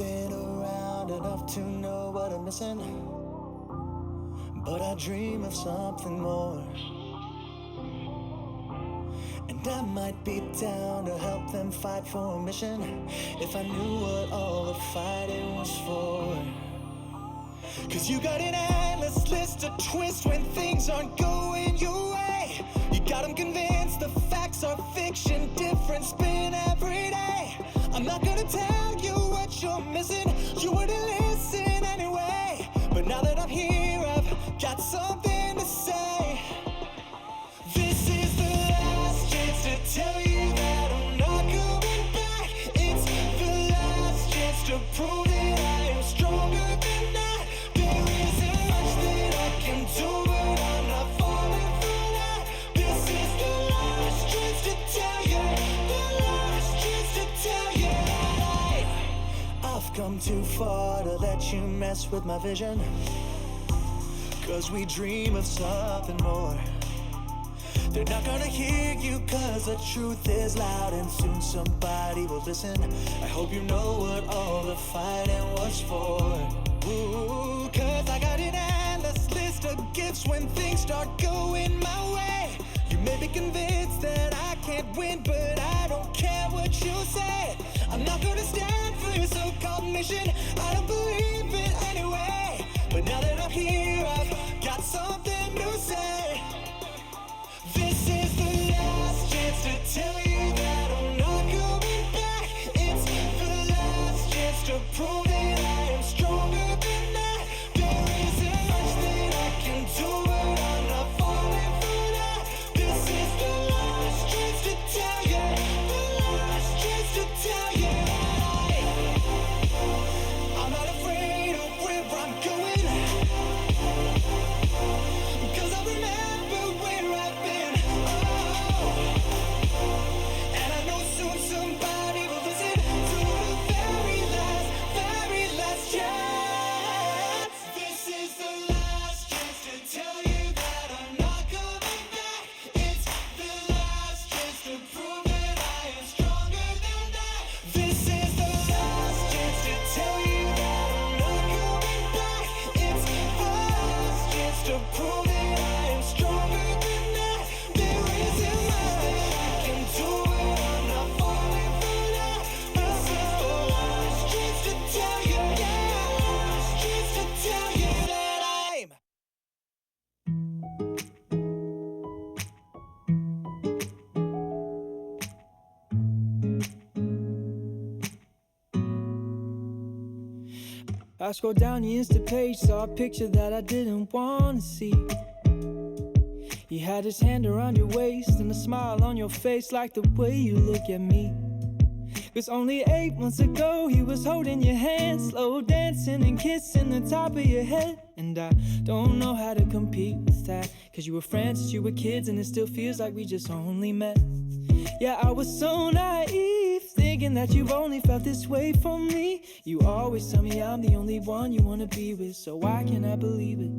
been around enough to know what I'm missing, but I dream of something more. And I might be down to help them fight for a mission, if I knew what all the fighting was for. Cause you got an endless list of twists when things aren't going your way. You got them convinced the facts are fiction, different spin every day. I'm not gonna tell you what you're missing, you wouldn't listen anyway. But now that I'm here, I've got something to say. This is the last chance to tell you that I'm not coming back. It's the last chance to prove that I am stronger than that. There isn't much that I can do, but I'm not falling for that. This is the last chance to tell you, the last chance to tell you that I've come too far to let you mess with my vision. Cause we dream of something more. They're not gonna hear you cause the truth is loud, and soon somebody will listen. I hope you know what all the fighting was for. Ooh, cause I got an endless list of gifts when things start going my way. You may be convinced that I can't win, but I don't care what you say. I'm not gonna stand for your so-called mission, I don't believe it anyway. But now that I'm here, I've got something to say. This is the last chance to tell you that I'm not coming back. It's the last chance to prove that I am stronger than that. There isn't much that I can do, but I'm not falling for that. This is the last chance to tell you, the last chance to tell you that I'm not afraid of where I'm going, cause I remember where I've been. And I know soon somebody will listen to the very last chance. This is the last chance to tell you that I'm not coming back. It's the last chance to prove that I am stronger than that. This is the last chance to tell you that I'm not coming back. It's the last chance to prove that I am stronger than that. There isn't much that I can do, but I'm not falling for that. This is the last chance to tell you, yeah, last chance to tell you that I'm I scrolled down your Insta page, saw a picture that I didn't want to see. He had his hand around your waist and a smile on your face, like the way you look at me. Cause only 8 months ago he was holding your hand, slow dancing and kissing the top of your head. And I don't know how to compete with that, cause you were friends since you were kids, and it still feels like we just only met. Yeah, I was so naive, thinking that you've only felt this way for me. You always tell me I'm the only one you wanna be with, so why can't I believe it?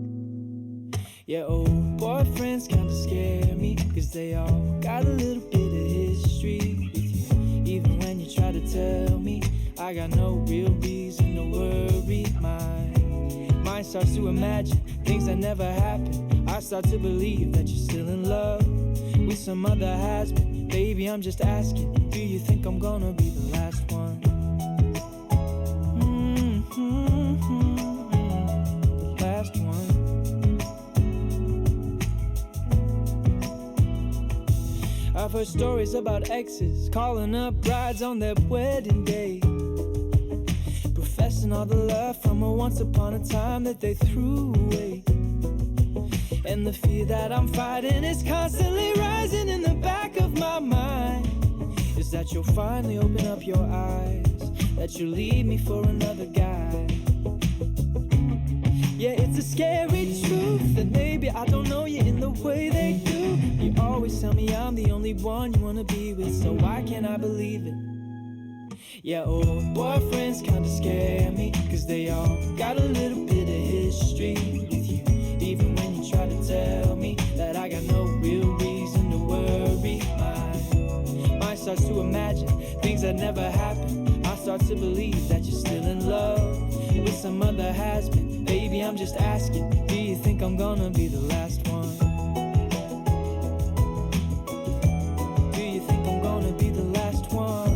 Yeah, old boyfriends kinda scare me, cause they all got a little bit of history with you. Even when you try to tell me I got no real reason to worry, my mind starts to imagine things that never happened. I start to believe that you're still in love with some other has-been. Baby, I'm just asking, do you think I'm gonna be the last one? The last one. I've heard stories about exes calling up brides on their wedding day, professing all the love from a once upon a time that they threw away. And the fear that I'm fighting is constantly rising in the back of my mind, is that you'll finally open up your eyes, that you'll leave me for another guy. Yeah, it's a scary truth that maybe I don't know you in the way they do. You always tell me I'm the only one you wanna be with, so why can't I believe it? Yeah, old boyfriends kinda scare me, cause they all got a little bit of history with you. Even when you try to tell me that I got no real reason to worry, my mind starts to imagine things that never happened. I start to believe that you're still in love some other has been. Baby, I'm just asking, do you think I'm gonna be the last one? Do you think I'm gonna be the last one?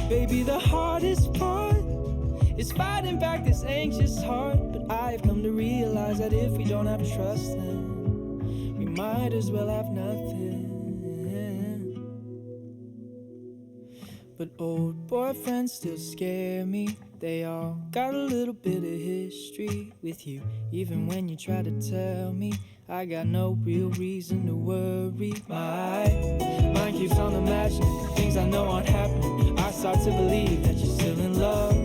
Baby, the hardest part is fighting back this anxious heart. But I've come to realize that if we don't have trust, then we might as well have nothing. But old boyfriends still scare me. They all got a little bit of history with you. Even when you try to tell me, I got no real reason to worry. My mind keeps on imagining things I know aren't happening. I start to believe that you're still in love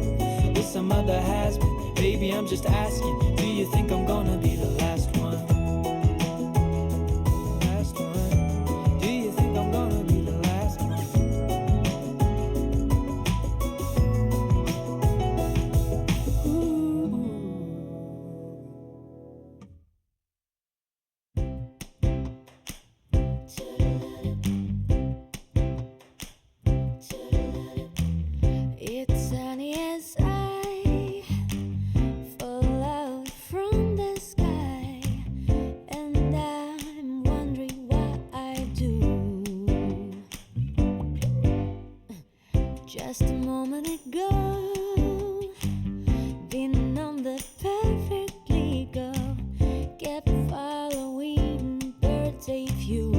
with some other has-been. Baby, I'm just asking, do you think I'm gonna be the last one? Last one. Do you think I'm gonna be the last one? It's sunny as I fall out from the sky, and I'm wondering what I do. Just a moment ago, been on the perfect legal, kept following birthday view.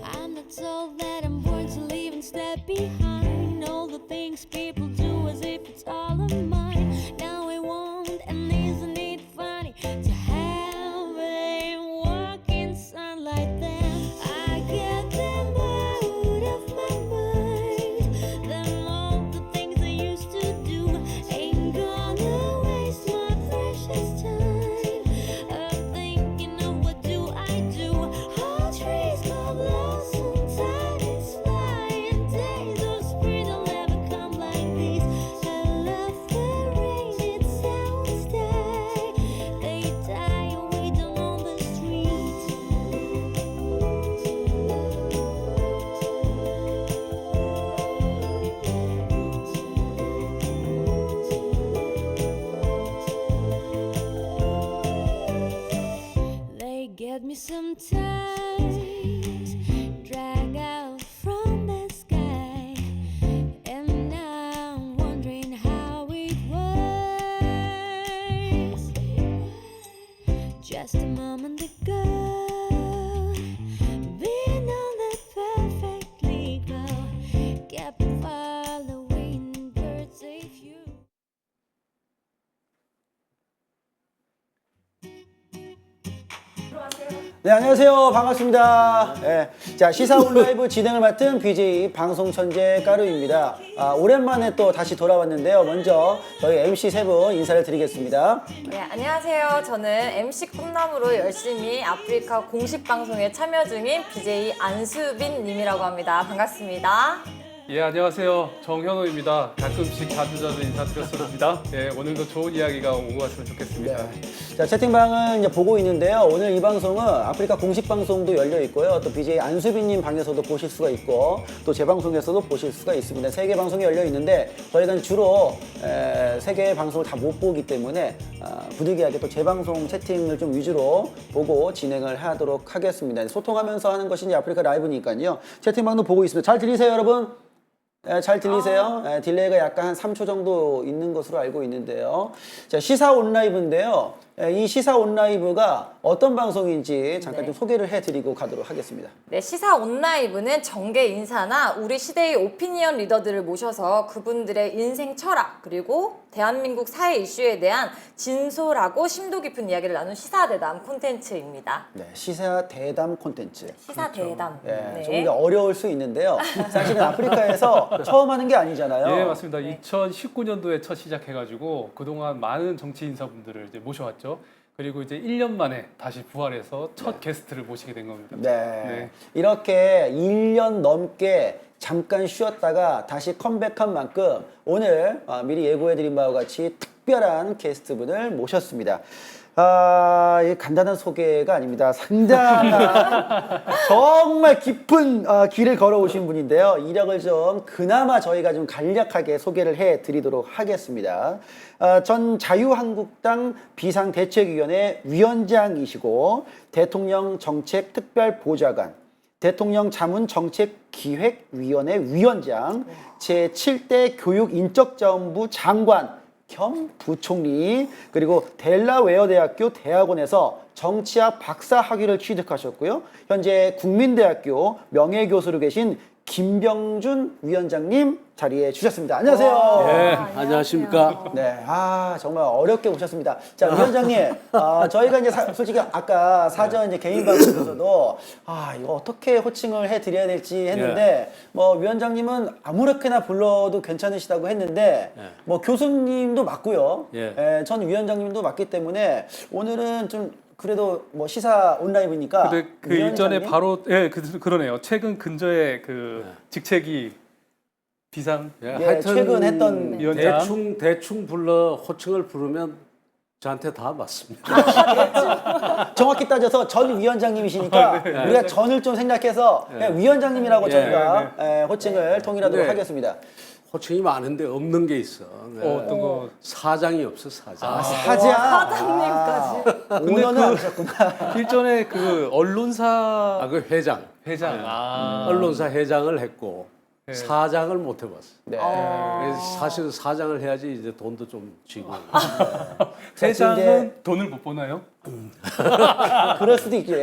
I'm not told that I'm born to leave and step behind all the things people do as if it's all of mine. Now I won't, and isn't it funny to have a walk in sunlight? Then I get them out of my mind. Them all the things I used to do ain't gonna waste my precious time of thinking of what do I do. All trees go blossom, time is flying, days of spring will never come like these. I love the rain, it sounds die. They die away down on the street. They get me sometimes, drag out from the sky, and now I'm wondering how it was. Just a moment ago, been on the perfect legal, kept following birthday view. 네, 안녕하세요. 반갑습니다. 자, 시사 온라이브 진행을 맡은 BJ 방송 천재 까루입니다. 오랜만에 또 다시 돌아왔는데요. 먼저 저희 MC 세 분 인사를 드리겠습니다. 네, 안녕하세요. 저는 MC 꿈나무로 열심히 아프리카 공식 방송에 참여 중인 BJ 안수빈 님이라고 합니다. 반갑습니다. 예, 안녕하세요. 정현호입니다. 가끔씩 자주 인사드렸습니다. 예, 오늘도 좋은 이야기가 오고 갔으면 좋겠습니다. 네. 자, 채팅방을 이제 보고 있는데요. 오늘 이 방송은 아프리카 공식 방송도 열려 있고요. 또 BJ 안수빈님 방에서도 보실 수가 있고, 또 제 방송에서도 보실 수가 있습니다. 세 개 방송이 열려 있는데 저희가 주로 세 개의 방송을 다 못 보기 때문에 부득이하게 또 제 방송 채팅을 좀 위주로 보고 진행을 하도록 하겠습니다. 소통하면서 하는 것이 이제 아프리카 라이브니까요. 채팅방도 보고 있습니다. 잘 들리세요, 여러분? 잘 들리세요? 딜레이가 약간 한 3초 정도 있는 것으로 알고 있는데요. 자, 시사 온라이브인데요. 이 시사 온라이브가 어떤 방송인지 잠깐 좀 소개를 해드리고 가도록 하겠습니다. 네, 시사 온라이브는 정계 인사나 우리 시대의 오피니언 리더들을 모셔서 그분들의 인생 철학 그리고 대한민국 사회 이슈에 대한 진솔하고 심도 깊은 이야기를 나눈 시사대담 콘텐츠입니다. 네, 시사 대담 콘텐츠. 시사대담. 네, 조금 더 어려울 수 있는데요. 사실은 아프리카에서 처음 하는 게 아니잖아요. 예, 맞습니다. 2019년도에 첫 시작해가지고 그동안 많은 정치 인사분들을 이제 모셔왔죠. 그리고 이제 1년 만에 다시 부활해서 첫 게스트를 모시게 된 겁니다. 네. 이렇게 1년 넘게 잠깐 쉬었다가 다시 컴백한 만큼 오늘 미리 예고해드린 바와 같이 특별한 게스트분을 모셨습니다. 이 간단한 소개가 아닙니다. 상당한 정말 깊은 길을 걸어오신 분인데요. 이력을 좀 그나마 저희가 좀 간략하게 소개를 해드리도록 하겠습니다. 전 자유한국당 비상대책위원회 위원장이시고 대통령 정책특별보좌관, 대통령 자문정책기획위원회 위원장, 제7대 교육인적자원부 장관 겸 부총리, 그리고 델라웨어 대학교 대학원에서 정치학 박사 학위를 취득하셨고요. 현재 국민대학교 명예교수로 계신 김병준 위원장님 자리에 주셨습니다. 안녕하세요. 네, 안녕하십니까. 네, 정말 어렵게 오셨습니다. 자, 위원장님, 저희가 이제 솔직히 아까 사전 이제 개인 방송에서도 이거 어떻게 호칭을 해드려야 될지 했는데, 뭐 위원장님은 아무렇게나 불러도 괜찮으시다고 했는데, 뭐 교수님도 맞고요. 전 위원장님도 맞기 때문에 오늘은 좀 그래도 뭐 시사 온라인이니까. 근데 그 위원장님? 일전에 바로 그러네요. 최근 근저에 그 직책이 비상 하여튼 최근 했던 위원장. 대충 불러 호칭을 부르면 저한테 다 맞습니다. 정확히 따져서 전 위원장님이시니까 우리가 전을 좀 생략해서 그냥 위원장님이라고 저희가 호칭을 통일하도록 네. 하겠습니다. 호칭이 많은데 없는 게 있어. 네. 어떤 거 사장이 없어, 사장. 사장님까지. 오너는 아니셨구나. 일전에 그 언론사 그 회장. 회장 언론사 회장을 했고 네. 사장을 못 해봤어. 네. 그래서 사실 사장을 해야지 이제 돈도 좀 쥐고. 회장은 돈을 못 버나요? 그럴 수도 있죠.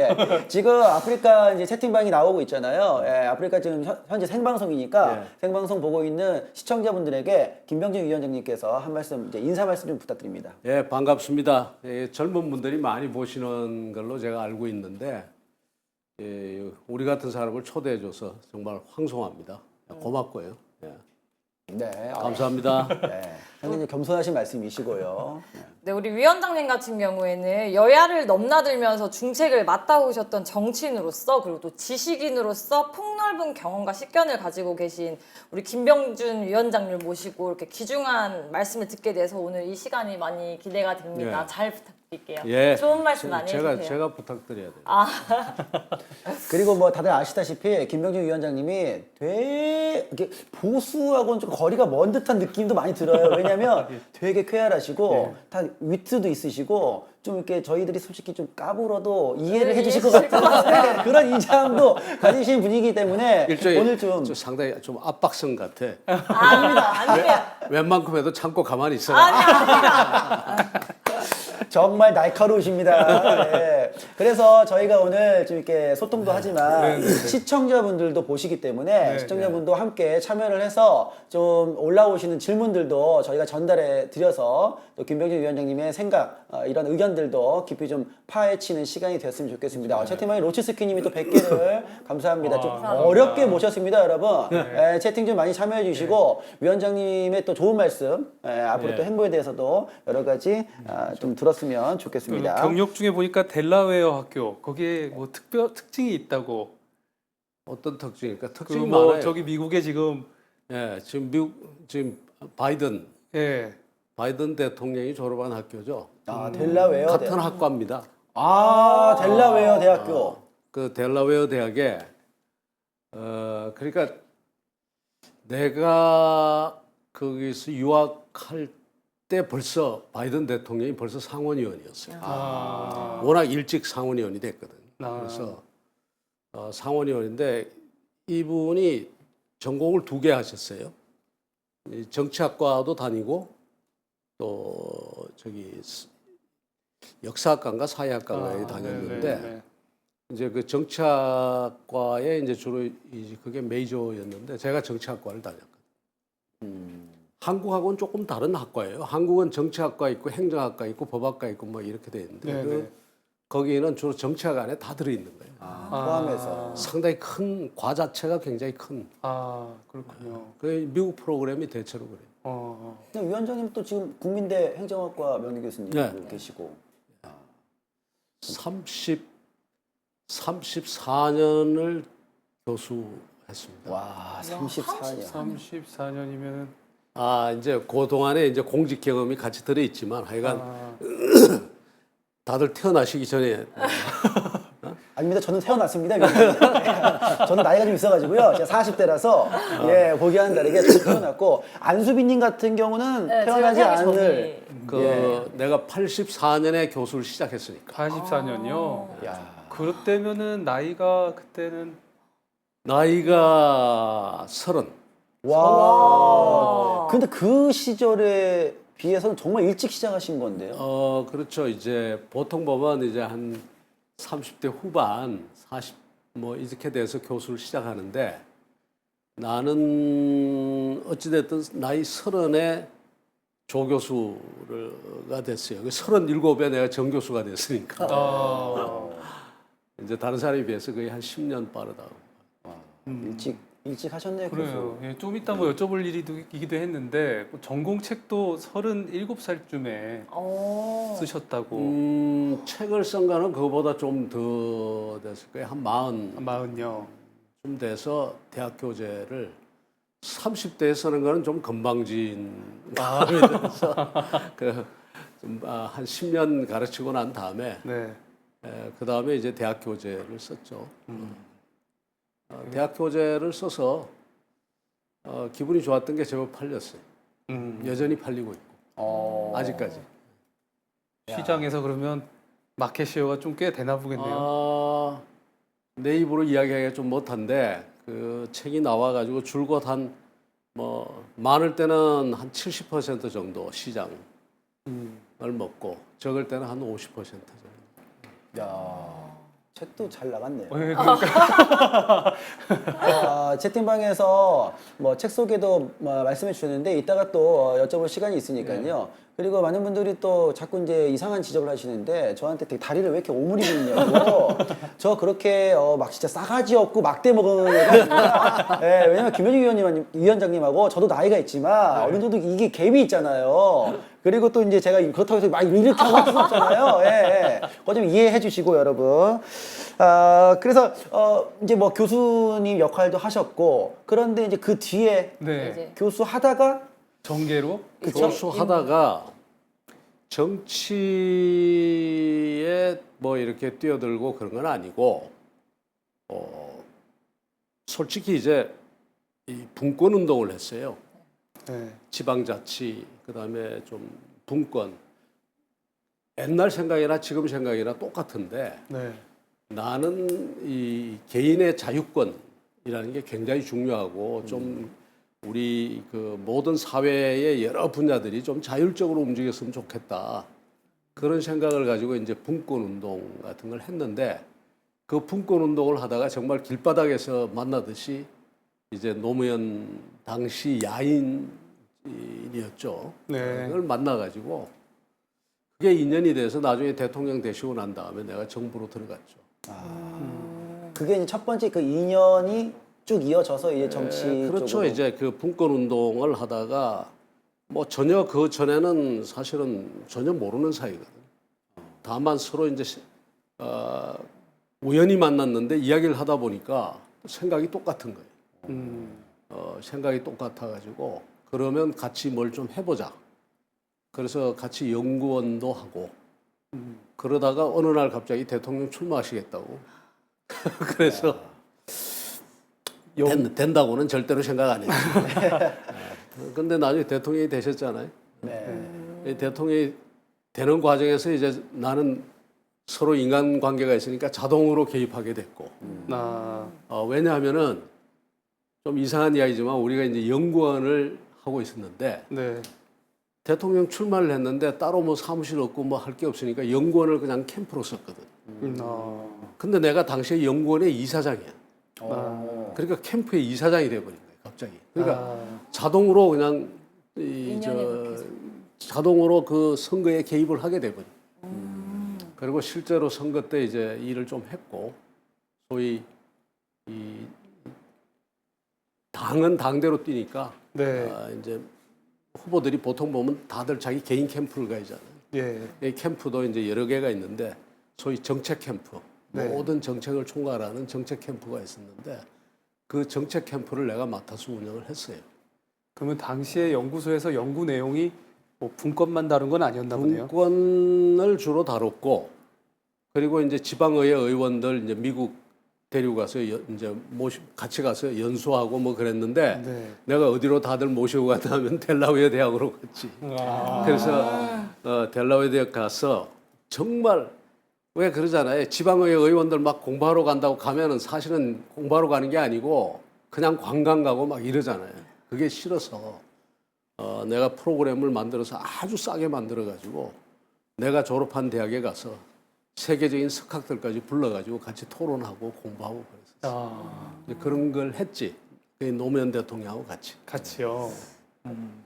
지금 아프리카 이제 채팅방이 나오고 있잖아요. 아프리카 지금 현재 생방송이니까 생방송 보고 있는 시청자분들에게 김병준 위원장님께서 한 말씀, 이제 인사 말씀 좀 부탁드립니다. 예, 반갑습니다. 젊은 분들이 많이 보시는 걸로 제가 알고 있는데 우리 같은 사람을 초대해줘서 정말 황송합니다. 고맙고요. 네. 감사합니다. 상당히 겸손하신 말씀이시고요. 네, 우리 위원장님 같은 경우에는 여야를 넘나들면서 중책을 맡아오셨던 정치인으로서 그리고 또 지식인으로서 폭넓은 경험과 식견을 가지고 계신 우리 김병준 위원장님을 모시고 이렇게 귀중한 말씀을 듣게 돼서 오늘 이 시간이 많이 기대가 됩니다. 잘 부탁드릴게요. 좋은 말씀 많이 해주세요. 제가 부탁드려야 돼요. 그리고 뭐 다들 아시다시피 김병준 위원장님이 되게 보수하고는 좀 거리가 먼 듯한 느낌도 많이 들어요. 왜냐면 되게 쾌활하시고 다 위트도 있으시고 좀 이렇게 저희들이 솔직히 좀 까불어도 이해를 해주실 것 같은 그런 인상도 가지신 분이기 때문에 일종의 오늘 좀 상당히 좀 압박성 같아. 아닙니다. 웬만큼 해도 참고 가만히 있어. 정말 날카로우십니다. 네. 그래서 저희가 오늘 좀 이렇게 소통도 하지만 시청자분들도 보시기 때문에 시청자분도 함께 참여를 해서 좀 올라오시는 질문들도 저희가 전달해 드려서 또 김병준 위원장님의 생각, 이런 의견들도 깊이 좀 파헤치는 시간이 됐으면 좋겠습니다. 채팅방에 로치스키님이 또 100개를 감사합니다. 좀 어렵게 모셨습니다, 여러분. 채팅 좀 많이 참여해 주시고 위원장님의 또 좋은 말씀, 앞으로 또 행보에 대해서도 여러 가지 좀 들었으면 좋겠습니다. 경력 중에 보니까 델라웨어 학교 거기에 뭐 특징이 있다고. 어떤 특징일까? 그 특징이 뭐 많아요. 저기 미국에 지금 지금 바이든 대통령이 졸업한 학교죠. 델라웨어 같은 대학. 학과입니다. 델라웨어 대학교. 그 델라웨어 대학에 그러니까 내가 거기서 유학할 때 벌써 바이든 대통령이 벌써 상원의원이었어요. 워낙 일찍 상원의원이 됐거든. 그래서 상원의원인데 이분이 전공을 2개 하셨어요. 정치학과도 다니고 또 저기 역사학과인가 사회학과에 다녔는데 이제 그 정치학과에 이제 주로 그게 메이저였는데 제가 정치학과를 다녔거든요. 한국하고는 조금 다른 학과예요. 한국은 정치학과 있고 행정학과 있고 법학과 있고 뭐 이렇게 돼 있는데 거기는 주로 정치학 안에 다 들어있는 거예요. 포함해서. 상당히 큰 과 자체가 굉장히 큰. 그렇군요. 그 미국 프로그램이 대체로 그래요. 위원장님 또 지금 국민대 행정학과 명예교수님 계시고 34년을 교수했습니다. 와 34년. 34년이면 이제 그 동안에 이제 공직 경험이 같이 들어 있지만 하여간 다들 태어나시기 전에 아닙니다. 저는 태어났습니다. 저는 나이가 좀 있어가지고요. 제가 40대라서 예, 보기와는 다르게 저는 태어났고 안수빈님 같은 경우는 네, 태어나지 제가 태어나기 않을 그 내가 84년에 교수를 시작했으니까 84년요. 야. 그때면은 나이가 그때는 나이가 30. 와. 근데 그 시절에 비해서는 정말 일찍 시작하신 건데요. 그렇죠. 이제 보통 보면 이제 한 30대 후반, 40 뭐 이렇게 돼서 교수를 시작하는데 나는 어찌됐든 나이 30에 조교수가 됐어요. 37에 내가 정교수가 됐으니까. 이제 다른 사람에 비해서 거의 한 10년 빠르다고. 일찍 하셨네요. 그래요. 예, 좀 이따 뭐 여쭤볼 일이기도 했는데 뭐 전공책도 37살쯤에 쓰셨다고. 책을 쓴 거는 그거보다 좀 더 됐을 거예요. 한 40쯤 마흔요. 돼서 대학 교재를 30대에 쓰는 거는 좀 건방진 마음이 들어서 한 10년 가르치고 난 다음에 네. 그 다음에 이제 대학 교재를 썼죠. 대학 교재를 써서 기분이 좋았던 게 제법 팔렸어요. 여전히 팔리고 있고 아직까지. 시장에서 그러면 마켓 쉐어가 좀 꽤 되나 보겠네요. 내 입으로 이야기하기가 좀 못한데 그 책이 나와가지고 줄곧 한 뭐 많을 때는 한 70% 정도 시장을 먹고 적을 때는 한 50% 정도. 야, 책도 잘 나갔네요. 예, 그러니까 채팅방에서 뭐 책 소개도 뭐 말씀해 주셨는데 이따가 또 여쭤볼 시간이 있으니까요. 그리고 많은 분들이 또 자꾸 이제 이상한 지적을 하시는데 저한테 되게 다리를 왜 이렇게 오므리고 있냐고. 저 그렇게 막 진짜 싸가지 없고 막대 먹은 애가 아닙니다. 예, 왜냐면 김현중 위원장님하고 저도 나이가 있지만 어느 정도 이게 갭이 있잖아요. 그리고 또 이제 제가 그렇다고 해서 막 이렇게 하고 할 수는 없잖아요. 예. 그거 좀 이해해 주시고 여러분. 그래서 이제 뭐 교수님 역할도 하셨고 그런데 이제 그 뒤에 네. 이제 교수 하다가 정계로 교수 하다가 정치에 뭐 이렇게 뛰어들고 그런 건 아니고 솔직히 이제 이 분권 운동을 했어요. 네. 지방자치 그다음에 좀 분권 옛날 생각이나 지금 생각이나 똑같은데 네. 나는 이 개인의 자유권이라는 게 굉장히 중요하고 좀 우리 그 모든 사회의 여러 분야들이 좀 자율적으로 움직였으면 좋겠다. 그런 생각을 가지고 이제 분권 운동 같은 걸 했는데 그 분권 운동을 하다가 정말 길바닥에서 만나듯이 이제 노무현 당시 야인이었죠. 네. 그걸 만나가지고 그게 인연이 돼서 나중에 대통령 되시고 난 다음에 내가 정부로 들어갔죠. 그게 이제 첫 번째 그 인연이 쭉 이어져서 이제 정치 그렇죠. 쪽으로. 이제 그 분권 운동을 하다가 뭐 전혀 그 전에는 사실은 전혀 모르는 사이거든. 다만 서로 이제 우연히 만났는데 이야기를 하다 보니까 생각이 똑같은 거예요. 생각이 똑같아가지고 그러면 같이 뭘 좀 해보자. 그래서 같이 연구원도 하고 그러다가 어느 날 갑자기 대통령 출마하시겠다고. 그래서 된다고는 절대로 생각 안 했죠. 근데 나중에 대통령이 되셨잖아요. 네. 대통령이 되는 과정에서 이제 나는 서로 인간관계가 있으니까 자동으로 개입하게 됐고. 왜냐하면은 좀 이상한 이야기지만 우리가 이제 연구원을 하고 있었는데 네. 대통령 출마를 했는데 따로 뭐 사무실 없고 뭐 할 게 없으니까 연구원을 그냥 캠프로 썼거든. 근데 내가 당시에 연구원의 이사장이야. 그러니까 캠프의 이사장이 돼버린 거예요, 갑자기. 그러니까 자동으로 그냥 자동으로 그 선거에 개입을 하게 돼버린. 그리고 실제로 선거 때 이제 일을 좀 했고, 소위 이 당은 당대로 뛰니까 네. 이제 후보들이 보통 보면 다들 자기 개인 캠프를 가잖아요. 예. 이 캠프도 이제 여러 개가 있는데 소위 정책 캠프. 네. 모든 정책을 총괄하는 정책 캠프가 있었는데 그 정책 캠프를 내가 맡아서 운영을 했어요. 그러면 당시에 연구소에서 연구 내용이 뭐 분권만 다룬 건 아니었나 보네요. 분권을 주로 다뤘고 그리고 이제 지방의회 의원들 이제 미국 데리고가서 이제 같이 가서 연수하고 뭐 그랬는데 네. 내가 어디로 다들 모시고 갔냐면 델라웨어 대학으로 갔지. 그래서 델라웨어 대학 가서 정말 왜 그러잖아요. 지방의회 의원들 막 공부하러 간다고 가면은 사실은 공부하러 가는 게 아니고 그냥 관광 가고 막 이러잖아요. 그게 싫어서 내가 프로그램을 만들어서 아주 싸게 만들어 가지고 내가 졸업한 대학에 가서 세계적인 석학들까지 불러가지고 같이 토론하고 공부하고 그랬었어요. 이제 그런 걸 했지. 노무현 대통령하고 같이. 같이요.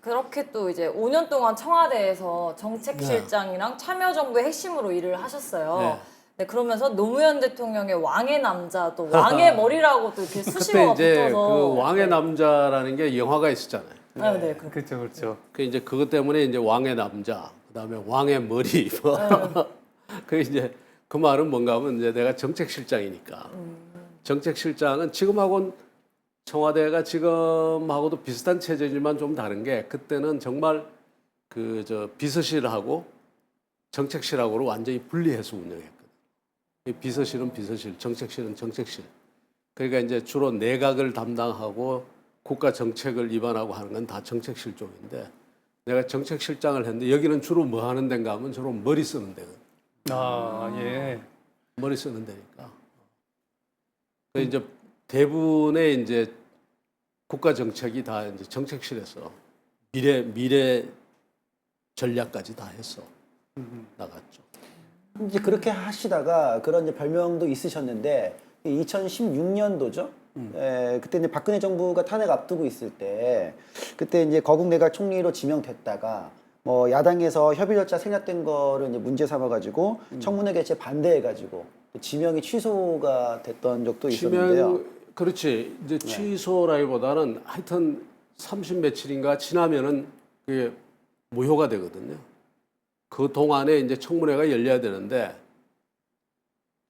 그렇게 또 이제 5년 동안 청와대에서 정책실장이랑 참여정부의 핵심으로 일을 하셨어요. 네. 네, 그러면서 노무현 대통령의 왕의 남자, 또 왕의 머리라고 또 이렇게 그때 수식어가 이제 붙어서. 그 왕의 남자라는 게 영화가 있었잖아요. 아, 네, 그 그렇죠, 그렇죠. 그 이제 그것 때문에 이제 왕의 남자, 그다음에 왕의 머리, 뭐. 그 이제 그 말은 뭔가 하면 이제 내가 정책실장이니까. 정책실장은 지금하고는 청와대가 지금하고도 비슷한 체제지만 좀 다른 게 그때는 정말 그 저 비서실하고 정책실하고를 완전히 분리해서 운영했거든. 이 비서실은 비서실, 정책실은 정책실. 그러니까 이제 주로 내각을 담당하고 국가 정책을 입안하고 하는 건 다 정책실 쪽인데 내가 정책실장을 했는데 여기는 주로 뭐 하는 데인가 하면 주로 머리 쓰는 데거든. 아, 예. 머리 쓰는 데니까. 그 이제 대부분의 이제 국가 정책이 다 이제 정책실에서 미래 전략까지 다 해서 나갔죠. 이제 그렇게 하시다가 그런 이제 별명도 있으셨는데 2016년도죠. 그때 이제 박근혜 정부가 탄핵 앞두고 있을 때 그때 이제 거국 내각 총리로 지명됐다가 뭐 야당에서 협의 절차 생략된 거를 이제 문제 삼아 가지고 청문회 개최 반대해 가지고 지명이 취소가 됐던 적도 있었는데요. 그렇지. 이제 취소라기보다는 하여튼 30 며칠인가 지나면은 그게 무효가 되거든요. 그 동안에 이제 청문회가 열려야 되는데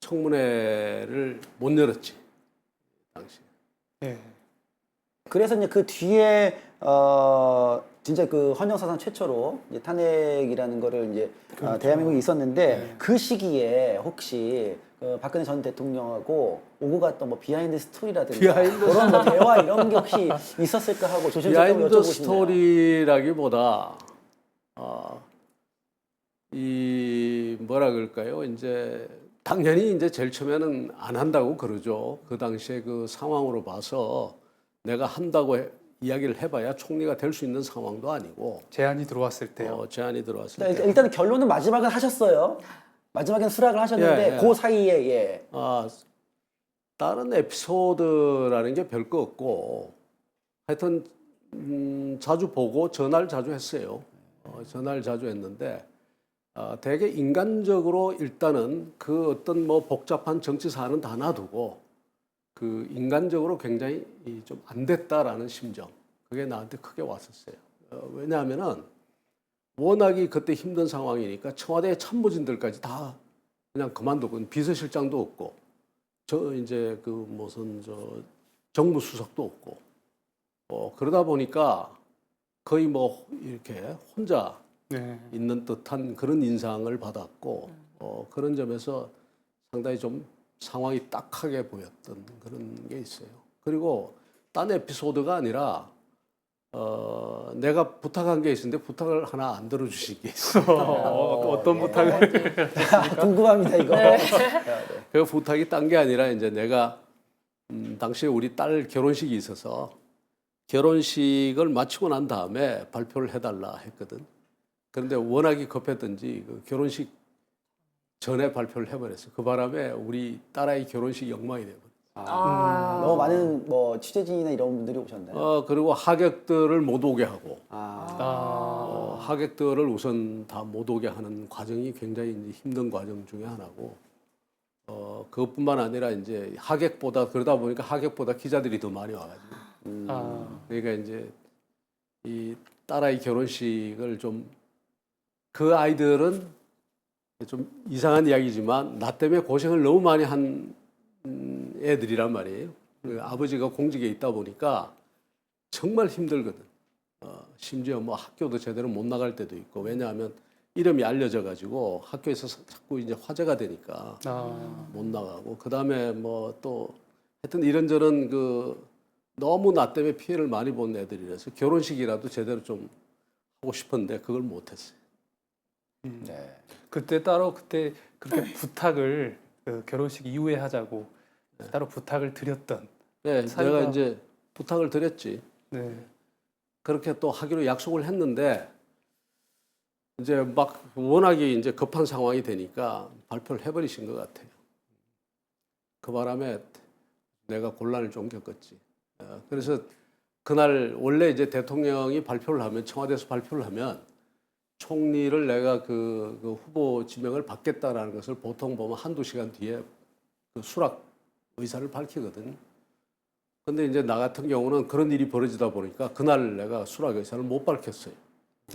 청문회를 못 열었지 당시. 예. 그래서 이제 그 뒤에 진짜 그 헌정사상 최초로 이제 탄핵이라는 거를 이제 대한민국에 있었는데 그 시기에 혹시 그 박근혜 전 대통령하고 오고 갔던 뭐 비하인드 스토리라든가 그런 뭐 대화 이런 게 혹시 있었을까 하고 조심스럽게 비하인드 여쭤보고 싶네요. 스토리라기보다 이 뭐라 그럴까요? 이제 당연히 이제 제일 처음에는 안 한다고 그러죠. 그 당시에 그 상황으로 봐서 내가 한다고 이야기를 해봐야 총리가 될 수 있는 상황도 아니고 제안이 들어왔을 때요. 제안이 들어왔을 때. 일단 결론은 마지막은 하셨어요. 마지막엔 수락을 하셨는데 예. 그 사이에 다른 에피소드라는 게 별 거 없고 하여튼 자주 보고 전화를 자주 했어요. 전화를 자주 했는데 되게 인간적으로 일단은 그 어떤 뭐 복잡한 정치 사안은 다 놔두고 그 인간적으로 굉장히 좀 안 됐다라는 심정 그게 나한테 크게 왔었어요. 왜냐하면은 워낙이 그때 힘든 상황이니까 청와대 참모진들까지 다 그냥 그만두고 비서실장도 없고 저 이제 그 무슨 저 정무수석도 없고 그러다 보니까 거의 뭐 이렇게 혼자 네. 있는 듯한 그런 인상을 받았고 그런 점에서 상당히 좀 상황이 딱하게 보였던 그런 게 있어요. 그리고 딴 에피소드가 아니라 내가 부탁한 게 있었는데 부탁을 하나 안 들어주신 게 있어요. 어떤 부탁을? 궁금합니다 이거. 그 부탁이 딴 게 아니라 이제 내가 당시에 우리 딸 결혼식이 있어서 결혼식을 마치고 난 다음에 발표를 해달라 했거든. 그런데 워낙이 급했던지 그 결혼식 전에 발표를 해버렸어. 그 바람에 우리 딸아이 결혼식이 엉망이 되거든. 너무 많은 뭐 취재진이나 이런 분들이 오셨나요? 그리고 하객들을 못 오게 하고 아, 하객들을 우선 다 못 오게 하는 과정이 굉장히 이제 힘든 과정 중에 하나고 그것뿐만 아니라 이제 하객보다 그러다 보니까 하객보다 기자들이 더 많이 와가지고 그러니까 이제 이 딸아이 결혼식을 좀 그 아이들은 좀 이상한 이야기지만 나 때문에 고생을 너무 많이 한 애들이란 말이에요. 그 아버지가 공직에 있다 보니까 정말 힘들거든. 심지어 뭐 학교도 제대로 못 나갈 때도 있고 왜냐하면 이름이 알려져 가지고 학교에서 자꾸 이제 화제가 되니까 아, 못 나가고 그다음에 뭐 또 하여튼 이런저런 그 너무 나 때문에 피해를 많이 본 애들이라서 결혼식이라도 제대로 좀 하고 싶었는데 그걸 못 했어요. 네. 그때 따로 그때 그렇게 부탁을 그 결혼식 이후에 하자고 따로 부탁을 드렸던. 네, 사이가- 내가 이제 부탁을 드렸지. 네. 그렇게 또 하기로 약속을 했는데 이제 막 워낙에 이제 급한 상황이 되니까 발표를 해버리신 것 같아요. 그 바람에 내가 곤란을 좀 겪었지. 그래서 그날 원래 이제 대통령이 발표를 하면 청와대에서 발표를 하면 총리를 내가 그 후보 지명을 받겠다라는 것을 보통 보면 한두 시간 뒤에 그 수락 의사를 밝히거든. 근데 이제 나 같은 경우는 그런 일이 벌어지다 보니까 그날 내가 수락 의사를 못 밝혔어요.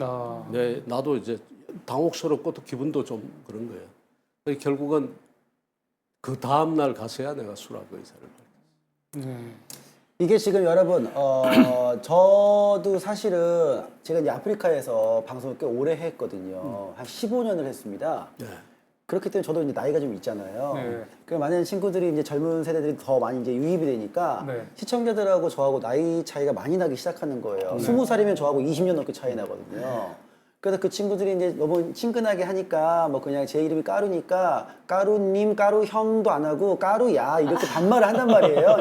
아, 나도 이제 당혹스럽고 또 기분도 좀 그런 거예요. 그래서 결국은 그 다음 날 가서야 내가 수락 의사를 밝혔어요. 네. 이게 지금 여러분, 저도 사실은 제가 이제 아프리카에서 방송을 꽤 오래 했거든요. 한 15년을 했습니다. 네. 그렇기 때문에 저도 이제 나이가 좀 있잖아요. 네. 그 많은 친구들이 이제 젊은 세대들이 더 많이 이제 유입이 되니까 네. 시청자들하고 저하고 나이 차이가 많이 나기 시작하는 거예요. 20살이면 저하고 20년 넘게 차이 나거든요. 그래서 그 친구들이 이제 너무 친근하게 하니까 뭐 그냥 제 이름이 까루니까 까루님, 까루형도 안 하고 까루야 이렇게 반말을 한단 말이에요.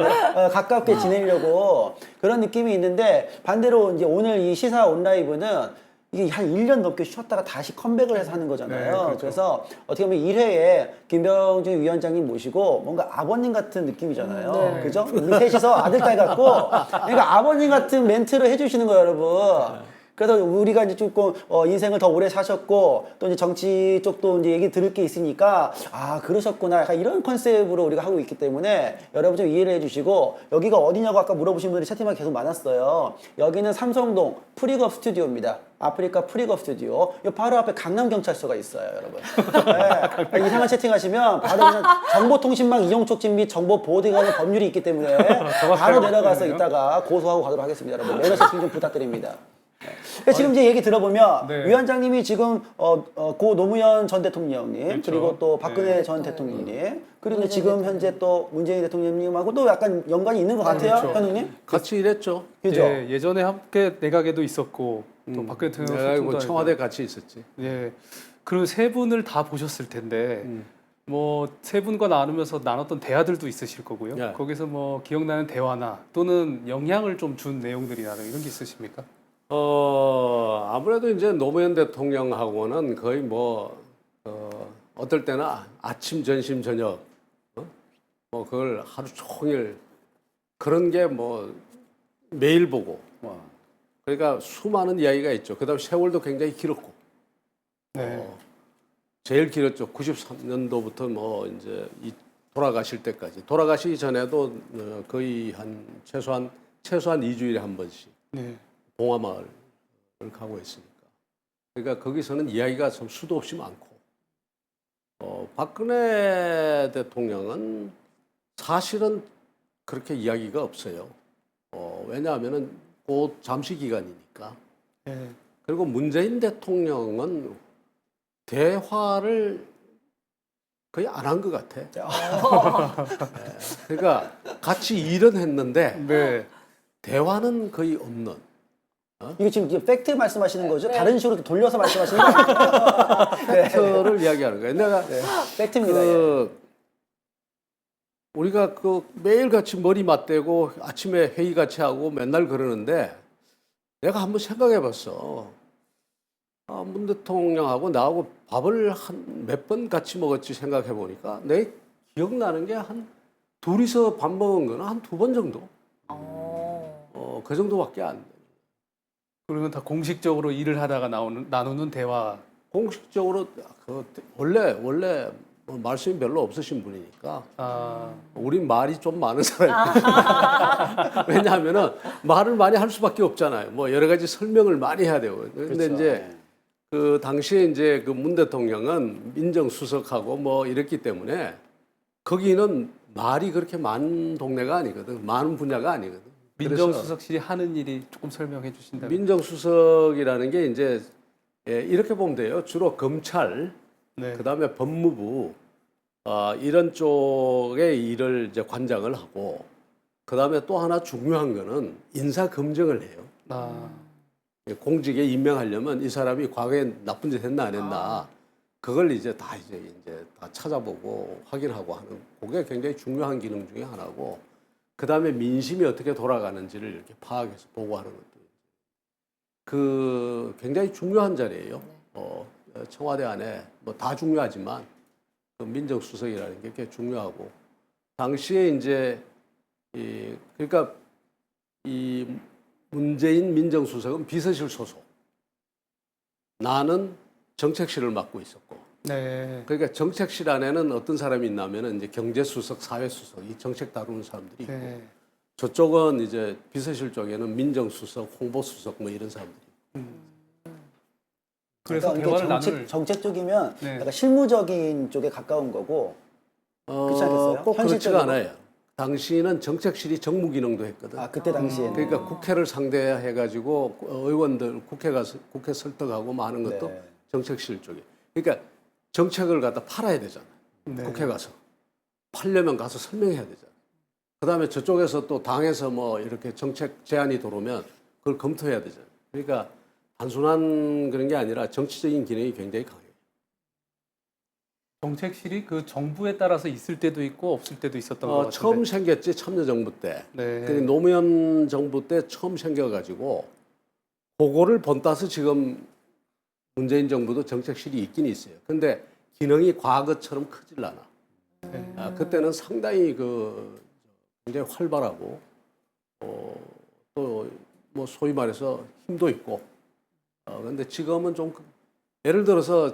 가깝게 지내려고 그런 느낌이 있는데 반대로 이제 오늘 이 시사 온라이브는 이게 한 1년 넘게 쉬었다가 다시 컴백을 해서 하는 거잖아요. 네, 그렇죠. 그래서 어떻게 보면 1회에 김병준 위원장님 모시고 뭔가 아버님 같은 느낌이잖아요. 네. 그죠? 우리 셋이서 아들, 딸 같고 그러니까 아버님 같은 멘트를 해주시는 거예요, 여러분. 그래서 우리가 이제 조금 인생을 더 오래 사셨고 또 이제 정치 쪽도 이제 얘기 들을 게 있으니까 아 그러셨구나 약간 이런 컨셉으로 우리가 하고 있기 때문에 여러분 좀 이해를 해주시고 여기가 어디냐고 아까 물어보신 분들이 채팅방에 계속 많았어요. 여기는 삼성동 프리겁 스튜디오입니다. 아프리카 프리겁 스튜디오. 이 바로 앞에 강남경찰서가 있어요, 여러분. 네. 이상한 채팅하시면 바로 그냥 정보통신망 이용촉진 및 정보보호등하는 법률이 있기 때문에 바로 내려가서 이따가 고소하고 가도록 하겠습니다, 여러분. 매너 채팅 좀 부탁드립니다. 그러니까 지금 이제 얘기 들어보면 네. 위원장님이 지금 고 노무현 전 대통령님 그렇죠. 그리고 또 박근혜 네. 전 대통령님 그리고 이제 지금 현재 또 문재인 대통령님하고 또 약간 연관이 있는 것 같아요, 그렇죠. 현우님. 같이 일했죠. 그죠? 예, 예전에 함께 내각에도 있었고 또 박근혜 대통령 내가 소통도 뭐 하니까. 청와대 같이 있었지. 예. 그리고 세 분을 다 보셨을 텐데 뭐 세 분과 나누면서 나눴던 대화들도 있으실 거고요. 네. 거기서 뭐 기억나는 대화나 또는 영향을 좀 준 내용들이나 이런 게 있으십니까? 아무래도 이제 노무현 대통령하고는 거의 뭐 어떨 때는 아침, 점심, 저녁 뭐 그걸 하루 종일 그런 게 뭐 매일 보고 그러니까 수많은 이야기가 있죠. 그다음 세월도 굉장히 길었고 네. 제일 길었죠. 93년도부터 뭐 이제 돌아가실 때까지. 돌아가시기 전에도 거의 한 최소한 2주일에 한 번씩 네. 봉화마을을 가고 있으니까. 그러니까 거기서는 이야기가 좀 수도 없이 많고. 박근혜 대통령은 사실은 그렇게 이야기가 없어요. 왜냐하면은 곧 잠시 기간이니까. 네. 그리고 문재인 대통령은 대화를 거의 안 한 것 같아. 그러니까 같이 일은 했는데 네. 대화는 거의 없는. 이게 지금 이제 팩트 말씀하시는 거죠? 다른 식으로 돌려서 말씀하시는 거 아니에요? 팩트를 이야기하는 거예요. 내가 팩트입니다. 예. 우리가 매일 같이 머리 맞대고 아침에 회의 같이 하고 맨날 그러는데 내가 한번 생각해 봤어. 문 대통령하고 나하고 밥을 한 몇 번 같이 먹었지 생각해 보니까 내 기억나는 게 한 둘이서 밥 먹은 거는 한 2번 정도. 그 정도밖에 안 돼. 그러면 다 공식적으로 일을 하다가 나누는 대화. 공식적으로 원래 뭐 말씀이 별로 없으신 분이니까 아, 우린 말이 좀 많은 사람이에요. 왜냐하면은 말을 많이 할 수밖에 없잖아요. 뭐 여러 가지 설명을 많이 해야 되고. 근데 그렇죠. 이제 그 당시에 이제 그 문 대통령은 민정수석하고 뭐 이랬기 때문에 거기는 말이 그렇게 많은 동네가 아니거든. 많은 분야가 아니거든. 그래서 민정수석실이 하는 일이 조금 설명해 주신다면. 민정수석이라는 게 이제 예, 이렇게 보면 돼요. 주로 검찰, 네. 그다음에 법무부 이런 쪽의 일을 이제 관장을 하고, 그다음에 또 하나 중요한 거는 인사 검증을 해요. 아, 예, 공직에 임명하려면 이 사람이 과거에 나쁜 짓 했나 안 했나 그걸 이제 다 찾아보고 확인하고 하는 그게 굉장히 중요한 기능 중에 하나고, 그다음에 민심이 어떻게 돌아가는지를 이렇게 파악해서 보고하는 것도 그 굉장히 중요한 자리예요. 청와대 안에 뭐 다 중요하지만 그 민정수석이라는 게 꽤 중요하고, 당시에 이제 그러니까 이 문재인 민정수석은 비서실 소속, 나는 정책실을 맡고 있었고, 네. 그러니까 정책실 안에는 어떤 사람이 있냐면은 이제 경제수석, 사회수석, 이 정책 다루는 사람들이 있고, 네. 저쪽은 이제 비서실 쪽에는 민정수석, 홍보수석 뭐 이런 사람들이. 그래서 그러니까 이게 대화를 나눌. 정책 쪽이면 네. 약간 실무적인 쪽에 가까운 거고 그렇지 않겠어요? 꼭 그렇지가 현실적으로? 않아요. 당시는 정책실이 정무 기능도 했거든. 아 그때 당시에는 그러니까 국회를 상대해가지고 의원들 국회 가서 국회 설득하고 뭐 하는 것도 네. 정책실 쪽에. 그러니까 정책을 갖다 팔아야 되잖아. 네. 국회 가서 팔려면 가서 설명해야 되잖아. 그다음에 저쪽에서 또 당에서 뭐 이렇게 정책 제안이 들어오면 그걸 검토해야 되잖아. 그러니까 단순한 그런 게 아니라 정치적인 기능이 굉장히 강해요. 정책실이 그 정부에 따라서 있을 때도 있고 없을 때도 있었던 것 같은데. 처음 생겼지, 참여정부 때. 네. 그 노무현 정부 때 처음 생겨가지고 그거를 본따서 지금 문재인 정부도 정책실이 있긴 있어요. 근데 기능이 과거처럼 크질 않아. 네. 그때는 상당히 그 굉장히 활발하고 또 뭐 소위 말해서 힘도 있고. 근데 지금은 좀 예를 들어서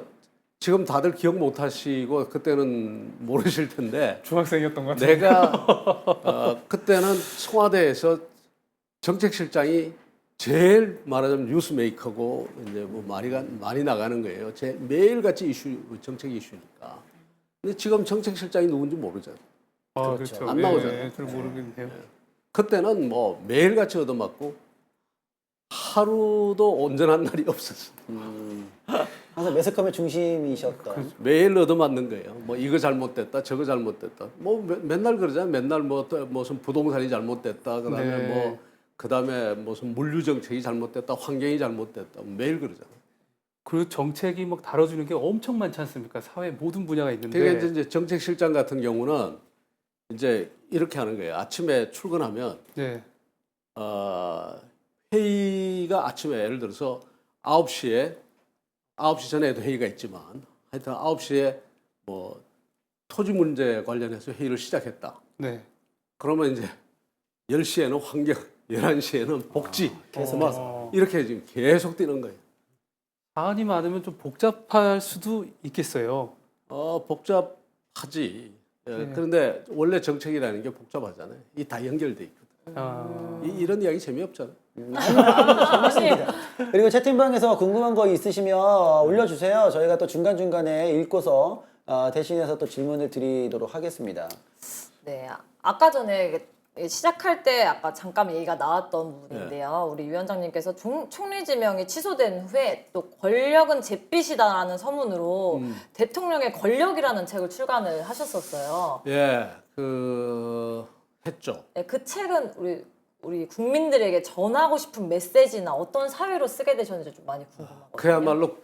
지금 다들 기억 못 하시고 그때는 모르실 텐데 중학생이었던 것 같아요. 내가 그때는 청와대에서 정책실장이 제일 말하자면 뉴스메이커고 이제 뭐 많이 나가는 거예요. 매일같이 정책 이슈니까. 근데 지금 정책실장이 누군지 모르잖아요. 아, 그렇죠. 그렇죠. 안 네, 나오잖아요. 잘 모르겠네요. 그때는 뭐 매일같이 얻어맞고 하루도 온전한 날이 없었어요. 항상 매스컴의 중심이셨던 매일 얻어맞는 거예요. 뭐 이거 잘못됐다, 저거 잘못됐다. 뭐 맨날 그러잖아요. 맨날 뭐 또 무슨 부동산이 잘못됐다, 그다음에 네. 뭐 그다음에 무슨 물류 정책이 잘못됐다, 환경이 잘못됐다. 매일 그러잖아요. 그 정책이 막 다뤄주는 게 엄청 많지 않습니까? 사회 모든 분야가 있는데. 그러니까 이제 정책실장 같은 경우는 이제 이렇게 하는 거예요. 아침에 출근하면 네. 회의가 아침에 예를 들어서 9시 전에도 회의가 있지만 하여튼 9시에 뭐 토지 문제 관련해서 회의를 시작했다. 네. 그러면 이제 10시에는 환경, 11시에는 복지, 계속 막 이렇게 지금 계속 뛰는 거예요. 사안이 많으면 좀 복잡할 수도 있겠어요. 복잡하지. 예, 그런데 원래 정책이라는 게 복잡하잖아요. 이 다 연결돼 있거든. 이런 이야기 재미없잖아. 그리고 채팅방에서 궁금한 거 있으시면 올려주세요. 저희가 또 중간중간에 읽고서 대신해서 또 질문을 드리도록 하겠습니다. 네, 아까 전에 시작할 때 아까 잠깐 얘기가 나왔던 부분인데요. 우리 위원장님께서 총리 지명이 취소된 후에 또 권력은 잿빛이다라는 서문으로 대통령의 권력이라는 책을 출간을 하셨었어요. 예, 했죠. 네, 그 책은 우리 국민들에게 전하고 싶은 메시지나 어떤 사유로 쓰게 되셨는지 좀 많이 궁금하거든요. 그야말로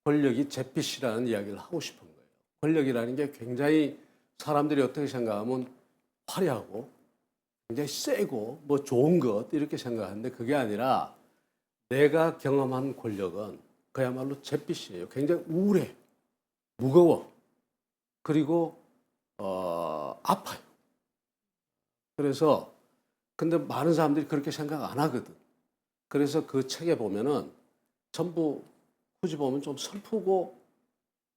권력이 잿빛이라는 이야기를 하고 싶은 거예요. 권력이라는 게 굉장히 사람들이 어떻게 생각하면 화려하고 굉장히 세고 뭐 좋은 것 이렇게 생각하는데 그게 아니라 내가 경험한 권력은 그야말로 잿빛이에요. 굉장히 우울해, 무거워, 그리고 아파요. 그래서 근데 많은 사람들이 그렇게 생각 안 하거든. 그래서 그 책에 보면은 전부 굳이 보면 좀 슬프고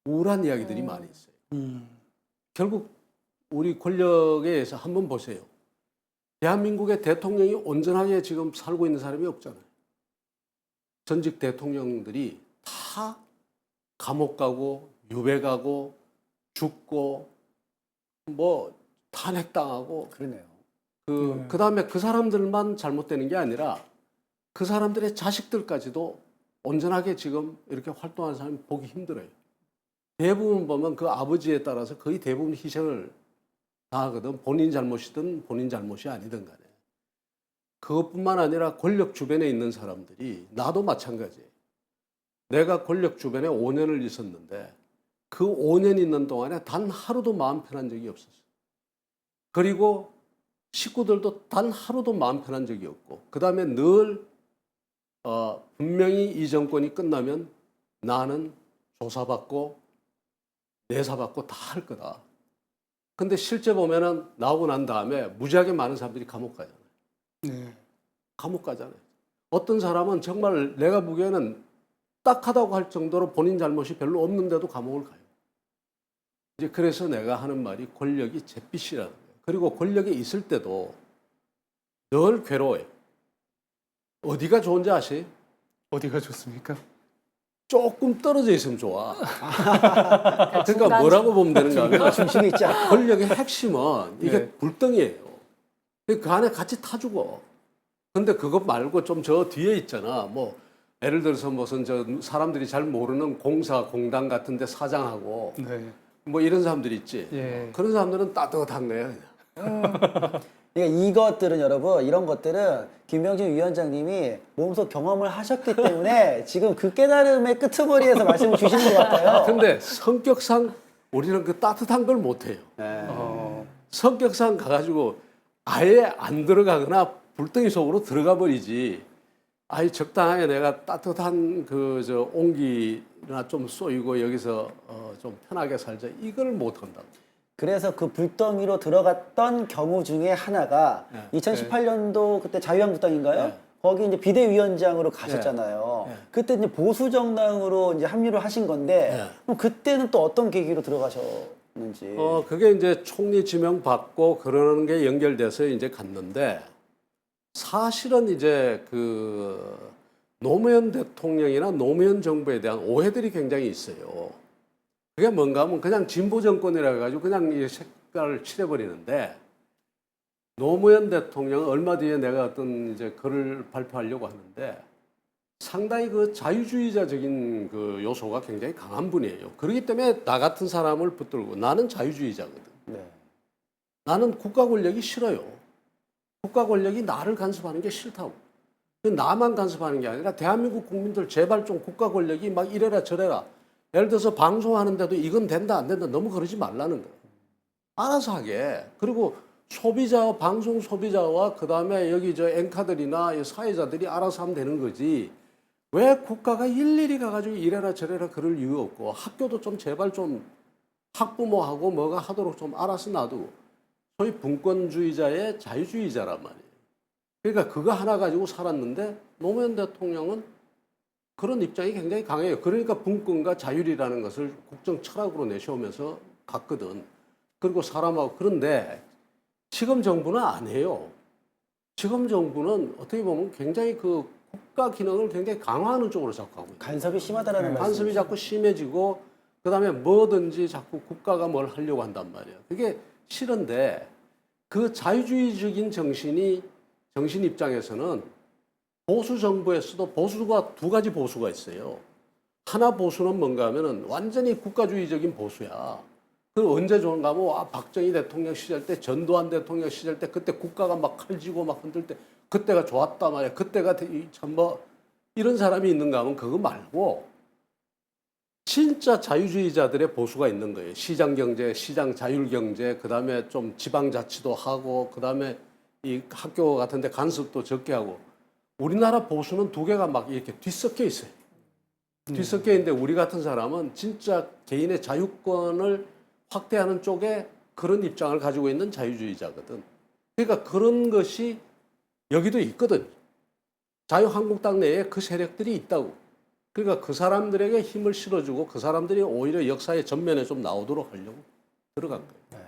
우울한 이야기들이 많이 있어요. 결국 우리 권력에 의해서 한번 보세요. 대한민국의 대통령이 온전하게 지금 살고 있는 사람이 없잖아요. 전직 대통령들이 다 감옥 가고 유배 가고 죽고 뭐 탄핵당하고 그러네요. 그다음에 그 사람들만 잘못되는 게 아니라 그 사람들의 자식들까지도 온전하게 지금 이렇게 활동하는 사람이 보기 힘들어요. 대부분 보면 그 아버지에 따라서 거의 대부분 희생을 당하거든. 본인 잘못이든 본인 잘못이 아니든 간에. 그것뿐만 아니라 권력 주변에 있는 사람들이 나도 마찬가지예요. 내가 권력 주변에 5년을 있었는데 그 5년 있는 동안에 단 하루도 마음 편한 적이 없었어요. 그리고 식구들도 단 하루도 마음 편한 적이 없고 그 다음에 늘 분명히 이 정권이 끝나면 나는 조사받고 내사받고 다 할 거다. 근데 실제 보면은 나오고 난 다음에 무지하게 많은 사람들이 감옥 가잖아요. 네. 감옥 가잖아요. 어떤 사람은 정말 내가 보기에는 딱하다고 할 정도로 본인 잘못이 별로 없는데도 감옥을 가요. 이제 그래서 내가 하는 말이 권력이 잿빛이라는 거예요. 그리고 권력에 있을 때도 늘 괴로워요. 어디가 좋은지 아세요? 어디가 좋습니까? 조금 떨어져 있으면 좋아. 그러니까 중간- 뭐라고 보면 되는가 하면 중심이 있지 않아. 권력의 핵심은 이게 네. 불덩이에요. 그 안에 같이 타주고. 근데 그것 말고 좀 저 뒤에 있잖아. 뭐 예를 들어서 무슨 저 사람들이 잘 모르는 공사, 공단 같은 데 사장하고 네. 뭐 이런 사람들이 있지. 예. 그런 사람들은 따뜻한 거야. 그냥. 그러니까 이것들은 여러분 이런 것들은 김병진 위원장님이 몸소 경험을 하셨기 때문에 지금 그 깨달음의 끄트머리에서 말씀을 주시는 것 같아요. 근데 성격상 우리는 그 따뜻한 걸 못해요. 네. 성격상 가가지고 아예 안 들어가거나 불덩이 속으로 들어가 버리지. 아예 적당하게 내가 따뜻한 그 저 온기나 좀 쏘이고 여기서 좀 편하게 살자 이걸 못 한다고. 그래서 그 불덩이로 들어갔던 경우 중에 하나가 네. 2018년도 그때 자유한국당인가요? 네. 거기 이제 비대위원장으로 가셨잖아요. 네. 그때 이제 보수 정당으로 이제 합류를 하신 건데 네. 그럼 그때는 또 어떤 계기로 들어가셨는지. 그게 이제 총리 지명 받고 그러는 게 연결돼서 이제 갔는데 사실은 이제 그 노무현 대통령이나 노무현 정부에 대한 오해들이 굉장히 있어요. 그게 뭔가 하면 그냥 진보 정권이라 해가지고 그냥 이 색깔을 칠해버리는데 노무현 대통령 얼마 뒤에 내가 어떤 이제 글을 발표하려고 하는데 상당히 그 자유주의자적인 그 요소가 굉장히 강한 분이에요. 그렇기 때문에 나 같은 사람을 붙들고 나는 자유주의자거든. 네. 나는 국가 권력이 싫어요. 국가 권력이 나를 간섭하는 게 싫다고. 나만 간섭하는 게 아니라 대한민국 국민들 제발 좀 국가 권력이 막 이래라 저래라. 예를 들어서 방송하는데도 이건 된다 안 된다 너무 그러지 말라는 거예요. 알아서 하게. 그리고 소비자, 방송 소비자와 그 다음에 여기 저 앵커들이나 사회자들이 알아서 하면 되는 거지. 왜 국가가 일일이 가가지고 이래라 저래라 그럴 이유 없고 학교도 좀 제발 좀 학부모하고 뭐가 하도록 좀 알아서 놔두고 소위 분권주의자의 자유주의자란 말이에요. 그러니까 그거 하나 가지고 살았는데 노무현 대통령은 그런 입장이 굉장히 강해요. 그러니까 분권과 자율이라는 것을 국정 철학으로 내세우면서 갔거든. 그리고 사람하고 그런데 지금 정부는 안 해요. 지금 정부는 어떻게 보면 굉장히 그 국가 기능을 굉장히 강화하는 쪽으로 자꾸 하고 있어요. 간섭이 심하다라는 말씀. 간섭이 자꾸 심해지고 그다음에 뭐든지 자꾸 국가가 뭘 하려고 한단 말이에요. 그게 싫은데 그 자유주의적인 정신 입장에서는 보수 정부에서도 보수가 두 가지 보수가 있어요. 하나 보수는 뭔가 하면은 완전히 국가주의적인 보수야. 그 언제 좋은가 하면 박정희 대통령 시절 때 전두환 대통령 시절 때 그때 국가가 막 칼지고 막 흔들 때 그때가 좋았단 말이야. 그때가 참 뭐 이런 사람이 있는가 하면 그거 말고 진짜 자유주의자들의 보수가 있는 거예요. 시장 경제, 시장 자율 경제, 그다음에 좀 지방 자치도 하고 그다음에 이 학교 같은 데 간섭도 적게 하고 우리나라 보수는 두 개가 막 이렇게 뒤섞여 있어요. 뒤섞여 있는데 우리 같은 사람은 진짜 개인의 자유권을 확대하는 쪽에 그런 입장을 가지고 있는 자유주의자거든. 그러니까 그런 것이 여기도 있거든. 자유한국당 내에 그 세력들이 있다고. 그러니까 그 사람들에게 힘을 실어주고 그 사람들이 오히려 역사의 전면에 좀 나오도록 하려고 들어간 거예요.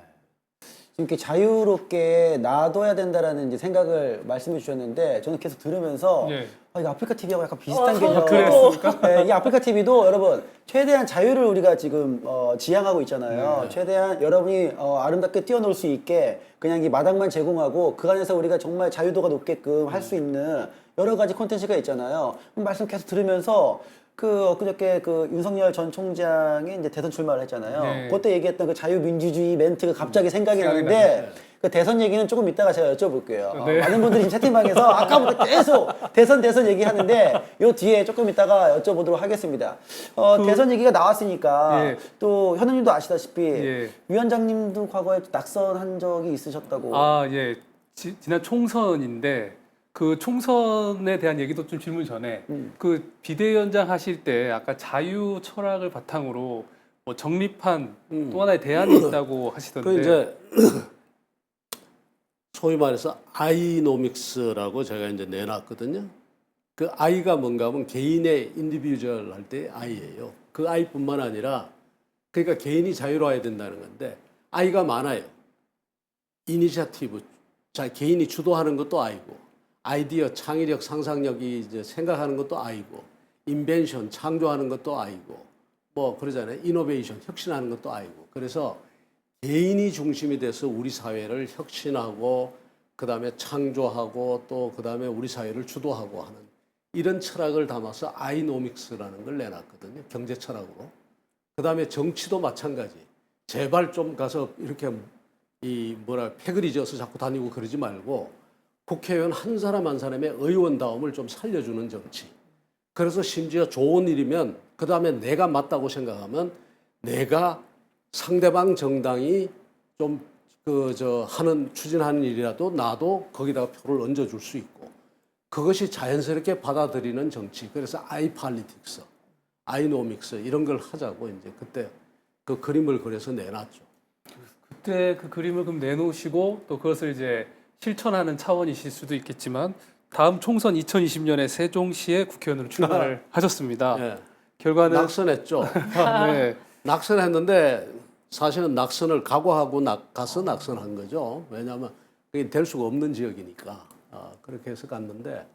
이렇게 자유롭게 놔둬야 된다라는 이제 생각을 말씀해 주셨는데 저는 계속 들으면서 예. 이거 아프리카 TV하고 약간 비슷한 개념. 그랬습니까? 네, 이 아프리카 TV도 여러분 최대한 자유를 우리가 지금 지향하고 있잖아요. 네. 최대한 여러분이 아름답게 뛰어놀 수 있게 그냥 이 마당만 제공하고 그 안에서 우리가 정말 자유도가 높게끔 할 수 있는 여러 가지 콘텐츠가 있잖아요. 말씀 계속 들으면서 엊그저께 윤석열 전 총장이 이제 대선 출마를 했잖아요. 네. 그때 얘기했던 그 자유민주주의 멘트가 갑자기 생각이 생각이 나는데 그 대선 얘기는 조금 이따가 제가 여쭤볼게요. 네. 많은 분들이 지금 채팅방에서 아까부터 계속 대선 얘기하는데 요 뒤에 조금 이따가 여쭤보도록 하겠습니다. 대선 얘기가 나왔으니까 예. 또 현우님도 아시다시피 예. 위원장님도 과거에 낙선한 적이 있으셨다고. 아, 예. 지난 총선인데 그 총선에 대한 얘기도 좀 질문 전에 그 비대위원장 하실 때 아까 자유 철학을 바탕으로 뭐 정립한 또 하나의 대안이 있다고 하시던데. 그 이제 소위 말해서 아이노믹스라고 제가 이제 내놨거든요. 그 아이가 뭔가 하면 개인의 인디비주얼 할 때 아이예요. 그 아이뿐만 아니라 그러니까 개인이 자유로워야 된다는 건데 아이가 많아요. 이니셔티브, 자 개인이 주도하는 것도 아이고, 아이디어, 창의력, 상상력이 이제 생각하는 것도 아이고, 인벤션, 창조하는 것도 아이고, 뭐 그러잖아요. 이노베이션, 혁신하는 것도 아이고. 그래서 개인이 중심이 돼서 우리 사회를 혁신하고 그다음에 창조하고 또 그다음에 우리 사회를 주도하고 하는 이런 철학을 담아서 아이노믹스라는 걸 내놨거든요. 경제 철학으로. 그다음에 정치도 마찬가지. 제발 좀 가서 이렇게 패거리 지어서 자꾸 다니고 그러지 말고 국회의원 한 사람 한 사람의 의원다움을 좀 살려주는 정치. 그래서 심지어 좋은 일이면 그다음에 내가 맞다고 생각하면 내가 상대방 정당이 좀 추진하는 일이라도 나도 거기다가 표를 얹어줄 수 있고 그것이 자연스럽게 받아들이는 정치. 그래서 아이팔리틱스, 아이노믹스 이런 걸 하자고 이제 그때 그 그림을 그려서 내놨죠. 그때 그 그림을 그럼 내놓으시고 또 그것을 이제 실천하는 차원이실 수도 있겠지만 다음 총선 2020년에 세종시에 국회의원으로 출마를 하셨습니다. 네. 결과는 낙선했죠. 네. 낙선했는데 사실은 낙선을 각오하고 가서 낙선한 거죠. 왜냐하면 그게 될 수가 없는 지역이니까. 그렇게 해서 갔는데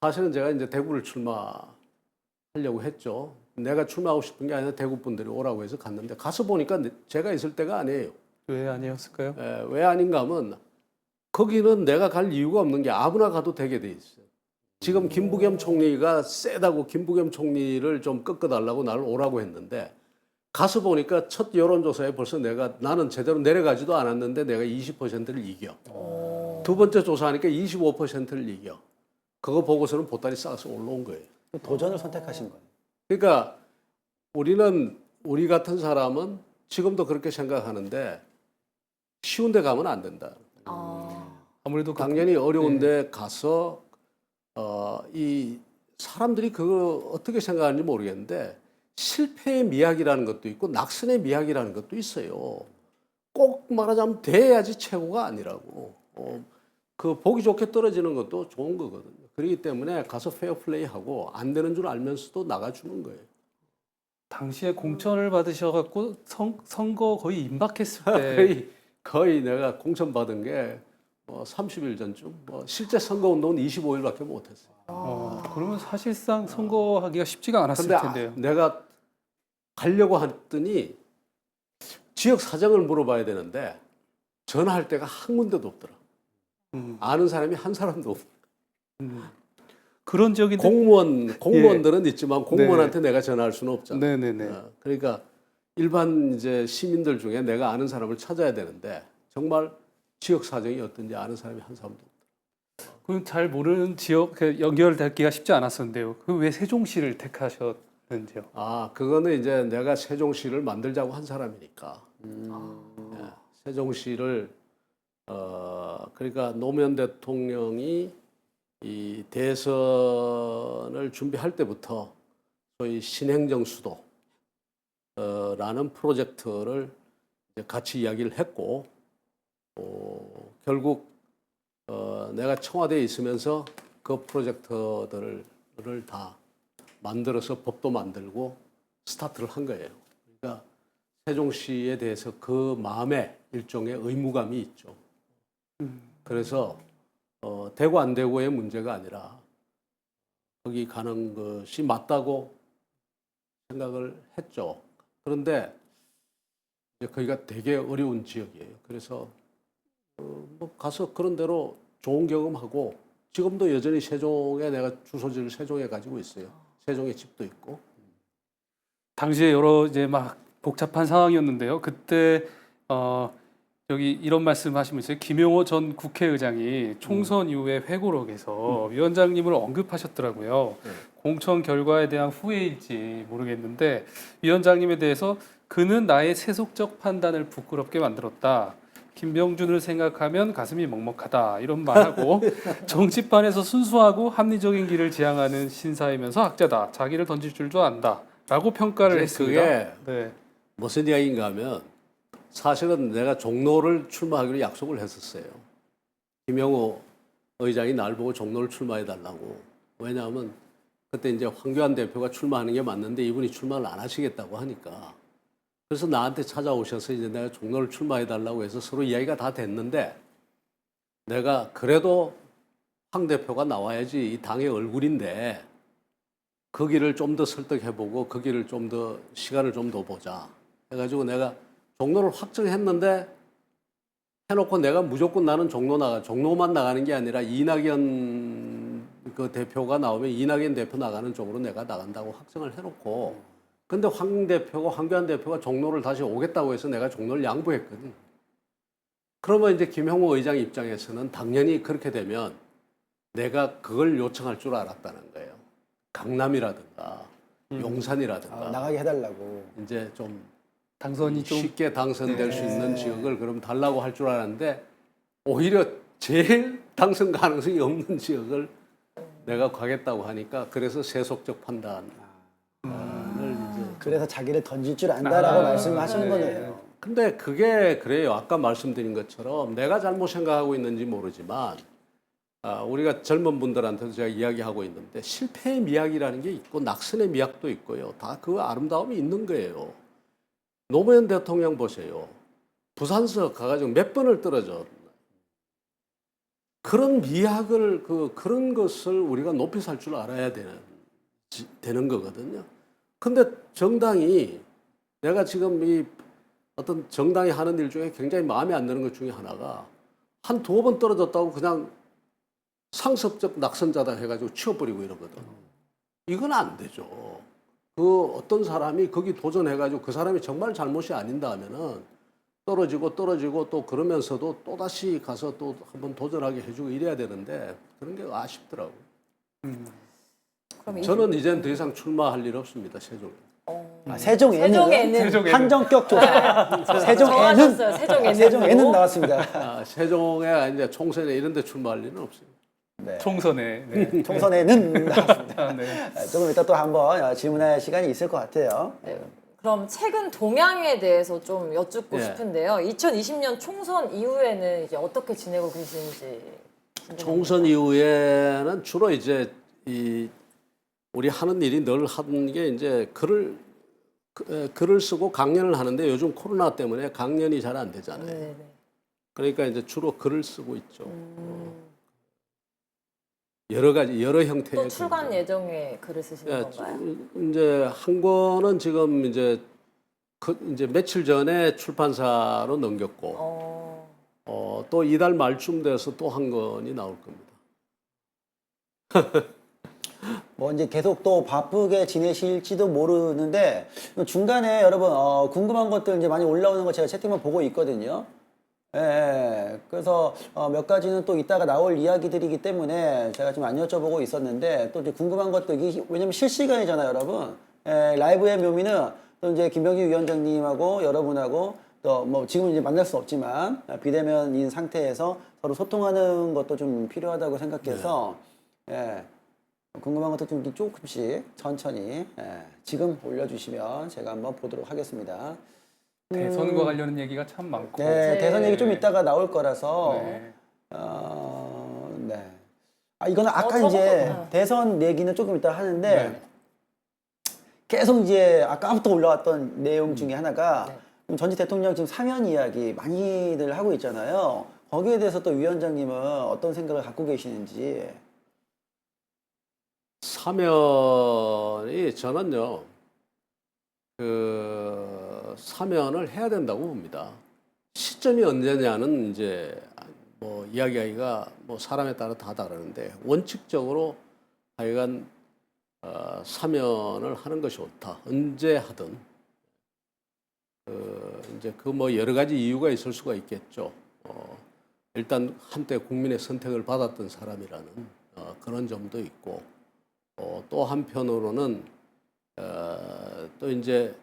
사실은 제가 이제 대구를 출마하려고 했죠. 내가 출마하고 싶은 게 아니라 대구 분들이 오라고 해서 갔는데 가서 보니까 제가 있을 때가 아니에요. 왜 아니었을까요? 왜 아닌가 하면 거기는 내가 갈 이유가 없는 게 아무나 가도 되게 돼 있어요. 지금 김부겸 총리가 세다고 김부겸 총리를 좀 꺾어달라고 나를 오라고 했는데 가서 보니까 첫 여론조사에 벌써 나는 제대로 내려가지도 않았는데 내가 20%를 이겨. 두 번째 조사하니까 25%를 이겨. 그거 보고서는 보따리 싸서 올라온 거예요. 도전을 선택하신 거예요. 그러니까 우리 같은 사람은 지금도 그렇게 생각하는데 쉬운 데 가면 안 된다. 아무래도 당연히 어려운 데 가서 이 사람들이 그거 어떻게 생각하는지 모르겠는데 실패의 미학이라는 것도 있고 낙선의 미학이라는 것도 있어요. 꼭 말하자면 돼야지 최고가 아니라고. 그 보기 좋게 떨어지는 것도 좋은 거거든요. 그렇기 때문에 가서 페어플레이하고 안 되는 줄 알면서도 나가주는 거예요. 당시에 공천을 받으셔갖고 선거 거의 임박했을 때 거의 내가 공천 받은 게 30일 전쯤 실제 선거 운동은 25일밖에 못했어요. 그러면 사실상 선거하기가 쉽지가 않았을 근데 텐데요. 내가 가려고 했더니 지역 사정을 물어봐야 되는데 전화할 데가 한 군데도 없더라. 아는 사람이 한 사람도 없고. 그런 지역인데 공무원들은 있지만 공무원한테 내가 전화할 수는 없잖아. 네네네. 그러니까 일반 이제 시민들 중에 내가 아는 사람을 찾아야 되는데 정말 지역 사정이 어떤지 아는 사람이 한 사람도 없다. 그럼 잘 모르는 지역 연결되기가 쉽지 않았었는데요. 그 왜 세종시를 택하셨는지요? 그거는 이제 내가 세종시를 만들자고 한 사람이니까. 세종시를 그러니까 노무현 대통령이 이 대선을 준비할 때부터 소위 신행정 수도라는 프로젝트를 이제 같이 이야기를 했고 결국 내가 청와대에 있으면서 그 프로젝트들을 다 만들어서 법도 만들고 스타트를 한 거예요. 그러니까 세종시에 대해서 그 마음에 일종의 의무감이 있죠. 그래서 되고 안 되고의 문제가 아니라 거기 가는 것이 맞다고 생각을 했죠. 그런데 이제 거기가 되게 어려운 지역이에요. 그래서 가서 그런 대로 좋은 경험하고 지금도 여전히 세종에 내가 주소지를 세종에 가지고 있어요. 세종에 집도 있고. 당시에 여러 이제 막 복잡한 상황이었는데요. 그때 여기 이런 말씀하신 분 있어요. 김용호 전 국회의장이 총선 이후에 회고록에서 위원장님을 언급하셨더라고요. 공천 결과에 대한 후회일지 모르겠는데 위원장님에 대해서 그는 나의 세속적 판단을 부끄럽게 만들었다. 김병준을 생각하면 가슴이 먹먹하다 이런 말하고 정치판에서 순수하고 합리적인 길을 지향하는 신사이면서 학자다. 자기를 던질 줄도 안다라고 평가를 했습니다. 그게 네. 무슨 이야기인가 하면 사실은 내가 종로를 출마하기로 약속을 했었어요. 김영호 의장이 날 보고 종로를 출마해 달라고. 왜냐하면 그때 이제 황교안 대표가 출마하는 게 맞는데 이분이 출마를 안 하시겠다고 하니까. 그래서 나한테 찾아오셔서 이제 내가 종로를 출마해 달라고 해서 서로 이야기가 다 됐는데 내가 그래도 황 대표가 나와야지 이 당의 얼굴인데 그 길을 좀 더 설득해보고 그 길을 좀 더 시간을 좀 더 보자 해가지고 내가 종로를 확정했는데 해놓고 내가 무조건 나는 종로만 나가는 게 아니라 이낙연 그 대표가 나오면 이낙연 대표 나가는 쪽으로 내가 나간다고 확정을 해놓고 근데 황교안 대표가 종로를 다시 오겠다고 해서 내가 종로를 양보했거든. 그러면 이제 김형호 의장 입장에서는 당연히 그렇게 되면 내가 그걸 요청할 줄 알았다는 거예요. 강남이라든가 용산이라든가 나가게 해달라고. 이제 좀 당선이 좀 쉽게 당선될 수 있는 지역을 그럼 달라고 할 줄 알았는데 오히려 제일 당선 가능성이 없는 지역을 내가 가겠다고 하니까 그래서 세속적 판단을 이제 그래서 자기를 던질 줄 안다라고 말씀을 하시는 네. 거네요. 근데 그게 그래요. 아까 말씀드린 것처럼 내가 잘못 생각하고 있는지 모르지만 우리가 젊은 분들한테도 제가 이야기하고 있는데 실패의 미학이라는 게 있고 낙선의 미학도 있고요. 다 그 아름다움이 있는 거예요. 노무현 대통령 보세요. 부산서 가가지고 몇 번을 떨어져. 그런 미학을 그런 것을 우리가 높이 살 줄 알아야 되는 거거든요. 근데 정당이 내가 지금 이 어떤 정당이 하는 일 중에 굉장히 마음에 안 드는 것 중에 하나가 한 두어 번 떨어졌다고 그냥 상습적 낙선자다 해가지고 치워버리고 이러거든. 이건 안 되죠. 그 어떤 사람이 거기 도전해가지고 그 사람이 정말 잘못이 아닌다 하면은 떨어지고 또 그러면서도 또 다시 가서 또 한번 도전하게 해주고 이래야 되는데 그런 게 아쉽더라고. 그럼 저는 이제는 더 이상 출마할 일 없습니다. 세종에. 세종에는 세종에는 한정격 조사. 세종에는 정하셨어요. 세종에는. 세종에는 나왔습니다. 세종에 이제 총선에 이런 데 출마할 일은 없어요. 네. 총선에 네. 총선에는 나왔습니다. 네. 조금 이따 또 한번 질문할 시간이 있을 것 같아요. 그럼 최근 동향에 대해서 좀 여쭙고 예. 싶은데요. 2020년 총선 이후에는 이제 어떻게 지내고 계시는지. 총선 이후에는 주로 이제 우리 하는 일이 늘 하는 게 이제 글을 쓰고 강연을 하는데 요즘 코로나 때문에 강연이 잘 안 되잖아요. 네네. 그러니까 이제 주로 글을 쓰고 있죠. 여러 형태의 또 출간 글들. 예정에 글을 쓰시는 건가요? 이제 한 권은 지금 이제 이제 며칠 전에 출판사로 넘겼고 또 이달 말쯤 돼서 또 한 권이 나올 겁니다. 뭐 이제 계속 또 바쁘게 지내실지도 모르는데 중간에 여러분 궁금한 것들 이제 많이 올라오는 거 제가 채팅만 보고 있거든요. 예, 그래서 몇 가지는 또 이따가 나올 이야기들이기 때문에 제가 지금 안 여쭤보고 있었는데 또 이제 궁금한 것도 이게 왜냐면 실시간이잖아요, 여러분. 예, 라이브의 묘미는 또 이제 김병준 위원장님하고 여러분하고 또 뭐 지금 이제 만날 수 없지만 비대면인 상태에서 서로 소통하는 것도 좀 필요하다고 생각해서 예, 궁금한 것도 좀 조금씩 천천히 지금 올려주시면 제가 한번 보도록 하겠습니다. 대선과 관련된 얘기가 참 많고. 네, 대선 얘기 좀 이따가 나올 거라서. 네. 네. 이거는 아까 저것도, 이제 대선 얘기는 조금 이따 하는데 네. 계속 이제 아까부터 올라왔던 내용 중에 하나가 전직 대통령 지금 사면 이야기 많이들 하고 있잖아요. 거기에 대해서 또 위원장님은 어떤 생각을 갖고 계시는지. 사면이 저는요. 사면을 해야 된다고 봅니다. 시점이 언제냐는 이제 뭐 이야기하기가 뭐 사람에 따라 다 다르는데 원칙적으로 하여간 사면을 하는 것이 옳다. 언제 하든 이제 그 뭐 여러 가지 이유가 있을 수가 있겠죠. 일단 한때 국민의 선택을 받았던 사람이라는 그런 점도 있고 또 한편으로는 또 이제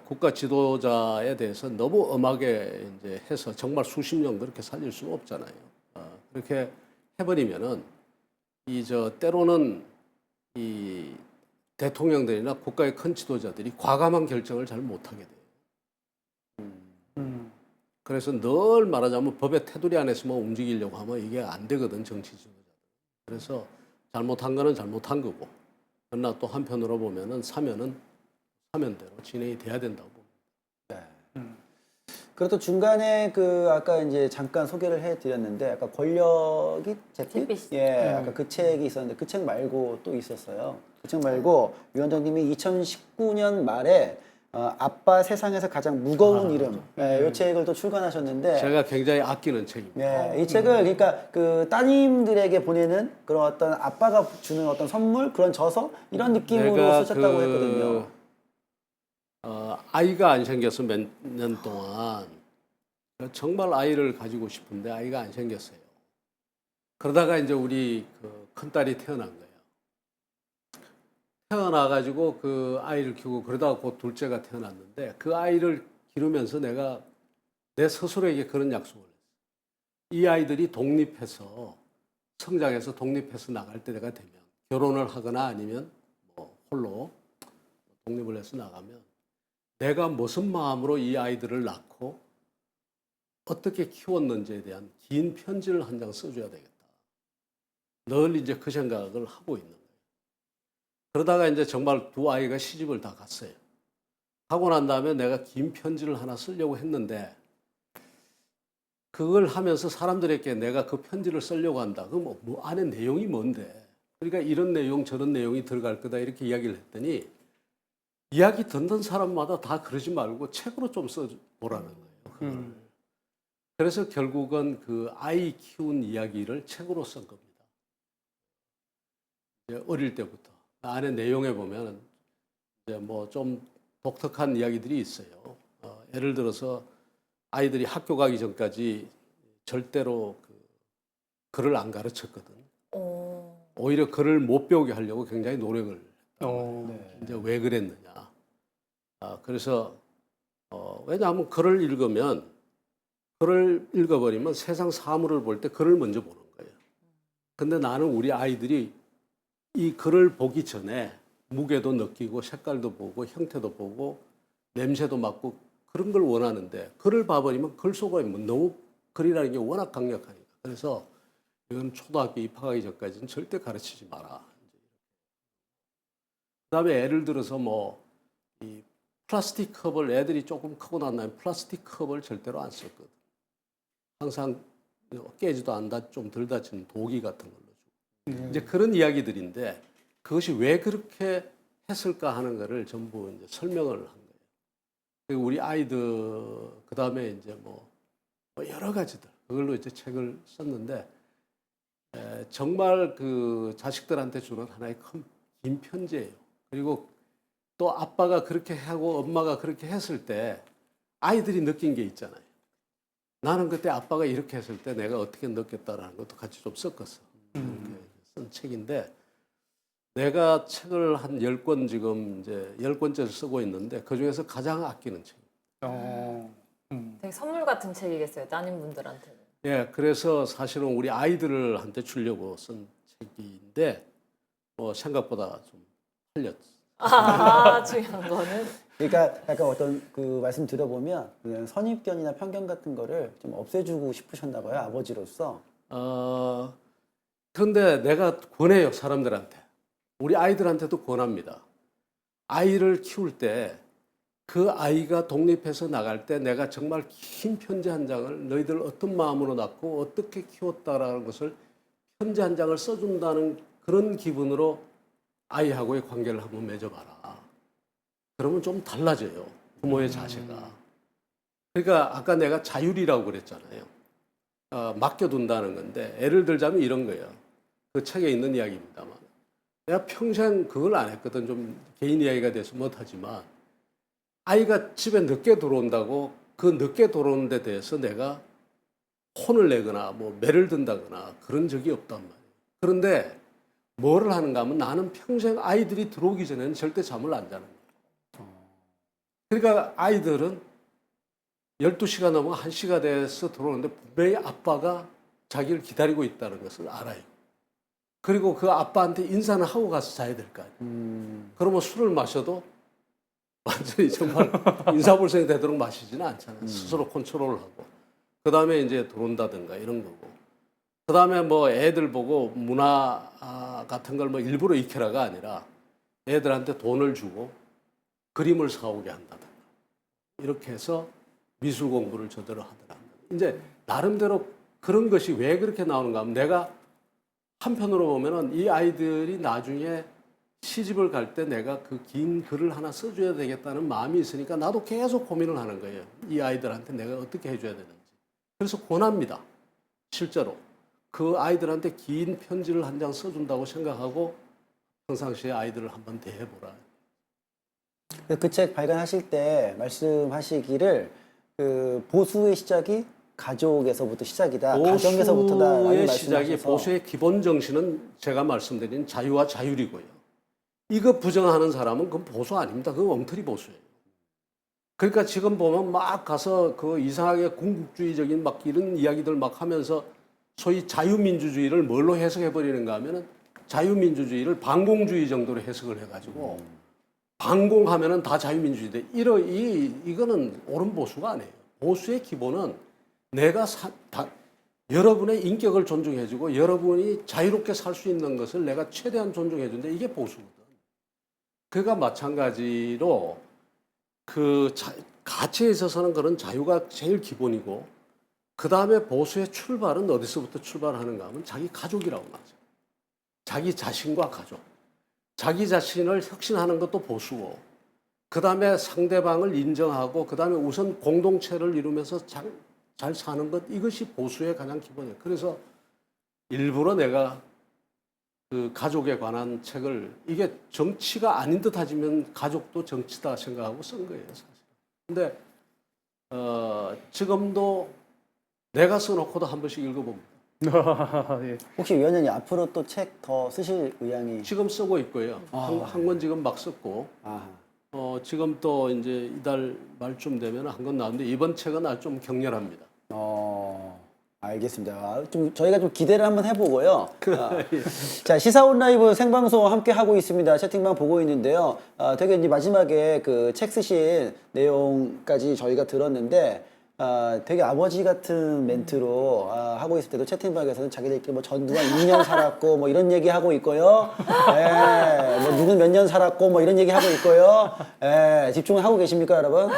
국가 지도자에 대해서 너무 엄하게 이제 해서 정말 수십 년 그렇게 살릴 수는 없잖아요. 그렇게 해버리면은 때로는 이 대통령들이나 국가의 큰 지도자들이 과감한 결정을 잘 못하게 돼요. 그래서 늘 말하자면 법의 테두리 안에서만 움직이려고 하면 이게 안 되거든, 정치 지도자들. 그래서 잘못한 거는 잘못한 거고, 그러나 또 한편으로 보면은 사면은 사면대로 진행이 돼야 된다고 봅니다. 네. 그리고 또 중간에 아까 이제 잠깐 소개를 해드렸는데 아까 권력이 잿빛? 예, 아까 그 책이 있었는데 그 책 말고 또 있었어요. 그 책 말고 위원장님이 2019년 말에 아빠 세상에서 가장 무거운 이름 이 책을 또 출간하셨는데 제가 굉장히 아끼는 책입니다. 예, 이 책을 그러니까 그 따님들에게 보내는 그런 어떤 아빠가 주는 어떤 선물 그런 저서 이런 느낌으로 쓰셨다고 했거든요. 아이가 안 생겨서 몇 년 동안 정말 아이를 가지고 싶은데 아이가 안 생겼어요. 그러다가 이제 우리 큰딸이 태어난 거예요. 태어나가지고 그 아이를 키우고 그러다가 곧 둘째가 태어났는데 그 아이를 기르면서 내가 내 스스로에게 그런 약속을 했어요. 이 아이들이 독립해서 성장해서 독립해서 나갈 때가 되면 결혼을 하거나 아니면 뭐 홀로 독립을 해서 나가면 내가 무슨 마음으로 이 아이들을 낳고 어떻게 키웠는지에 대한 긴 편지를 한 장 써줘야 되겠다. 늘 이제 그 생각을 하고 있는 거예요. 그러다가 이제 정말 두 아이가 시집을 다 갔어요. 하고 난 다음에 내가 긴 편지를 하나 쓰려고 했는데 그걸 하면서 사람들에게 내가 그 편지를 쓰려고 한다. 그 뭐 안에 내용이 뭔데? 그러니까 이런 내용 저런 내용이 들어갈 거다 이렇게 이야기를 했더니 이야기 듣는 사람마다 다 그러지 말고 책으로 좀 써보라는 거예요. 그래서 결국은 그 아이 키운 이야기를 책으로 쓴 겁니다. 이제 어릴 때부터 안에 내용에 보면 이제 뭐 좀 독특한 이야기들이 있어요. 예를 들어서 아이들이 학교 가기 전까지 절대로 글을 안 가르쳤거든. 오히려 글을 못 배우게 하려고 굉장히 노력을 했다. 이제 왜 그랬느냐? 그래서 왜냐하면 글을 읽어버리면 세상 사물을 볼 때 글을 먼저 보는 거예요. 근데 나는 우리 아이들이 이 글을 보기 전에 무게도 느끼고 색깔도 보고 형태도 보고 냄새도 맡고 그런 걸 원하는데 글을 봐버리면 글 속에 너무 글이라는 게 워낙 강력하니까. 그래서 이건 초등학교 입학하기 전까지는 절대 가르치지 마라. 그다음에 예를 들어서 이 플라스틱 컵을 애들이 조금 크고 난 다음에 플라스틱 컵을 절대로 안 썼거든. 항상 깨지도 않다 좀 덜 다치는 도기 같은 걸로 주고. 이제 그런 이야기들인데 그것이 왜 그렇게 했을까 하는 거를 전부 이제 설명을 한 거예요. 그리고 우리 아이들 그다음에 이제 뭐 여러 가지들 그걸로 이제 책을 썼는데 정말 그 자식들한테 주는 하나의 긴 편지예요. 그리고 또 아빠가 그렇게 하고 엄마가 그렇게 했을 때 아이들이 느낀 게 있잖아요. 나는 그때 아빠가 이렇게 했을 때 내가 어떻게 느꼈다라는 것도 같이 좀 섞었어. 이렇게 쓴 책인데 내가 책을 한 10권 지금 이제 10권째를 쓰고 있는데 그중에서 가장 아끼는 책입니다. 되게 선물 같은 책이겠어요, 따님분들한테는. 예, 그래서 사실은 우리 아이들한테 주려고 쓴 책인데 생각보다 좀 팔렸어. 중요한 거는. 그러니까 약간 어떤 그 말씀 들어보면 그냥 선입견이나 편견 같은 거를 좀 없애주고 싶으셨나 봐요, 아버지로서. 그런데 내가 권해요, 사람들한테. 우리 아이들한테도 권합니다. 아이를 키울 때 그 아이가 독립해서 나갈 때 내가 정말 긴 편지 한 장을 너희들 어떤 마음으로 낳고 어떻게 키웠다라는 것을 편지 한 장을 써준다는 그런 기분으로 아이하고의 관계를 한번 맺어봐라. 그러면 좀 달라져요. 부모의 자세가. 그러니까 아까 내가 자율이라고 그랬잖아요. 맡겨둔다는 건데 예를 들자면 이런 거예요. 그 책에 있는 이야기입니다만 내가 평생 그걸 안 했거든. 좀 개인 이야기가 돼서 못하지만 아이가 집에 늦게 들어온다고 그 늦게 들어오는 데 대해서 내가 혼을 내거나 뭐 매를 든다거나 그런 적이 없단 말이에요. 그런데 뭐를 하는가 하면 나는 평생 아이들이 들어오기 전에는 절대 잠을 안 자는 거예요. 그러니까 아이들은 12시가 넘어 1시가 돼서 들어오는데 분명히 아빠가 자기를 기다리고 있다는 것을 알아요. 그리고 그 아빠한테 인사는 하고 가서 자야 될 거 아니에요. 그러면 술을 마셔도 완전히 정말 인사불성이 되도록 마시지는 않잖아요. 스스로 컨트롤을 하고. 그 다음에 이제 들어온다든가 이런 거고. 그 다음에 뭐 애들 보고 문화 같은 걸 뭐 일부러 익혀라가 아니라 애들한테 돈을 주고 그림을 사오게 한다든가. 이렇게 해서 미술 공부를 제대로 하더라. 이제 나름대로 그런 것이 왜 그렇게 나오는가 하면 내가 한편으로 보면은 이 아이들이 나중에 시집을 갈 때 내가 그 긴 글을 하나 써줘야 되겠다는 마음이 있으니까 나도 계속 고민을 하는 거예요. 이 아이들한테 내가 어떻게 해줘야 되는지. 그래서 권합니다. 실제로. 그 아이들한테 긴 편지를 한 장 써준다고 생각하고 평상시에 아이들을 한번 대해보라. 그 책 발간하실 때 말씀하시기를 그 보수의 시작이 가족에서부터 시작이다. 가정에서부터다. 보수의 시작이 보수의 기본 정신은 제가 말씀드린 자유와 자율이고요. 이거 부정하는 사람은 그건 보수 아닙니다. 그건 엉터리 보수예요. 그러니까 지금 보면 막 가서 그 이상하게 궁극주의적인 막 이런 이야기들 막 하면서 소위 자유민주주의를 뭘로 해석해 버리는가 하면은 자유민주주의를 반공주의 정도로 해석을 해가지고 반공하면은 다 자유민주주의인데 이거는 옳은 보수가 아니에요. 보수의 기본은 내가 여러분의 인격을 존중해주고 여러분이 자유롭게 살 수 있는 것을 내가 최대한 존중해준다. 이게 보수거든. 그가 마찬가지로 그 가치에 있어서는 그런 자유가 제일 기본이고 그 다음에 보수의 출발은 어디서부터 출발하는가 하면 자기 가족이라고 하죠. 자기 자신과 가족. 자기 자신을 혁신하는 것도 보수고 그 다음에 상대방을 인정하고 그 다음에 우선 공동체를 이루면서 잘 사는 것 이것이 보수의 가장 기본이에요. 그래서 일부러 내가 그 가족에 관한 책을 이게 정치가 아닌 듯 하지만 가족도 정치다 생각하고 쓴 거예요. 사실. 근데 지금도 내가 써놓고도 한 번씩 읽어봅니다. 예. 혹시 위원장님 앞으로 또 책 더 쓰실 의향이? 지금 쓰고 있고요. 한 권 지금 막 썼고 지금 또 이제 이달 말쯤 되면 한 권 나오는데 이번 책은 아주 좀 격렬합니다. 알겠습니다. 좀 저희가 좀 기대를 한번 해보고요. 자, 시사온 라이브 생방송 함께 하고 있습니다. 채팅방 보고 있는데요. 되게 이제 마지막에 그 책 쓰신 내용까지 저희가 들었는데. 되게 아버지 같은 멘트로 하고 있을 때도 채팅방에서는 자기들끼리 뭐 전두환 2년 살았고 뭐 이런 얘기 하고 있고요. 예, 뭐 누군 몇 년 살았고 뭐 이런 얘기 하고 있고요. 예, 집중을 하고 계십니까, 여러분?